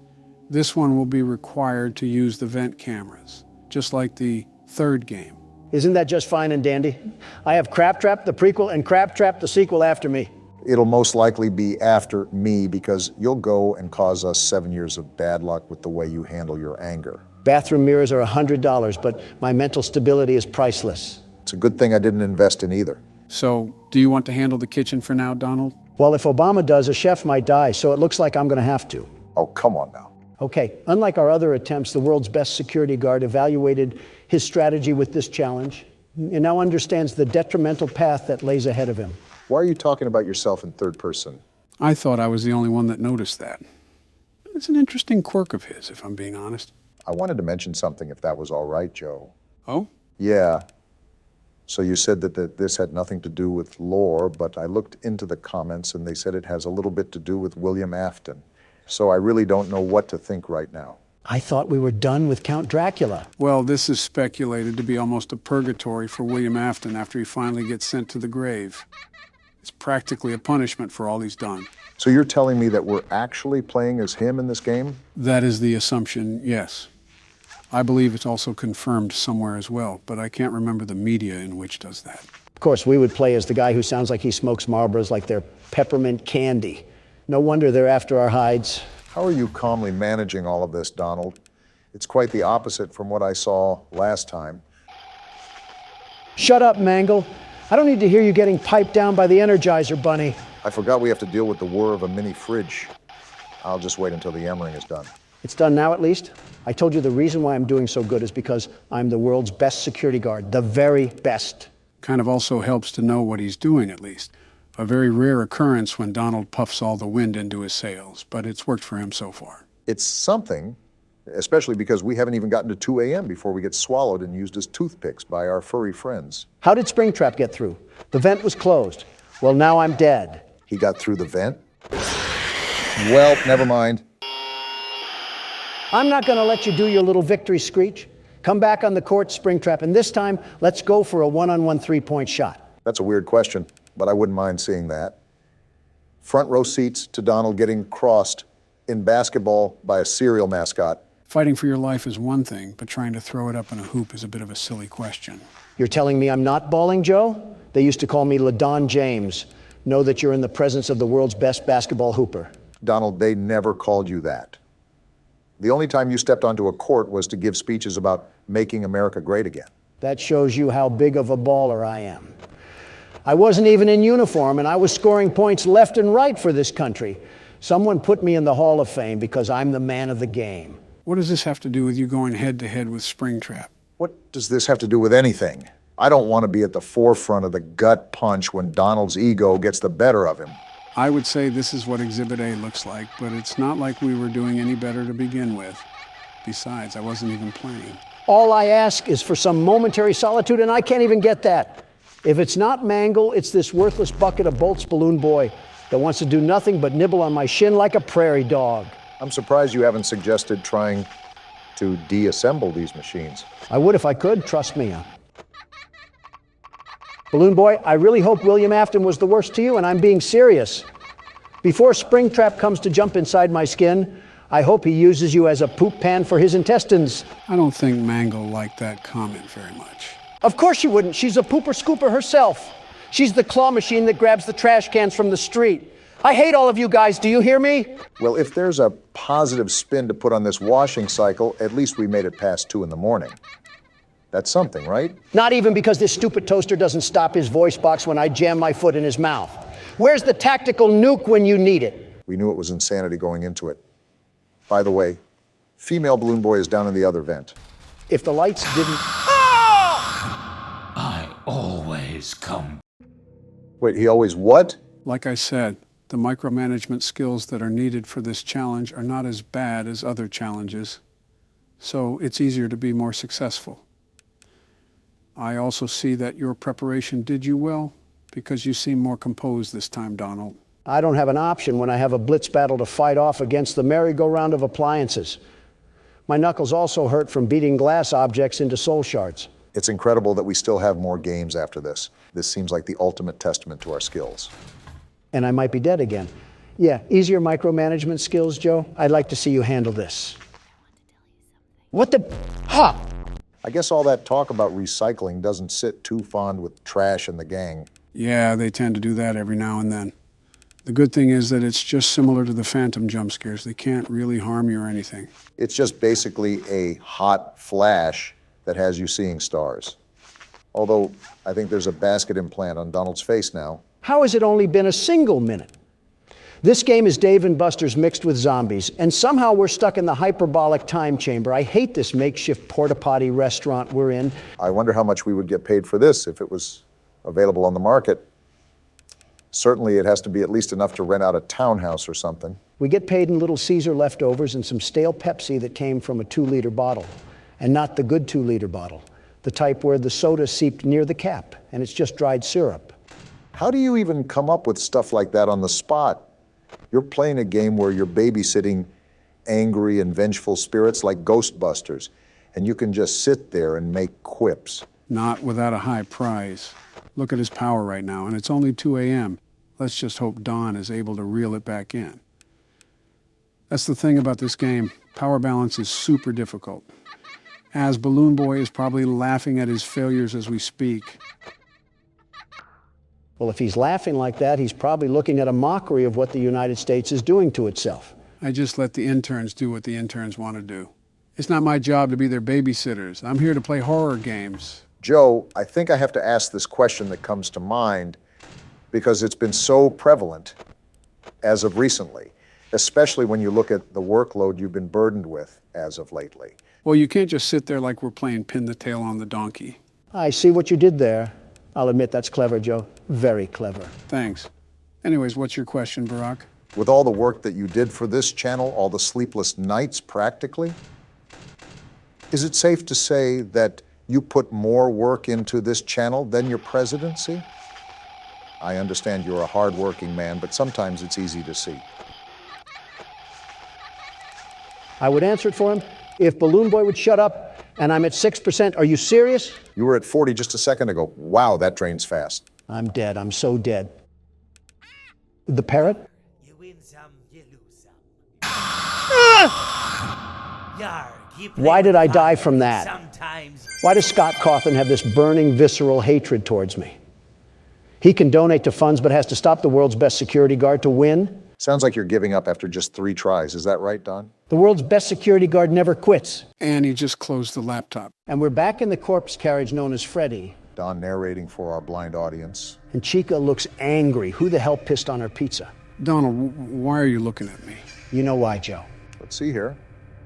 S2: this one will be required to use the vent cameras, just like the third game.
S1: Isn't that just fine and dandy? I have Crab Trap, the prequel, and Crab Trap, the sequel after me.
S3: It'll most likely be after me because you'll go and cause us 7 years of bad luck with the way you handle your anger.
S1: Bathroom mirrors are $100, but my mental stability is priceless.
S3: It's a good thing I didn't invest in either.
S2: So, do you want to handle the kitchen for now, Donald?
S1: Well, if Obama does, a chef might die, so it looks like I'm going to have to.
S3: Oh, come on now.
S1: Okay, unlike our other attempts, the world's best security guard evaluated his strategy with this challenge and now understands the detrimental path that lays ahead of him.
S3: Why are you talking about yourself in third person?
S2: I thought I was the only one that noticed that. It's an interesting quirk of his, if I'm being honest.
S3: I wanted to mention something, if that was all right, Joe.
S2: Oh?
S3: Yeah. So you said that this had nothing to do with lore, but I looked into the comments and they said it has a little bit to do with William Afton. So I really don't know what to think right now.
S1: I thought we were done with Count Dracula.
S2: Well, this is speculated to be almost a purgatory for William Afton after he finally gets sent to the grave. It's practically a punishment for all he's done.
S3: So you're telling me that we're actually playing as him in this game?
S2: That is the assumption, yes. I believe it's also confirmed somewhere as well, but I can't remember the media in which does that.
S1: Of course, we would play as the guy who sounds like he smokes Marlboros like they're peppermint candy. No wonder they're after our hides.
S3: How are you calmly managing all of this, Donald? It's quite the opposite from what I saw last time.
S1: Shut up, Mangle. I don't need to hear you getting piped down by the Energizer Bunny.
S3: I forgot we have to deal with the whir of a mini fridge. I'll just wait until the yammering is done.
S1: It's done now, at least? I told you the reason why I'm doing so good is because I'm the world's best security guard, the very best.
S2: Kind of also helps to know what he's doing, at least. A very rare occurrence when Donald puffs all the wind into his sails, but it's worked for him so far.
S3: It's something, especially because we haven't even gotten to 2 a.m. before we get swallowed and used as toothpicks by our furry friends.
S1: How did Springtrap get through? The vent was closed. Well, now I'm dead.
S3: He got through the vent? Well, never mind.
S1: I'm not going to let you do your little victory screech. Come back on the court, Springtrap, and this time, let's go for a one-on-one three-point shot.
S3: That's a weird question, but I wouldn't mind seeing that. Front row seats to Donald getting crossed in basketball by a cereal mascot.
S2: Fighting for your life is one thing, but trying to throw it up in a hoop is a bit of a silly question.
S1: You're telling me I'm not balling, Joe? They used to call me LaDon James. Know that you're in the presence of the world's best basketball hooper.
S3: Donald, they never called you that. The only time you stepped onto a court was to give speeches about making America great again.
S1: That shows you how big of a baller I am. I wasn't even in uniform, and I was scoring points left and right for this country. Someone put me in the Hall of Fame because I'm the man of the game.
S2: What does this have to do with you going head-to-head with Springtrap?
S3: What does this have to do with anything? I don't want to be at the forefront of the gut punch when Donald's ego gets the better of him.
S2: I would say this is what Exhibit A looks like, but it's not like we were doing any better to begin with. Besides, I wasn't even playing.
S1: All I ask is for some momentary solitude, and I can't even get that. If it's not Mangle, it's this worthless bucket of Bolt's balloon boy that wants to do nothing but nibble on my shin like a prairie dog.
S3: I'm surprised you haven't suggested trying to deassemble these machines.
S1: I would if I could, trust me. Balloon Boy, I really hope William Afton was the worst to you, and I'm being serious. Before Springtrap comes to jump inside my skin, I hope he uses you as a poop pan for his intestines.
S2: I don't think Mango liked that comment very much.
S1: Of course she wouldn't. She's a pooper scooper herself. She's the claw machine that grabs the trash cans from the street. I hate all of you guys. Do you hear me?
S3: Well, if there's a positive spin to put on this washing cycle, at least we made it past 2 in the morning. That's something, right?
S1: Not even because this stupid toaster doesn't stop his voice box when I jam my foot in his mouth. Where's the tactical nuke when you need it?
S3: We knew it was insanity going into it. By the way, female Balloon Boy is down in the other vent.
S1: If the lights didn't...
S17: I always come.
S3: Wait, he always what?
S2: Like I said, the micromanagement skills that are needed for this challenge are not as bad as other challenges, so it's easier to be more successful. I also see that your preparation did you well, because you seem more composed this time, Donald.
S1: I don't have an option when I have a blitz battle to fight off against the merry-go-round of appliances. My knuckles also hurt from beating glass objects into soul shards.
S3: It's incredible that we still have more games after this. This seems like the ultimate testament to our skills.
S1: And I might be dead again. Yeah, easier micromanagement skills, Joe. I'd like to see you handle this. What the... Ha!
S3: I guess all that talk about recycling doesn't sit too fond with Trash and the gang.
S2: Yeah, they tend to do that every now and then. The good thing is that it's just similar to the Phantom jump scares. They can't really harm you or anything.
S3: It's just basically a hot flash that has you seeing stars. Although, I think there's a basket implant on Donald's face now.
S1: How has it only been a single minute? This game is Dave and Buster's mixed with zombies, and somehow we're stuck in the hyperbolic time chamber. I hate this makeshift porta-potty restaurant we're in.
S3: I wonder how much we would get paid for this if it was available on the market. Certainly it has to be at least enough to rent out a townhouse or something.
S1: We get paid in Little Caesar leftovers and some stale Pepsi that came from a 2-liter bottle, and not the good 2-liter bottle, the type where the soda seeped near the cap, and it's just dried syrup.
S3: How do you even come up with stuff like that on the spot? You're playing a game where you're babysitting angry and vengeful spirits like Ghostbusters, and you can just sit there and make quips.
S2: Not without a high prize. Look at his power right now, and it's only 2 a.m. Let's just hope Don is able to reel it back in. That's the thing about this game. Power balance is super difficult. As Balloon Boy is probably laughing at his failures as we speak.
S1: Well, if he's laughing like that, he's probably looking at a mockery of what the United States is doing to itself.
S2: I just let the interns do what the interns want to do. It's not my job to be their babysitters. I'm here to play horror games.
S3: Joe, I think I have to ask this question that comes to mind because it's been so prevalent as of recently, especially when you look at the workload you've been burdened with as of lately.
S2: Well, you can't just sit there like we're playing pin the tail on the donkey.
S1: I see what you did there. I'll admit that's clever, Joe. Very clever.
S2: Thanks. Anyways, what's your question, Barack?
S3: With all the work that you did for this channel, all the sleepless nights practically, is it safe to say that you put more work into this channel than your presidency? I understand you're a hard-working man, but sometimes it's easy to see.
S1: I would answer it for him if Balloon Boy would shut up, and I'm at 6%. Are you serious?
S3: You were at 40 just a second ago. Wow, that drains fast.
S1: I'm dead. I'm so dead. The parrot?
S18: You win some, you lose some. Yarg, you play
S1: Why did I
S18: with
S1: die
S18: fire
S1: from that?
S18: Sometimes.
S1: Why does Scott Cawthon have this burning, visceral hatred towards me? He can donate to funds, but has to stop the world's best security guard to win.
S3: Sounds like you're giving up after just 3 tries. Is that right, Don?
S1: The world's best security guard never quits.
S2: And he just closed the laptop.
S1: And we're back in the corpse carriage known as Freddy.
S3: Don narrating for our blind audience.
S1: And Chica looks angry. Who the hell pissed on her pizza?
S2: Donald, why are you looking at me?
S1: You know why, Joe.
S3: Let's see here.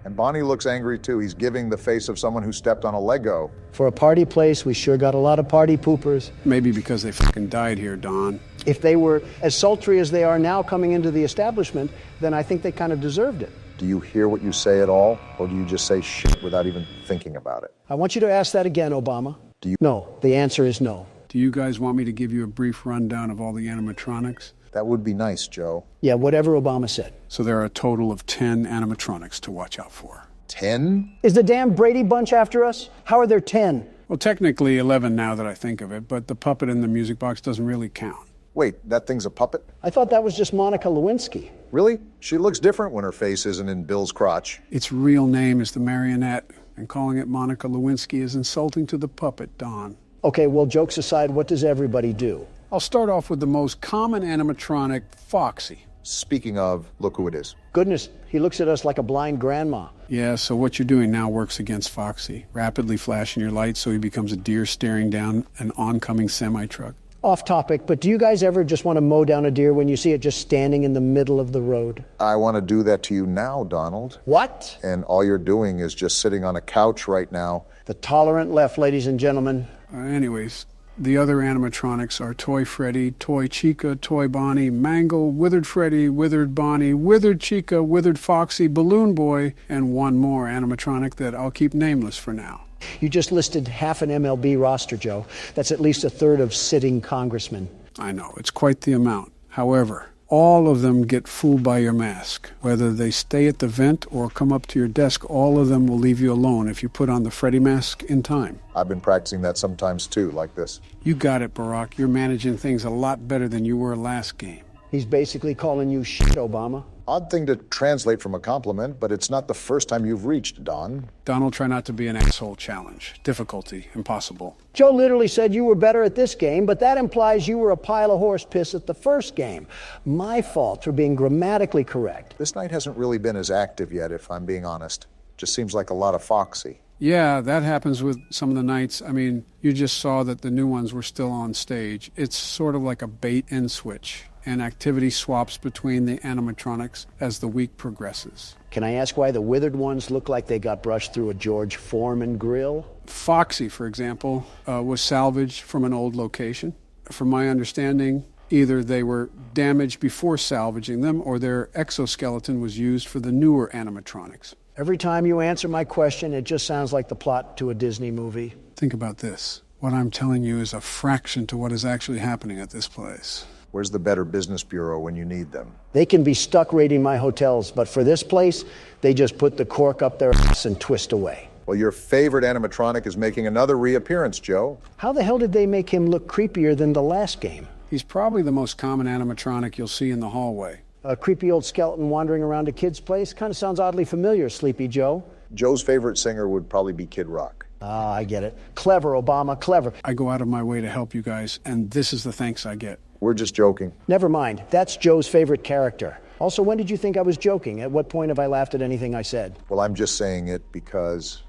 S3: And Bonnie looks angry too. He's giving the face of someone who stepped on a Lego.
S1: For a party place, we sure got a lot of party poopers.
S2: Maybe because they fucking died here, Don.
S1: If they were as sultry as they are now coming into the establishment, then I think they kind of deserved it.
S3: Do you hear what you say at all? Or do you just say shit without even thinking about it?
S1: I want you to ask that again, Obama.
S3: Do you?
S1: No, the answer is no.
S2: Do you guys want me to give you a brief rundown of all the animatronics?
S3: That would be nice, Joe.
S1: Yeah, whatever Obama said.
S2: So there are a total of 10 animatronics to watch out for.
S3: 10?
S1: Is the damn Brady Bunch after us? How are there 10?
S2: Well, technically 11 now that I think of it, but the puppet in the music box doesn't really count.
S3: Wait, that thing's a puppet?
S1: I thought that was just Monica Lewinsky.
S3: Really? She looks different when her face isn't in Bill's crotch.
S2: Its real name is the marionette, and calling it Monica Lewinsky is insulting to the puppet, Don.
S1: Okay, well, jokes aside, what does everybody do?
S2: I'll start off with the most common animatronic, Foxy.
S3: Speaking of, look who it is.
S1: Goodness, he looks at us like a blind grandma.
S2: Yeah, so what you're doing now works against Foxy. Rapidly flashing your lights so he becomes a deer staring down an oncoming semi-truck.
S1: Off topic, but do you guys ever just want to mow down a deer when you see it just standing in the middle of the road?
S3: I want to do that to you now, Donald.
S1: What?
S3: And all you're doing is just sitting on a couch right now.
S1: The tolerant left, ladies and gentlemen.
S2: Anyways, the other animatronics are Toy Freddy, Toy Chica, Toy Bonnie, Mangle, Withered Freddy, Withered Bonnie, Withered Chica, Withered Foxy, Balloon Boy, and one more animatronic that I'll keep nameless for now.
S1: You just listed half an MLB roster, Joe. That's at least a third of sitting congressmen.
S2: I know, it's quite the amount. However, all of them get fooled by your mask. Whether they stay at the vent or come up to your desk, all of them will leave you alone if you put on the Freddy mask in time.
S3: I've been practicing that sometimes too, like this.
S2: You got it, Barack. You're managing things a lot better than you were last game.
S1: He's basically calling you shit, Obama.
S3: Odd thing to translate from a compliment, but it's not the first time you've reached, Don.
S2: Donald, try not to be an asshole challenge. Difficulty, impossible.
S1: Joe literally said you were better at this game, but that implies you were a pile of horse piss at the first game. My fault for being grammatically correct.
S3: This night hasn't really been as active yet, if I'm being honest. Just seems like a lot of Foxy.
S2: Yeah, that happens with some of the nights. I mean, you just saw that the new ones were still on stage. It's sort of like a bait and switch, and activity swaps between the animatronics as the week progresses.
S1: Can I ask why the withered ones look like they got brushed through a George Foreman grill?
S2: Foxy, for example, was salvaged from an old location. From my understanding, either they were damaged before salvaging them or their exoskeleton was used for the newer animatronics.
S1: Every time you answer my question, it just sounds like the plot to a Disney movie.
S2: Think about this. What I'm telling you is a fraction to what is actually happening at this place.
S3: Where's the Better Business Bureau when you need them?
S1: They can be stuck raiding my hotels, but for this place, they just put the cork up their ass and twist away.
S3: Well, your favorite animatronic is making another reappearance, Joe.
S1: How the hell did they make him look creepier than the last game?
S2: He's probably the most common animatronic you'll see in the hallway.
S1: A creepy old skeleton wandering around a kid's place? Kind of sounds oddly familiar, Sleepy Joe.
S3: Joe's favorite singer would probably be Kid Rock.
S1: Ah, I get it. Clever, Obama, clever.
S2: I go out of my way to help you guys, and this is the thanks I get.
S3: We're just joking.
S1: Never mind. That's Joe's favorite character. Also, when did you think I was joking? At what point have I laughed at anything I said?
S3: Well, I'm just saying it because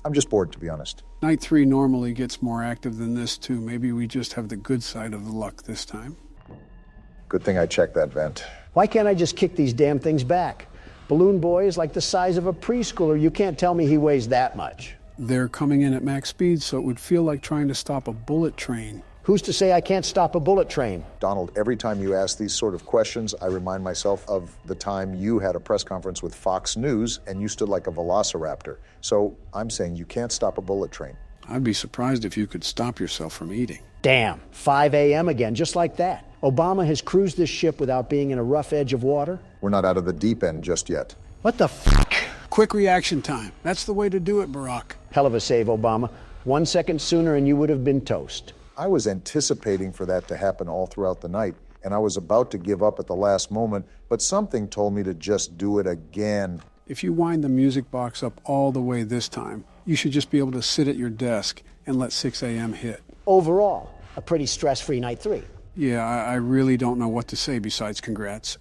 S3: I'm just bored, to be honest.
S2: Night 3 normally gets more active than this, too. Maybe we just have the good side of the luck this time.
S3: Good thing I checked that vent.
S1: Why can't I just kick these damn things back? Balloon Boy is like the size of a preschooler. You can't tell me he weighs that much.
S2: They're coming in at max speed, so it would feel like trying to stop a bullet train.
S1: Who's to say I can't stop a bullet train?
S3: Donald, every time you ask these sort of questions, I remind myself of the time you had a press conference with Fox News and you stood like a velociraptor. So I'm saying you can't stop a bullet train.
S2: I'd be surprised if you could stop yourself from eating.
S1: Damn, 5 a.m. again, just like that. Obama has cruised this ship without being in a rough edge of water.
S3: We're not out of the deep end just yet.
S1: What the f***?
S2: Quick reaction time. That's the way to do it, Barack.
S1: Hell of a save, Obama. 1 second sooner and you would have been toast.
S3: I was anticipating for that to happen all throughout the night, and I was about to give up at the last moment, but something told me to just do it again.
S2: If you wind the music box up all the way this time, you should just be able to sit at your desk and let 6 a.m. hit.
S1: Overall, a pretty stress-free night 3.
S2: Yeah, I really don't know what to say besides congrats.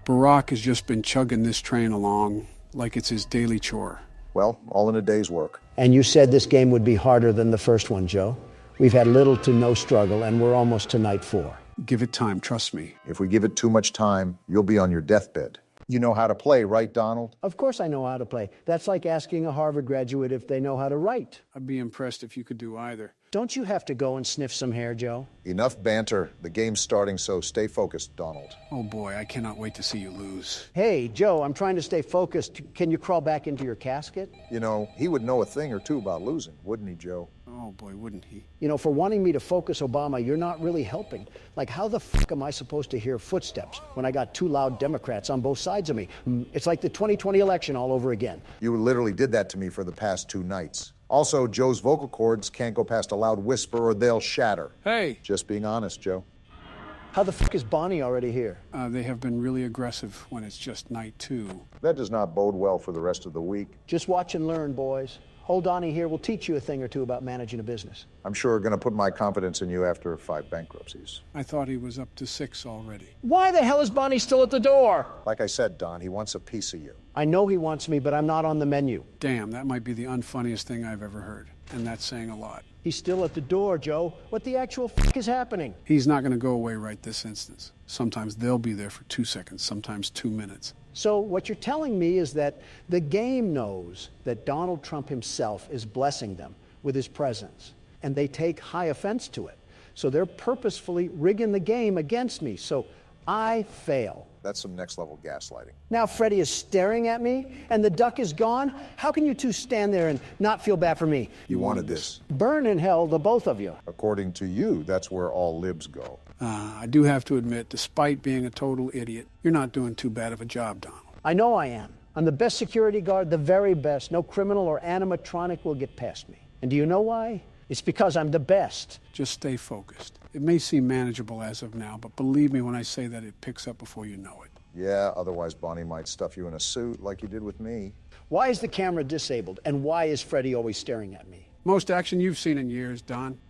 S2: Barack has just been chugging this train along like it's his daily chore.
S3: Well, all in a day's work.
S1: And you said this game would be harder than the first one, Joe. We've had little to no struggle, and we're almost to night 4.
S2: Give it time, trust me.
S3: If we give it too much time, you'll be on your deathbed. You know how to play, right, Donald?
S1: Of course I know how to play. That's like asking a Harvard graduate if they know how to write.
S2: I'd be impressed if you could do either.
S1: Don't you have to go and sniff some hair, Joe?
S3: Enough banter. The game's starting, so stay focused, Donald.
S2: Oh boy, I cannot wait to see you lose.
S1: Hey, Joe, I'm trying to stay focused. Can you crawl back into your casket?
S3: You know, he would know a thing or two about losing, wouldn't he, Joe?
S2: Oh Oh boy, wouldn't he?
S1: You know, for wanting me to focus, Obama, you're not really helping. Like, how the f am I supposed to hear footsteps when I got two loud Democrats on both sides of me? It's like the 2020 election all over again.
S3: You literally did that to me for the past 2 nights. Also, Joe's vocal cords can't go past a loud whisper or they'll shatter.
S2: Hey!
S3: Just being honest, Joe.
S1: How the f is Bonnie already here?
S2: They have been really aggressive when it's just night 2.
S3: That does not bode well for the rest of the week.
S1: Just watch and learn, boys. Old Donnie here will teach you a thing or two about managing a business.
S3: I'm sure going to put my confidence in you after 5 bankruptcies.
S2: I thought he was up to 6 already.
S1: Why the hell is Bonnie still at the door?
S3: Like I said, Don, he wants a piece of you.
S1: I know he wants me, but I'm not on the menu.
S2: Damn, that might be the unfunniest thing I've ever heard. And that's saying a lot.
S1: He's still at the door, Joe. What the actual f is happening?
S2: He's not going to go away right this instance. Sometimes they'll be there for 2 seconds, sometimes 2 minutes.
S1: So what you're telling me is that the game knows that Donald Trump himself is blessing them with his presence, and they take high offense to it. So they're purposefully rigging the game against me. So I fail.
S3: That's some next-level gaslighting.
S1: Now Freddy is staring at me, and the duck is gone? How can you two stand there and not feel bad for me?
S3: You wanted this.
S1: Burn in hell, the both of you.
S3: According to you, that's where all libs go.
S2: I do have to admit, despite being a total idiot, you're not doing too bad of a job, Donald.
S1: I know I am. I'm the best security guard, the very best. No criminal or animatronic will get past me. And do you know why? It's because I'm the best.
S2: Just stay focused. It may seem manageable as of now, but believe me when I say that it picks up before you know it.
S3: Yeah, otherwise Bonnie might stuff you in a suit like you did with me.
S1: Why is the camera disabled? And why is Freddy always staring at me?
S2: Most action you've seen in years, Don.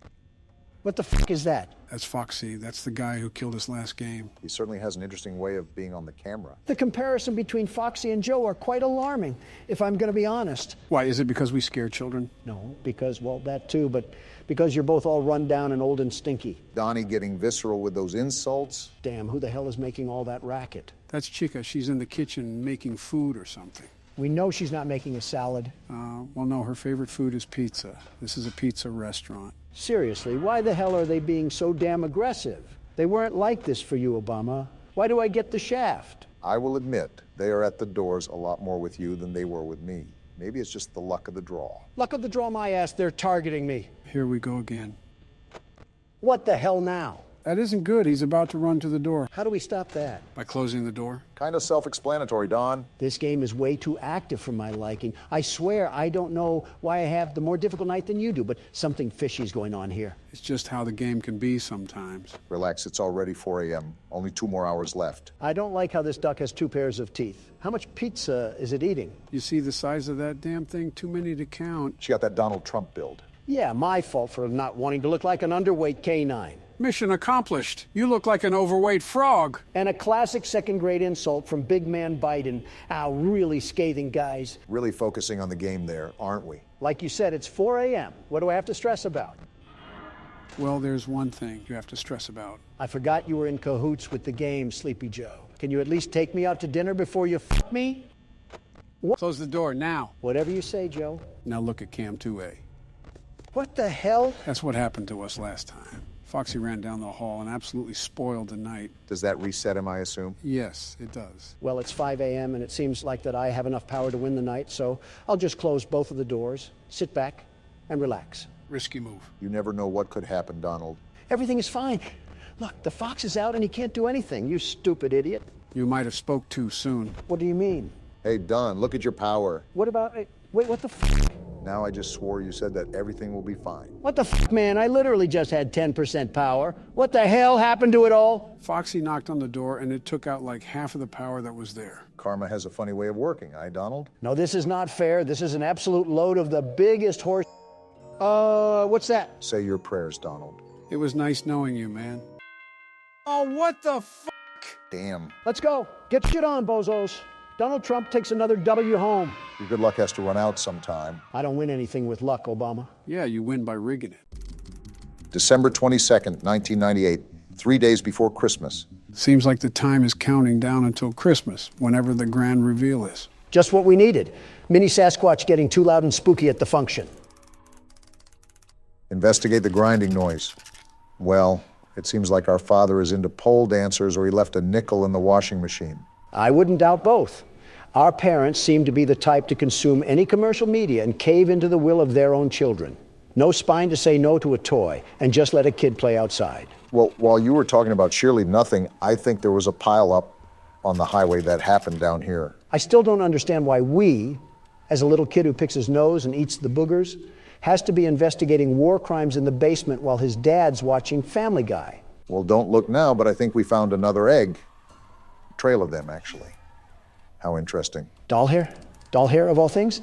S1: What the f is that?
S2: That's Foxy. That's the guy who killed us last game.
S3: He certainly has an interesting way of being on the camera.
S1: The comparison between Foxy and Joe are quite alarming, if I'm going to be honest.
S2: Why, is it because we scare children?
S1: No, because, well, that too, but because you're both all run down and old and stinky.
S3: Donnie getting visceral with those insults.
S1: Damn, who the hell is making all that racket?
S2: That's Chica. She's in the kitchen making food or something.
S1: We know she's not making a salad.
S2: Well, no, her favorite food is pizza. This is a pizza restaurant.
S1: Seriously, why the hell are they being so damn aggressive? They weren't like this for you, Obama. Why do I get the shaft?
S3: I will admit, they are at the doors a lot more with you than they were with me. Maybe it's just the luck of the draw.
S1: Luck of the draw, my ass, they're targeting me.
S2: Here we go again.
S1: What the hell now?
S2: That isn't good. He's about to run to the door.
S1: How do we stop that?
S2: By closing the door.
S3: Kind of self-explanatory, Don.
S1: This game is way too active for my liking. I swear I don't know why I have the more difficult night than you do, but something fishy's going on here.
S2: It's just how the game can be sometimes.
S3: Relax, it's already 4 a.m. Only 2 more hours left.
S1: I don't like how this duck has 2 pairs of teeth. How much pizza is it eating?
S2: You see the size of that damn thing? Too many to count.
S3: She got that Donald Trump build.
S1: Yeah, my fault for not wanting to look like an underweight canine.
S2: Mission accomplished. You look like an overweight frog.
S1: And a classic second-grade insult from Big Man Biden. Ow, really scathing, guys.
S3: Really focusing on the game there, aren't we?
S1: Like you said, it's 4 a.m. What do I have to stress about?
S2: Well, there's one thing you have to stress about.
S1: I forgot you were in cahoots with the game, Sleepy Joe. Can you at least take me out to dinner before you f me?
S2: What? Close the door now.
S1: Whatever you say, Joe.
S2: Now look at Cam 2A.
S1: What the hell?
S2: That's what happened to us last time. Foxy ran down the hall and absolutely spoiled the night.
S3: Does that reset him, I assume?
S2: Yes, it does.
S1: Well, it's 5 a.m. and it seems like that I have enough power to win the night, so I'll just close both of the doors, sit back, and relax.
S2: Risky move.
S3: You never know what could happen, Donald.
S1: Everything is fine. Look, the fox is out and he can't do anything, you stupid idiot.
S2: You might have spoke too soon.
S1: What do you mean?
S3: Hey, Don, look at your power.
S1: What about... Wait, what the f***?
S3: Now I just swore you said that everything will be fine.
S1: What the f***, man? I literally just had 10% power. What the hell happened to it all?
S2: Foxy knocked on the door and it took out like half of the power that was there.
S3: Karma has a funny way of working, Donald?
S1: No, this is not fair. This is an absolute load of the biggest horse... what's that?
S3: Say your prayers, Donald.
S2: It was nice knowing you, man. Oh, what the f***?
S3: Damn.
S1: Let's go. Get shit on, bozos. Donald Trump takes another W home.
S3: Your good luck has to run out sometime.
S1: I don't win anything with luck, Obama.
S2: Yeah, you win by rigging it.
S3: December 22nd, 1998, 3 days before Christmas.
S2: Seems like the time is counting down until Christmas, whenever the grand reveal is.
S1: Just what we needed. Mini Sasquatch getting too loud and spooky at the function.
S3: Investigate the grinding noise. Well, it seems like our father is into pole dancers or he left a nickel in the washing machine.
S1: I wouldn't doubt both. Our parents seem to be the type to consume any commercial media and cave into the will of their own children. No spine to say no to a toy, and just let a kid play outside.
S3: Well, while you were talking about Shirley nothing, I think there was a pile-up on the highway that happened down here.
S1: I still don't understand why we, as a little kid who picks his nose and eats the boogers, has to be investigating war crimes in the basement while his dad's watching Family Guy.
S3: Well, don't look now, but I think we found another egg. A trail of them, actually. How interesting.
S1: Doll hair? Doll hair, of all things?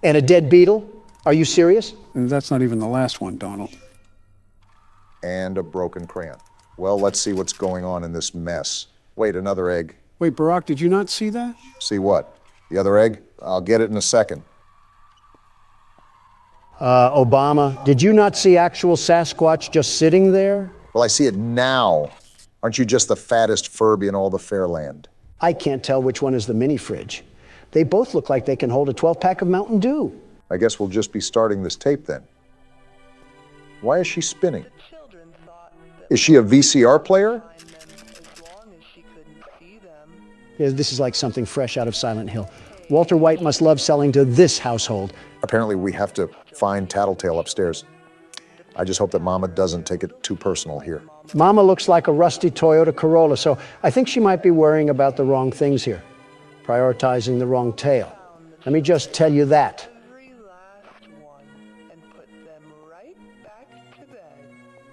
S1: And a dead beetle? Are you serious?
S2: And that's not even the last one, Donald.
S3: And a broken crayon. Well, let's see what's going on in this mess. Wait, another egg.
S2: Wait, Barack, did you not see that?
S3: See what? The other egg? I'll get it in a second.
S1: Obama, did you not see actual Sasquatch just sitting there?
S3: Well, I see it now. Aren't you just the fattest Furby in all the Fairland?
S1: I can't tell which one is the mini fridge. They both look like they can hold a 12-pack of Mountain Dew.
S3: I guess we'll just be starting this tape then. Why is she spinning? Is she a VCR player?
S1: Yeah, this is like something fresh out of Silent Hill. Walter White must love selling to this household.
S3: Apparently we have to find Tattletail upstairs. I just hope that Mama doesn't take it too personal here.
S1: Mama looks like a rusty Toyota Corolla, so I think she might be worrying about the wrong things here, prioritizing the wrong tale. Let me just tell you that.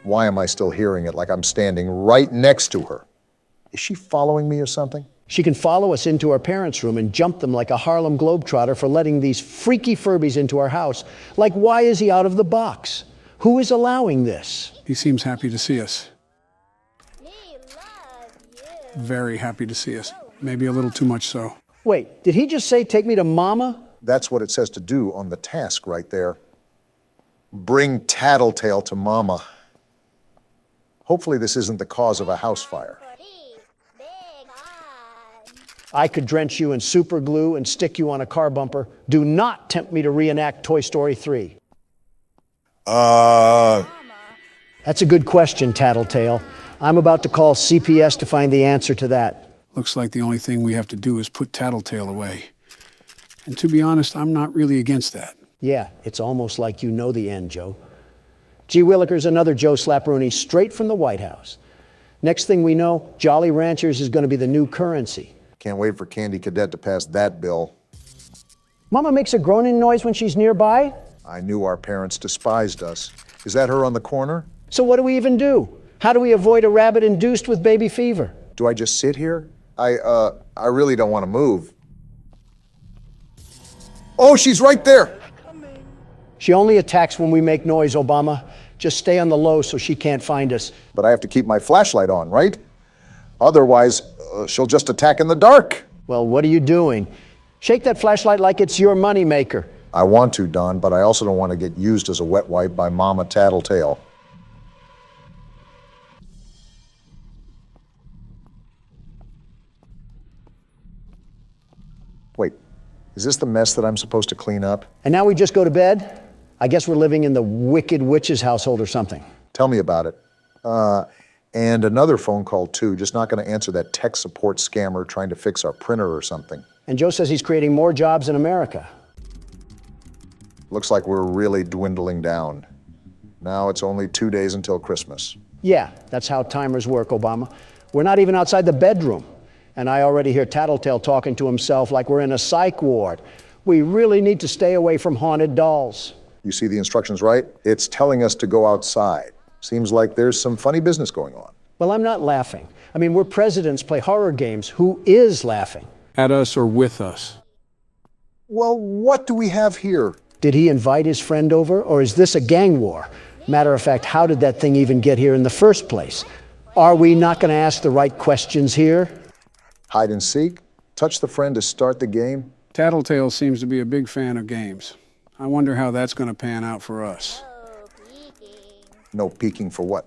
S3: Why am I still hearing it like I'm standing right next to her? Is she following me or something?
S1: She can follow us into our parents' room and jump them like a Harlem Globetrotter for letting these freaky Furbies into our house. Like, why is he out of the box? Who is allowing this?
S2: He seems happy to see us. Very happy to see us. Maybe a little too much so.
S1: Wait, did he just say take me to Mama?
S3: That's what it says to do on the task right there. Bring Tattletail to Mama. Hopefully this isn't the cause of a house fire.
S1: I could drench you in super glue and stick you on a car bumper. Do not tempt me to reenact Toy Story 3. That's a good question, Tattletail. I'm about to call CPS to find the answer to that.
S2: Looks like the only thing we have to do is put Tattletail away. And to be honest, I'm not really against that.
S1: Yeah, it's almost like you know the end, Joe. Gee Willikers, another Joe Slapperoonie straight from the White House. Next thing we know, Jolly Ranchers is going to be the new currency.
S3: Can't wait for Candy Cadet to pass that bill.
S1: Mama makes a groaning noise when she's nearby?
S3: I knew our parents despised us. Is that her on the corner?
S1: So what do we even do? How do we avoid a rabbit induced with baby fever?
S3: Do I just sit here? I really don't want to move. Oh, she's right there!
S1: She only attacks when we make noise, Obama. Just stay on the low so she can't find us.
S3: But I have to keep my flashlight on, right? Otherwise, she'll just attack in the dark.
S1: Well, what are you doing? Shake that flashlight like it's your money maker.
S3: I want to, Don, but I also don't want to get used as a wet wipe by Mama Tattletail. Wait, is this the mess that I'm supposed to clean up?
S1: And now we just go to bed? I guess we're living in the Wicked Witch's household or something.
S3: Tell me about it. And another phone call, too. Just not going to answer that tech support scammer trying to fix our printer or something.
S1: And Joe says he's creating more jobs in America.
S3: Looks like we're really dwindling down. Now it's only 2 days until Christmas.
S1: Yeah, that's how timers work, Obama. We're not even outside the bedroom. And I already hear Tattletail talking to himself like we're in a psych ward. We really need to stay away from haunted dolls.
S3: You see the instructions, right? It's telling us to go outside. Seems like there's some funny business going on.
S1: Well, I'm not laughing. I mean, we're presidents play horror games. Who is laughing?
S2: At us or with us?
S3: Well, what do we have here?
S1: Did he invite his friend over, or is this a gang war? Matter of fact, how did that thing even get here in the first place? Are we not going to ask the right questions here?
S3: Hide and seek? Touch the friend to start the game?
S2: Tattletail seems to be a big fan of games. I wonder how that's going to pan out for us.
S3: No peeking for what?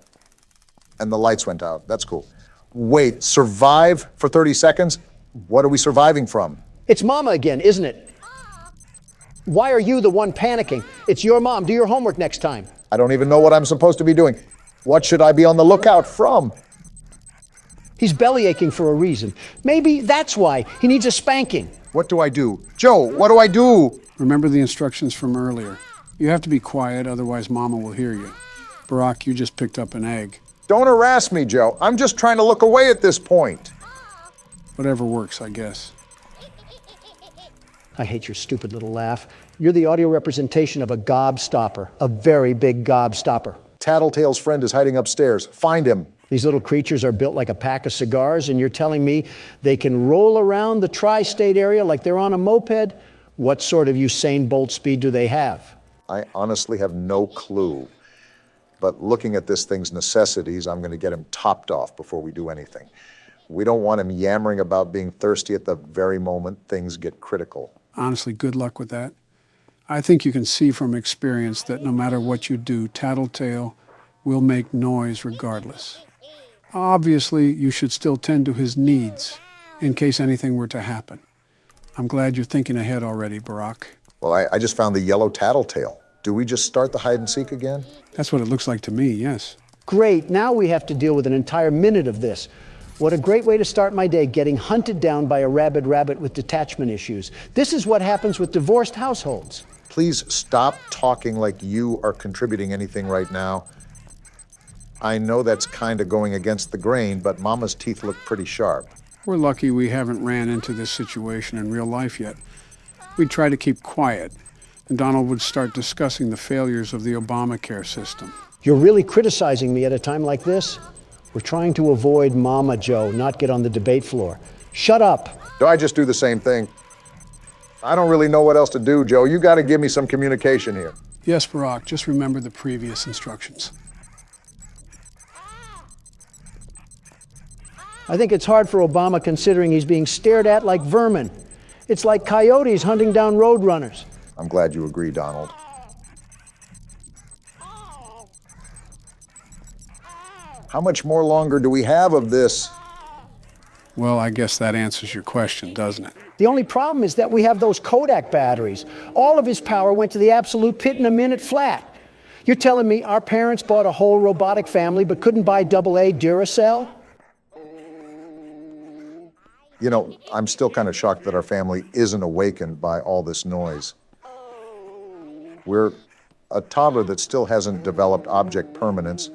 S3: And the lights went out. That's cool. Wait, survive for 30 seconds? What are we surviving from?
S1: It's Mama again, isn't it? Why are you the one panicking? It's your mom. Do your homework next time.
S3: I don't even know what I'm supposed to be doing. What should I be on the lookout from?
S1: He's belly aching for a reason. Maybe that's why he needs a spanking.
S3: What do I do? Joe, what do I do?
S2: Remember the instructions from earlier. You have to be quiet, otherwise Mama will hear you. Barack, you just picked up an egg.
S3: Don't harass me, Joe. I'm just trying to look away at this point.
S2: Whatever works, I guess.
S1: I hate your stupid little laugh. You're the audio representation of a gobstopper, a very big gobstopper.
S3: Tattletail's friend is hiding upstairs. Find him.
S1: These little creatures are built like a pack of cigars, and you're telling me they can roll around the tri-state area like they're on a moped? What sort of Usain Bolt speed do they have?
S3: I honestly have no clue. But looking at this thing's necessities, I'm going to get him topped off before we do anything. We don't want him yammering about being thirsty at the very moment things get critical.
S2: Honestly, good luck with that. I think you can see from experience that no matter what you do, Tattletail will make noise regardless. Obviously, you should still tend to his needs in case anything were to happen. I'm glad you're thinking ahead already, Barack.
S3: Well, I just found the yellow Tattletail. Do we just start the hide and seek again?
S2: That's what it looks like to me, yes.
S1: Great, now we have to deal with an entire minute of this. What a great way to start my day, getting hunted down by a rabid rabbit with detachment issues. This is what happens with divorced households.
S3: Please stop talking like you are contributing anything right now. I know that's kind of going against the grain, but Mama's teeth look pretty sharp.
S2: We're lucky we haven't ran into this situation in real life yet. We'd try to keep quiet, and Donald would start discussing the failures of the Obamacare system.
S1: You're really criticizing me at a time like this? We're trying to avoid Mama, Joe, not get on the debate floor. Shut up.
S3: Do I just do the same thing? I don't really know what else to do, Joe. You got to give me some communication here.
S2: Yes, Barack, just remember the previous instructions.
S1: I think it's hard for Obama considering he's being stared at like vermin. It's like coyotes hunting down roadrunners.
S3: I'm glad you agree, Donald. How much more longer do we have of this?
S2: Well, I guess that answers your question, doesn't it?
S1: The only problem is that we have those Kodak batteries. All of his power went to the absolute pit in a minute flat. You're telling me our parents bought a whole robotic family but couldn't buy AA Duracell?
S3: You know, I'm still kind of shocked that our family isn't awakened by all this noise. We're a toddler that still hasn't developed object permanence,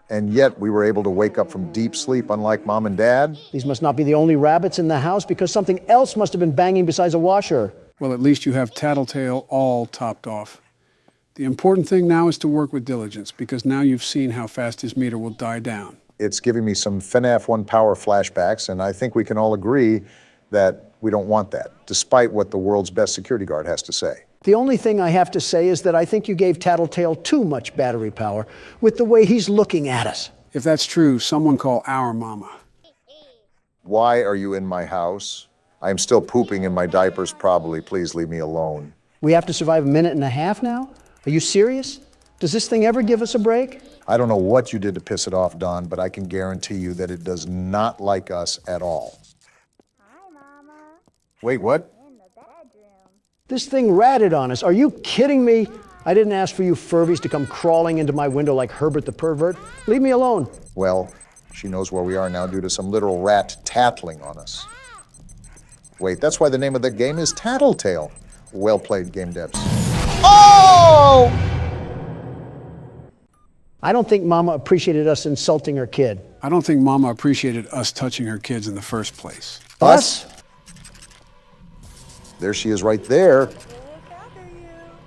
S3: and yet we were able to wake up from deep sleep unlike Mom and Dad.
S1: These must not be the only rabbits in the house because something else must have been banging besides a washer.
S2: Well, at least you have Tattletail all topped off. The important thing now is to work with diligence because now you've seen how fast his meter will die down.
S3: It's giving me some FNAF 1 power flashbacks, and I think we can all agree that we don't want that, despite what the world's best security guard has to say.
S1: The only thing I have to say is that I think you gave Tattletail too much battery power with the way he's looking at us.
S2: If that's true, someone call our mama.
S3: Why are you in my house? I am still pooping in my diapers, probably. Please leave me alone.
S1: We have to survive a minute and a half now? Are you serious? Does this thing ever give us a break?
S3: I don't know what you did to piss it off, Don, but I can guarantee you that it does not like us at all.
S14: Hi, Mama.
S3: Wait, what?
S14: In the bedroom.
S1: This thing ratted on us. Are you kidding me? I didn't ask for you Furbies to come crawling into my window like Herbert the pervert. Leave me alone.
S3: Well, she knows where we are now due to some literal rat tattling on us. Wait, that's why the name of the game is Tattletail. Well played, Game Devs. Oh!
S1: I don't think Mama appreciated us insulting her kid.
S2: I don't think Mama appreciated us touching her kids in the first place.
S1: Us?
S3: There she is right there.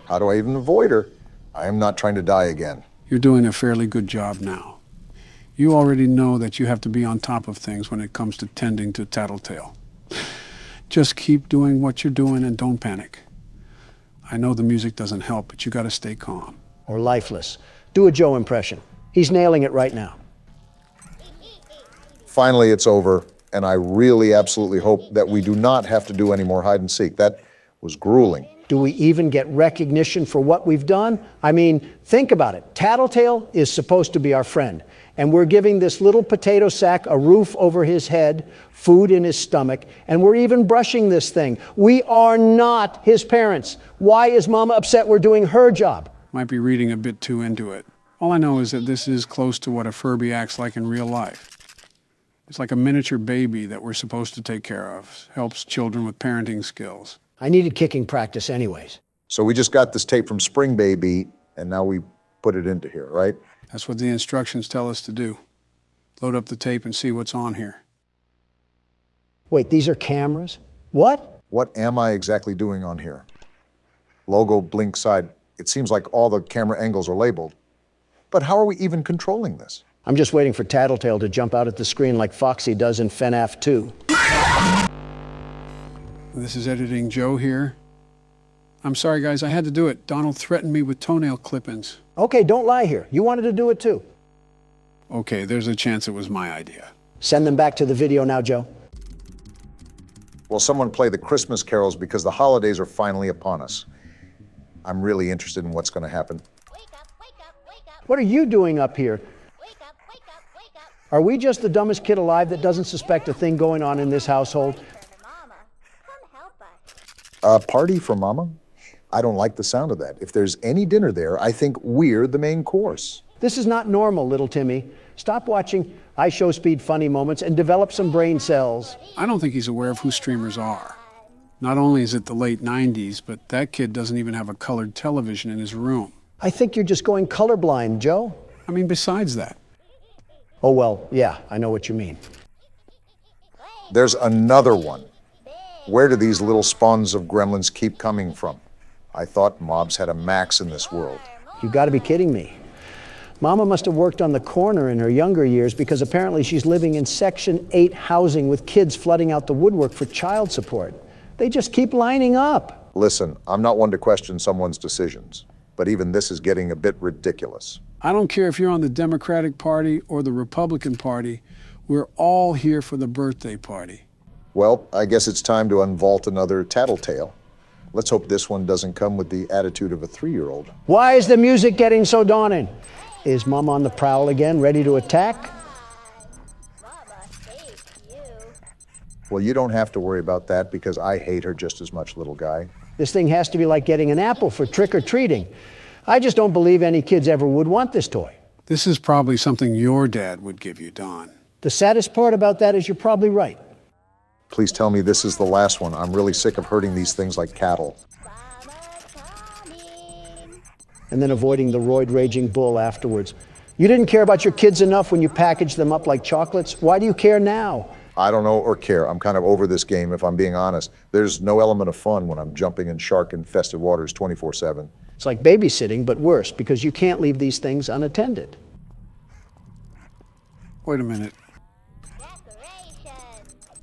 S3: How do I even avoid her? I am not trying to die again.
S2: You're doing a fairly good job now. You already know that you have to be on top of things when it comes to tending to Tattletail. Just keep doing what you're doing and don't panic. I know the music doesn't help, but you gotta stay calm.
S1: Or lifeless. Do a Joe impression. He's nailing it right now.
S3: Finally, it's over, and I really absolutely hope that we do not have to do any more hide and seek. That was grueling.
S1: Do we even get recognition for what we've done? I mean, think about it. Tattletail is supposed to be our friend, and we're giving this little potato sack a roof over his head, food in his stomach, and we're even brushing this thing. We are not his parents. Why is Mama upset we're doing her job?
S2: Might be reading a bit too into it. All I know is that this is close to what a Furby acts like in real life. It's like a miniature baby that we're supposed to take care of. Helps children with parenting skills.
S1: I needed kicking practice anyways.
S3: So we just got this tape from Spring Baby, and now we put it into here, right?
S2: That's what the instructions tell us to do. Load up the tape and see what's on here.
S1: Wait, these are cameras? What?
S3: What am I exactly doing on here? Logo, blink, side. It seems like all the camera angles are labeled. But how are we even controlling this?
S1: I'm just waiting for Tattletail to jump out at the screen like Foxy does in FNAF 2.
S2: This is Editing Joe here. I'm sorry, guys, I had to do it. Donald threatened me with toenail clip-ins.
S1: Okay, don't lie here. You wanted to do it too.
S2: Okay, there's a chance it was my idea.
S1: Send them back to the video now, Joe.
S3: Will someone play the Christmas carols because the holidays are finally upon us? I'm really interested in what's going to happen.
S1: What are you doing up here? Are we just the dumbest kid alive that doesn't suspect a thing going on in this household?
S3: A party for Mama? I don't like the sound of that. If there's any dinner there, I think we're the main course.
S1: This is not normal, little Timmy. Stop watching I Show Speed funny moments and develop some brain cells.
S2: I don't think he's aware of who streamers are. Not only is it the late 90s, but that kid doesn't even have a colored television in his room.
S1: I think you're just going colorblind, Joe.
S2: I mean, besides that.
S1: Oh, well, yeah, I know what you mean.
S3: There's another one. Where do these little spawns of gremlins keep coming from? I thought mobs had a max in this world.
S1: You gotta be kidding me. Mama must have worked on the corner in her younger years because apparently she's living in Section 8 housing with kids flooding out the woodwork for child support. They just keep lining up.
S3: Listen, I'm not one to question someone's decisions, but even this is getting a bit ridiculous.
S2: I don't care if you're on the Democratic Party or the Republican Party. We're all here for the birthday party.
S3: Well, I guess it's time to unvault another Tattletail. Let's hope this one doesn't come with the attitude of a 3-year-old.
S1: Why is the music getting so daunting? Is Mom on the prowl again, ready to attack?
S3: Well, you don't have to worry about that because I hate her just as much, little guy.
S1: This thing has to be like getting an apple for trick-or-treating. I just don't believe any kids ever would want this toy.
S2: This is probably something your dad would give you, Don.
S1: The saddest part about that is you're probably right.
S3: Please tell me this is the last one. I'm really sick of hurting these things like cattle.
S1: And then avoiding the roid-raging bull afterwards. You didn't care about your kids enough when you packaged them up like chocolates. Why do you care now?
S3: I don't know or care. I'm kind of over this game, if I'm being honest. There's no element of fun when I'm jumping in shark-infested waters 24/7.
S1: It's like babysitting, but worse, because you can't leave these things unattended.
S2: Wait a minute.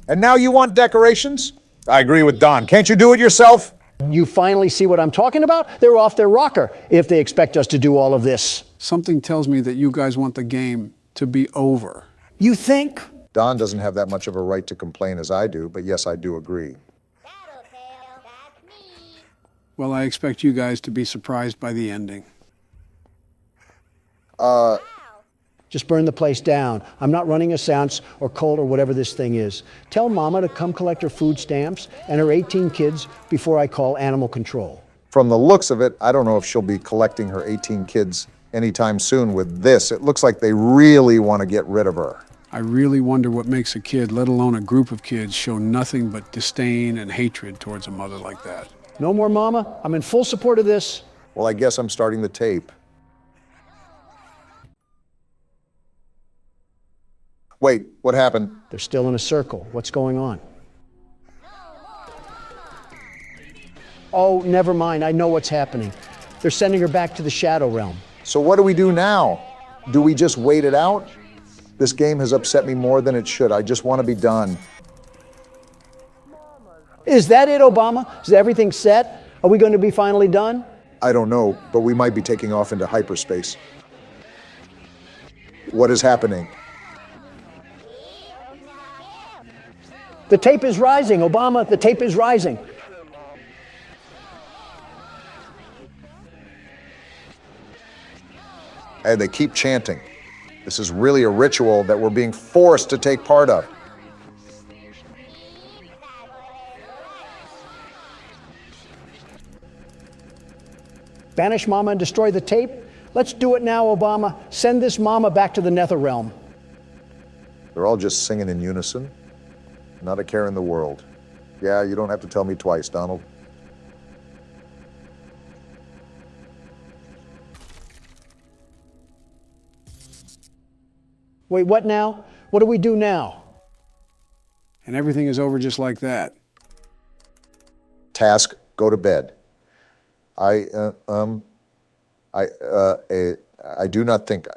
S3: And now you want decorations? I agree with Don. Can't you do it yourself?
S1: You finally see what I'm talking about? They're off their rocker if they expect us to do all of this.
S2: Something tells me that you guys want the game to be over.
S1: You think?
S3: Don doesn't have that much of a right to complain as I do, but yes, I do agree.
S2: Well, I expect you guys to be surprised by the ending.
S1: Just burn the place down. I'm not running a seance or cold or whatever this thing is. Tell Mama to come collect her food stamps and her 18 kids before I call animal control.
S3: From the looks of it, I don't know if she'll be collecting her 18 kids anytime soon with this. It looks like they really want to get rid of her.
S2: I really wonder what makes a kid, let alone a group of kids, show nothing but disdain and hatred towards a mother like that.
S1: No more Mama. I'm in full support of this.
S3: Well, I guess I'm starting the tape. Wait, what happened?
S1: They're still in a circle. What's going on? Oh, never mind. I know what's happening. They're sending her back to the Shadow Realm.
S3: So what do we do now? Do we just wait it out? This game has upset me more than it should. I just want to be done.
S1: Is that it, Obama? Is everything set? Are we going to be finally done?
S3: I don't know, but we might be taking off into hyperspace. What is happening?
S1: The tape is rising, Obama. The tape is rising.
S3: And they keep chanting. This is really a ritual that we're being forced to take part of.
S1: Banish Mama and destroy the tape? Let's do it now, Obama. Send this Mama back to the Nether Realm.
S3: They're all just singing in unison. Not a care in the world. Yeah, you don't have to tell me twice, Donald.
S1: Wait, what now? What do we do now?
S2: And everything is over just like that.
S3: Task, go to bed. I do not think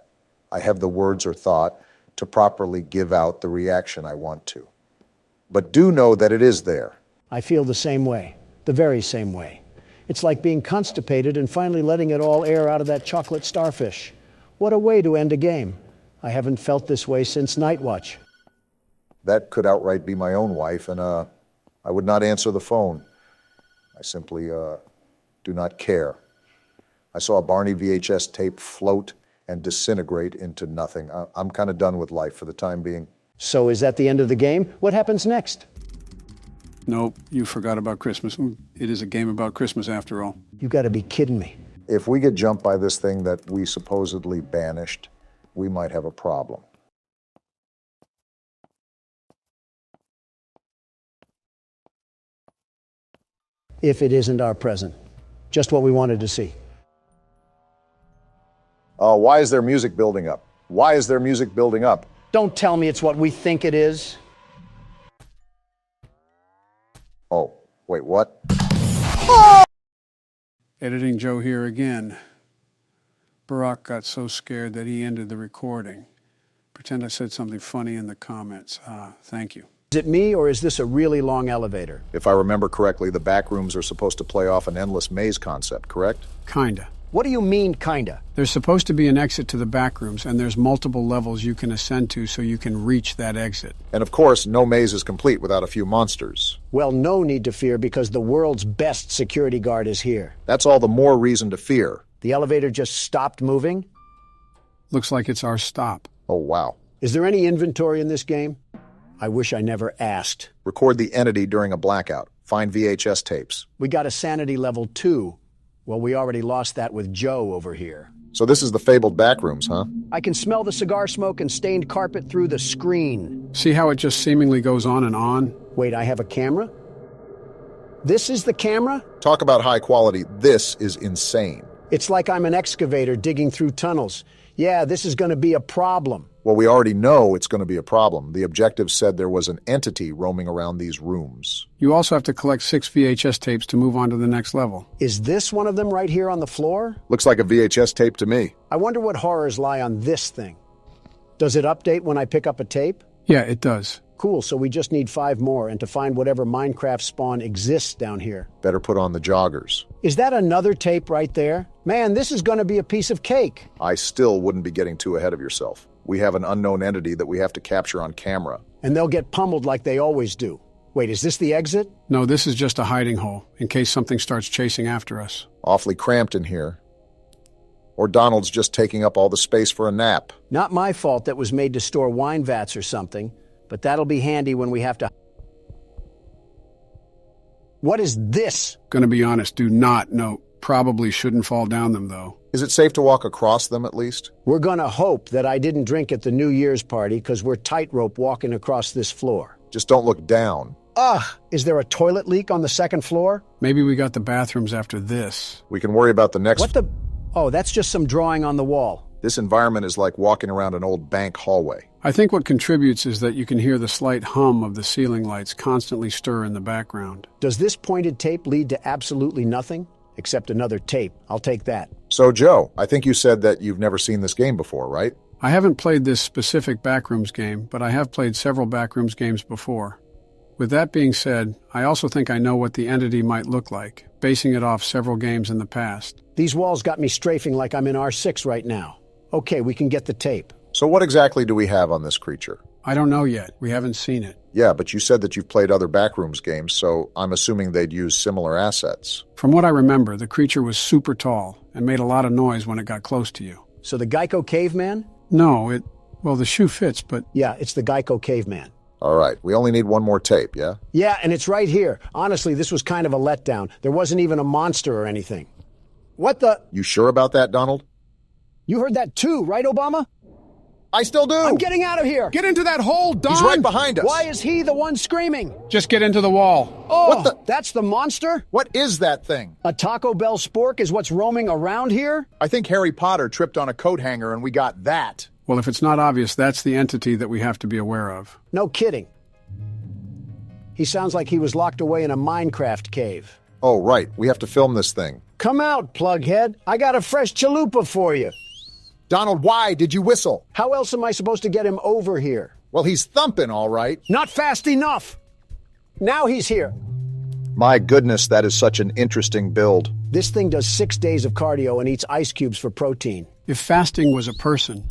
S3: I have the words or thought to properly give out the reaction I want to. But do know that it is there.
S1: I feel the same way, the very same way. It's like being constipated and finally letting it all air out of that chocolate starfish. What a way to end a game. I haven't felt this way since Night Watch.
S3: That could outright be my own wife, and I would not answer the phone. I simply do not care. I saw a Barney VHS tape float and disintegrate into nothing. I'm kind of done with life for the time being.
S1: So is that the end of the game? What happens next?
S2: Nope, you forgot about Christmas. It is a game about Christmas after all.
S1: You gotta be kidding me.
S3: If we get jumped by this thing that we supposedly banished, we might have a problem.
S1: If it isn't our present. Just what we wanted to see.
S3: Why is there music building up? Why is there music building up?
S1: Don't tell me it's what we think it is.
S3: Oh, wait, what?
S2: Editing Joe here again. Barack got so scared that he ended the recording. Pretend I said something funny in the comments. Thank you.
S1: Is it me, or is this a really long elevator?
S3: If I remember correctly, the Backrooms are supposed to play off an endless maze concept, correct?
S2: Kinda.
S1: What do you mean, kinda?
S2: There's supposed to be an exit to the Backrooms, and there's multiple levels you can ascend to so you can reach that exit.
S3: And of course, no maze is complete without a few monsters.
S1: Well, no need to fear because the world's best security guard is here.
S3: That's all the more reason to fear.
S1: The elevator just stopped moving?
S2: Looks like it's our stop.
S3: Oh, wow.
S1: Is there any inventory in this game? I wish I never asked.
S3: Record the entity during a blackout. Find VHS tapes.
S1: We got a sanity level 2. Well, we already lost that with Joe over here.
S3: So this is the fabled Backrooms, huh?
S1: I can smell the cigar smoke and stained carpet through the screen.
S2: See how it just seemingly goes on and on?
S1: Wait, I have a camera? This is the camera?
S3: Talk about high quality. This is insane.
S1: It's like I'm an excavator digging through tunnels. Yeah, this is going to be a problem.
S3: Well, we already know it's going to be a problem. The objective said there was an entity roaming around these rooms.
S2: You also have to collect 6 VHS tapes to move on to the next level.
S1: Is this one of them right here on the floor?
S3: Looks like a VHS tape to me.
S1: I wonder what horrors lie on this thing. Does it update when I pick up a tape?
S2: Yeah, it does.
S1: Cool, so we just need 5 more and to find whatever Minecraft spawn exists down here.
S3: Better put on the joggers.
S1: Is that another tape right there? Man, this is going to be a piece of cake.
S3: I still wouldn't be getting too ahead of yourself. We have an unknown entity that we have to capture on camera.
S1: And they'll get pummeled like they always do. Wait, is this the exit?
S2: No, this is just a hiding hole, in case something starts chasing after us.
S3: Awfully cramped in here. Or Donald's just taking up all the space for a nap.
S1: Not my fault that was made to store wine vats or something, but that'll be handy when we have to... What is this?
S2: Gonna be honest, do not know. Probably shouldn't fall down them, though.
S3: Is it safe to walk across them, at least?
S1: We're gonna hope that I didn't drink at the New Year's party, because we're tightrope walking across this floor.
S3: Just don't look down.
S1: Ugh! Is there a toilet leak on the second floor?
S2: Maybe we got the bathrooms after this.
S3: We can worry about the next...
S1: What the... Oh, that's just some drawing on the wall.
S3: This environment is like walking around an old bank hallway.
S2: I think what contributes is that you can hear the slight hum of the ceiling lights constantly stir in the background.
S1: Does this pointed tape lead to absolutely nothing? Except another tape. I'll take that.
S3: So, Joe, I think you said that you've never seen this game before, right?
S2: I haven't played this specific Backrooms game, but I have played several Backrooms games before. With that being said, I also think I know what the entity might look like, basing it off several games in the past.
S1: These walls got me strafing like I'm in R6 right now. Okay, we can get the tape.
S3: So what exactly do we have on this creature?
S2: I don't know yet. We haven't seen it.
S3: Yeah, but you said that you've played other Backrooms games, so I'm assuming they'd use similar assets.
S2: From what I remember, the creature was super tall and made a lot of noise when it got close to you.
S1: So the Geico Caveman?
S2: No, well, the shoe fits, but...
S1: Yeah, it's the Geico Caveman.
S3: All right, we only need one more tape, yeah?
S1: Yeah, and it's right here. Honestly, this was kind of a letdown. There wasn't even a monster or anything. What the...
S3: You sure about that, Donald?
S1: You heard that too, right, Obama?
S3: I still do.
S1: I'm getting out of here.
S2: Get into that hole, Don!
S3: He's right behind us.
S1: Why is he the one screaming?
S2: Just get into the wall.
S1: Oh, that's the monster?
S3: What is that thing?
S1: A Taco Bell spork is what's roaming around here?
S3: I think Harry Potter tripped on a coat hanger and we got that.
S2: Well, if it's not obvious, that's the entity that we have to be aware of.
S1: No kidding. He sounds like he was locked away in a Minecraft cave.
S3: Oh, right. We have to film this thing.
S1: Come out, plughead. I got a fresh chalupa for you.
S3: Donald, why did you whistle?
S1: How else am I supposed to get him over here?
S3: Well, he's thumping, all right.
S1: Not fast enough. Now he's here.
S3: My goodness, that is such an interesting build.
S1: This thing does 6 days of cardio and eats ice cubes for protein.
S2: If fasting was a person.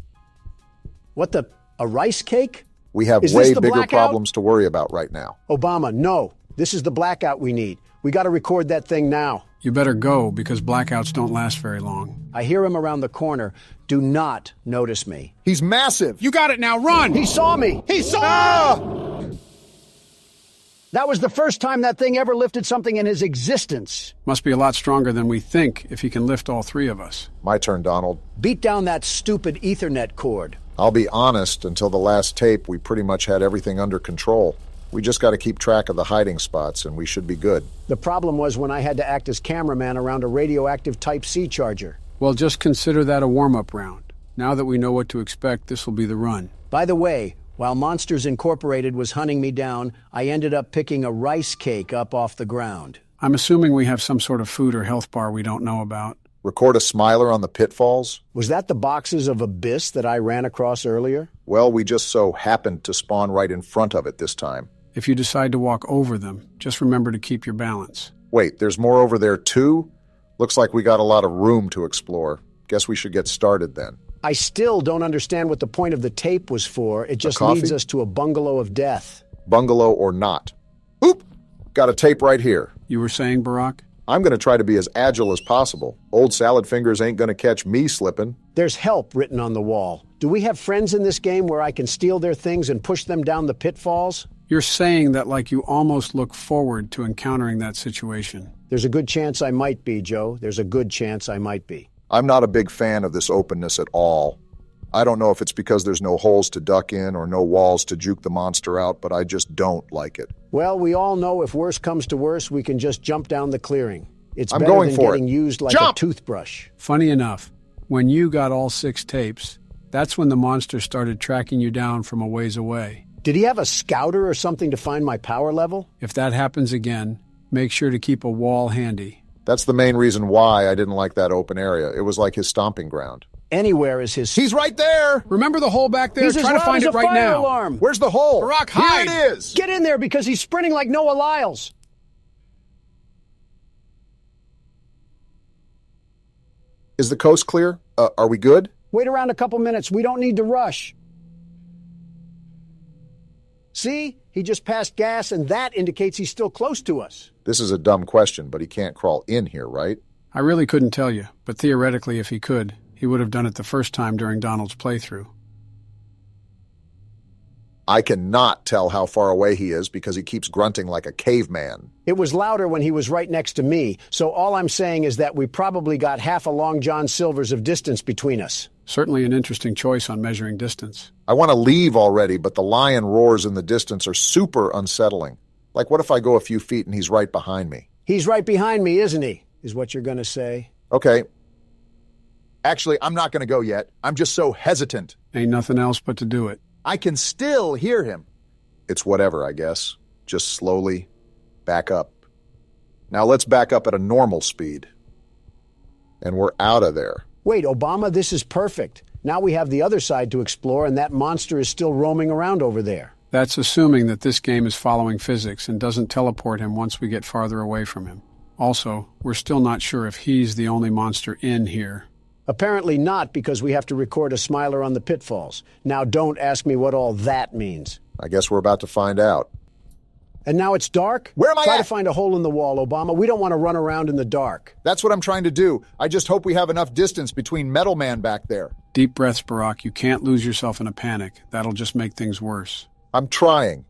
S1: What the? A rice cake?
S3: We have way bigger problems to worry about right now.
S1: Obama, no. This is the blackout we need. We got to record that thing now.
S2: You better go, because blackouts don't last very long.
S1: I hear him around the corner. Do not notice me.
S3: He's massive.
S2: You got it now, run!
S1: He saw me! He saw me! That was the first time that thing ever lifted something in his existence.
S2: Must be a lot stronger than we think if he can lift all three of us.
S3: My turn, Donald.
S1: Beat down that stupid Ethernet cord.
S3: I'll be honest, until the last tape, we pretty much had everything under control. We just got to keep track of the hiding spots, and we should be good.
S1: The problem was when I had to act as cameraman around a radioactive Type-C charger.
S2: Well, just consider that a warm-up round. Now that we know what to expect, this will be the run.
S1: By the way, while Monsters Incorporated was hunting me down, I ended up picking a rice cake up off the ground.
S2: I'm assuming we have some sort of food or health bar we don't know about.
S3: Record a smiler on the pitfalls?
S1: Was that the boxes of abyss that I ran across earlier?
S3: Well, we just so happened to spawn right in front of it this time.
S2: If you decide to walk over them, just remember to keep your balance.
S3: Wait, there's more over there too? Looks like we got a lot of room to explore. Guess we should get started then.
S1: I still don't understand what the point of the tape was for. It just leads us to a bungalow of death.
S3: Bungalow or not. Oop! Got a tape right here.
S2: You were saying, Barack?
S3: I'm going to try to be as agile as possible. Old salad fingers ain't going to catch me slipping.
S1: There's help written on the wall. Do we have friends in this game where I can steal their things and push them down the pitfalls?
S2: You're saying that like you almost look forward to encountering that situation.
S1: There's a good chance I might be, Joe. There's a good chance I might be.
S3: I'm not a big fan of this openness at all. I don't know if it's because there's no holes to duck in or no walls to juke the monster out, but I just don't like it.
S1: Well, we all know if worse comes to worse, we can just jump down the clearing. It's better than getting used like a toothbrush.
S2: Funny enough, when you got all 6 tapes, that's when the monster started tracking you down from a ways away.
S1: Did he have a scouter or something to find my power level?
S2: If that happens again, make sure to keep a wall handy.
S3: That's the main reason why I didn't like that open area. It was like his stomping ground.
S1: Anywhere is his...
S3: He's right there!
S2: Remember the hole back there?
S1: He's
S2: Try to find it right now.
S1: Alarm.
S3: Where's the hole?
S2: Barack, hide!
S3: Here it is!
S1: Get in there because he's sprinting like Noah Lyles.
S3: Is the coast clear? Are we good?
S1: Wait around a couple minutes. We don't need to rush. See? He just passed gas, and that indicates he's still close to us.
S3: This is a dumb question, but he can't crawl in here, right?
S2: I really couldn't tell you, but theoretically, if he could, he would have done it the first time during Donald's playthrough.
S3: I cannot tell how far away he is because he keeps grunting like a caveman.
S1: It was louder when he was right next to me, so all I'm saying is that we probably got half a Long John Silver's of distance between us.
S2: Certainly an interesting choice on measuring distance.
S3: I want to leave already, but the lion roars in the distance are super unsettling. Like, what if I go a few feet and he's right behind me?
S1: He's right behind me, isn't he? Is what you're going to say.
S3: Okay. Actually, I'm not going to go yet. I'm just so hesitant.
S2: Ain't nothing else but to do it.
S3: I can still hear him. It's whatever, I guess. Just slowly back up. Now let's back up at a normal speed. And we're out of there.
S1: Wait, Obama, this is perfect. Now we have the other side to explore, and that monster is still roaming around over there.
S2: That's assuming that this game is following physics and doesn't teleport him once we get farther away from him. Also, we're still not sure if he's the only monster in here.
S1: Apparently not, because we have to record a smiler on the pitfalls. Now don't ask me what all that means.
S3: I guess we're about to find out.
S1: And now it's dark?
S3: Where am I
S1: Try
S3: at?
S1: to find a hole in the wall, Obama. We don't want to run around in the dark.
S3: That's what I'm trying to do. I just hope we have enough distance between Metal Man back there.
S2: Deep breaths, Barack. You can't lose yourself in a panic. That'll just make things worse.
S3: I'm trying.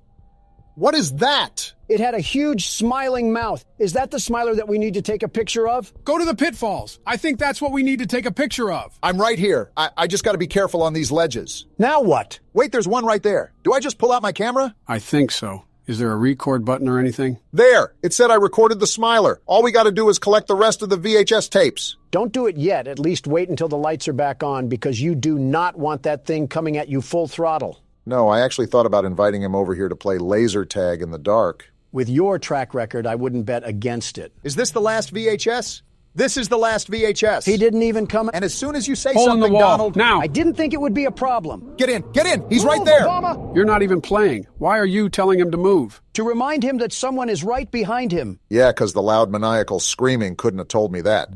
S3: What is that?
S1: It had a huge smiling mouth. Is that the smiler that we need to take a picture of?
S2: Go to the pitfalls. I think that's what we need to take a picture of.
S3: I'm right here. I just got to be careful on these ledges.
S1: Now what?
S3: Wait, there's one right there. Do I just pull out my camera?
S2: I think so. Is there a record button or anything?
S3: There! It said I recorded the smiler. All we got to do is collect the rest of the VHS tapes.
S1: Don't do it yet. At least wait until the lights are back on, because you do not want that thing coming at you full throttle.
S3: No, I actually thought about inviting him over here to play laser tag in the dark.
S1: With your track record, I wouldn't bet against it.
S3: Is this the last VHS? This is the last VHS.
S1: He didn't even come.
S3: And as soon as you say
S2: Hole in the
S3: something,
S2: wall.
S3: Donald...
S2: Now!
S1: I didn't think it would be a problem.
S3: Get in! Get in! He's
S1: Move,
S3: right there!
S1: Obama!
S2: You're not even playing. Why are you telling him to move?
S1: To remind him that someone is right behind him.
S3: Yeah, because the loud maniacal screaming couldn't have told me that.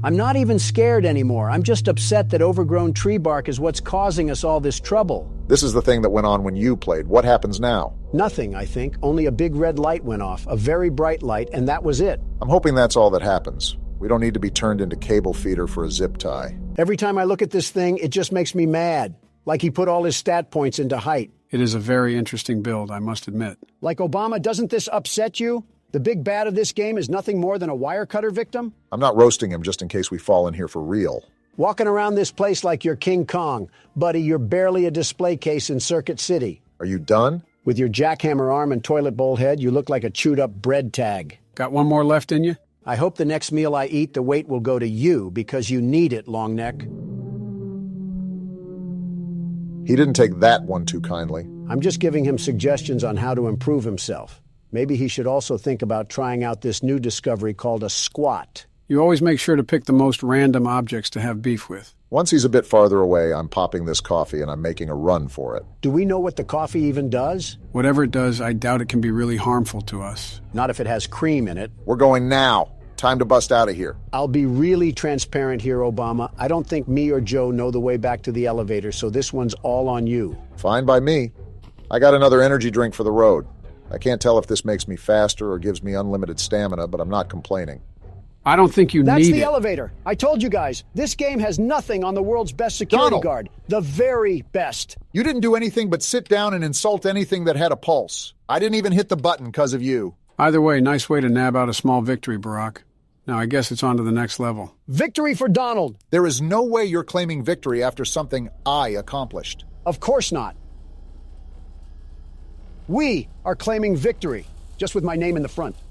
S1: I'm not even scared anymore. I'm just upset that overgrown tree bark is what's causing us all this trouble.
S3: This is the thing that went on when you played. What happens now?
S1: Nothing, I think. Only a big red light went off, a very bright light, and that was it.
S3: I'm hoping that's all that happens. We don't need to be turned into cable feeder for a zip tie.
S1: Every time I look at this thing, it just makes me mad. Like he put all his stat points into height.
S2: It is a very interesting build, I must admit.
S1: Like Obama, doesn't this upset you? The big bad of this game is nothing more than a wire cutter victim?
S3: I'm not roasting him just in case we fall in here for real.
S1: Walking around this place like you're King Kong. Buddy, you're barely a display case in Circuit City.
S3: Are you done?
S1: With your jackhammer arm and toilet bowl head, you look like a chewed-up bread tag.
S2: Got one more left in you?
S1: I hope the next meal I eat, the weight will go to you, because you need it, long neck.
S3: He didn't take that one too kindly.
S1: I'm just giving him suggestions on how to improve himself. Maybe he should also think about trying out this new discovery called a squat.
S2: You always make sure to pick the most random objects to have beef with.
S3: Once he's a bit farther away, I'm popping this coffee and I'm making a run for it.
S1: Do we know what the coffee even does?
S2: Whatever it does, I doubt it can be really harmful to us.
S1: Not if it has cream in it.
S3: We're going now. Time to bust out of here.
S1: I'll be really transparent here, Obama. I don't think me or Joe know the way back to the elevator, so this one's all on you.
S3: Fine by me. I got another energy drink for the road. I can't tell if this makes me faster or gives me unlimited stamina, but I'm not complaining.
S2: I don't think you need it.
S1: That's the elevator. I told you guys, this game has nothing on the world's best security guard. The very best.
S3: You didn't do anything but sit down and insult anything that had a pulse. I didn't even hit the button because of you.
S2: Either way, nice way to nab out a small victory, Barack. Now I guess it's on to the next level.
S1: Victory for Donald.
S3: There is no way you're claiming victory after something I accomplished.
S1: Of course not. We are claiming victory, just with my name in the front.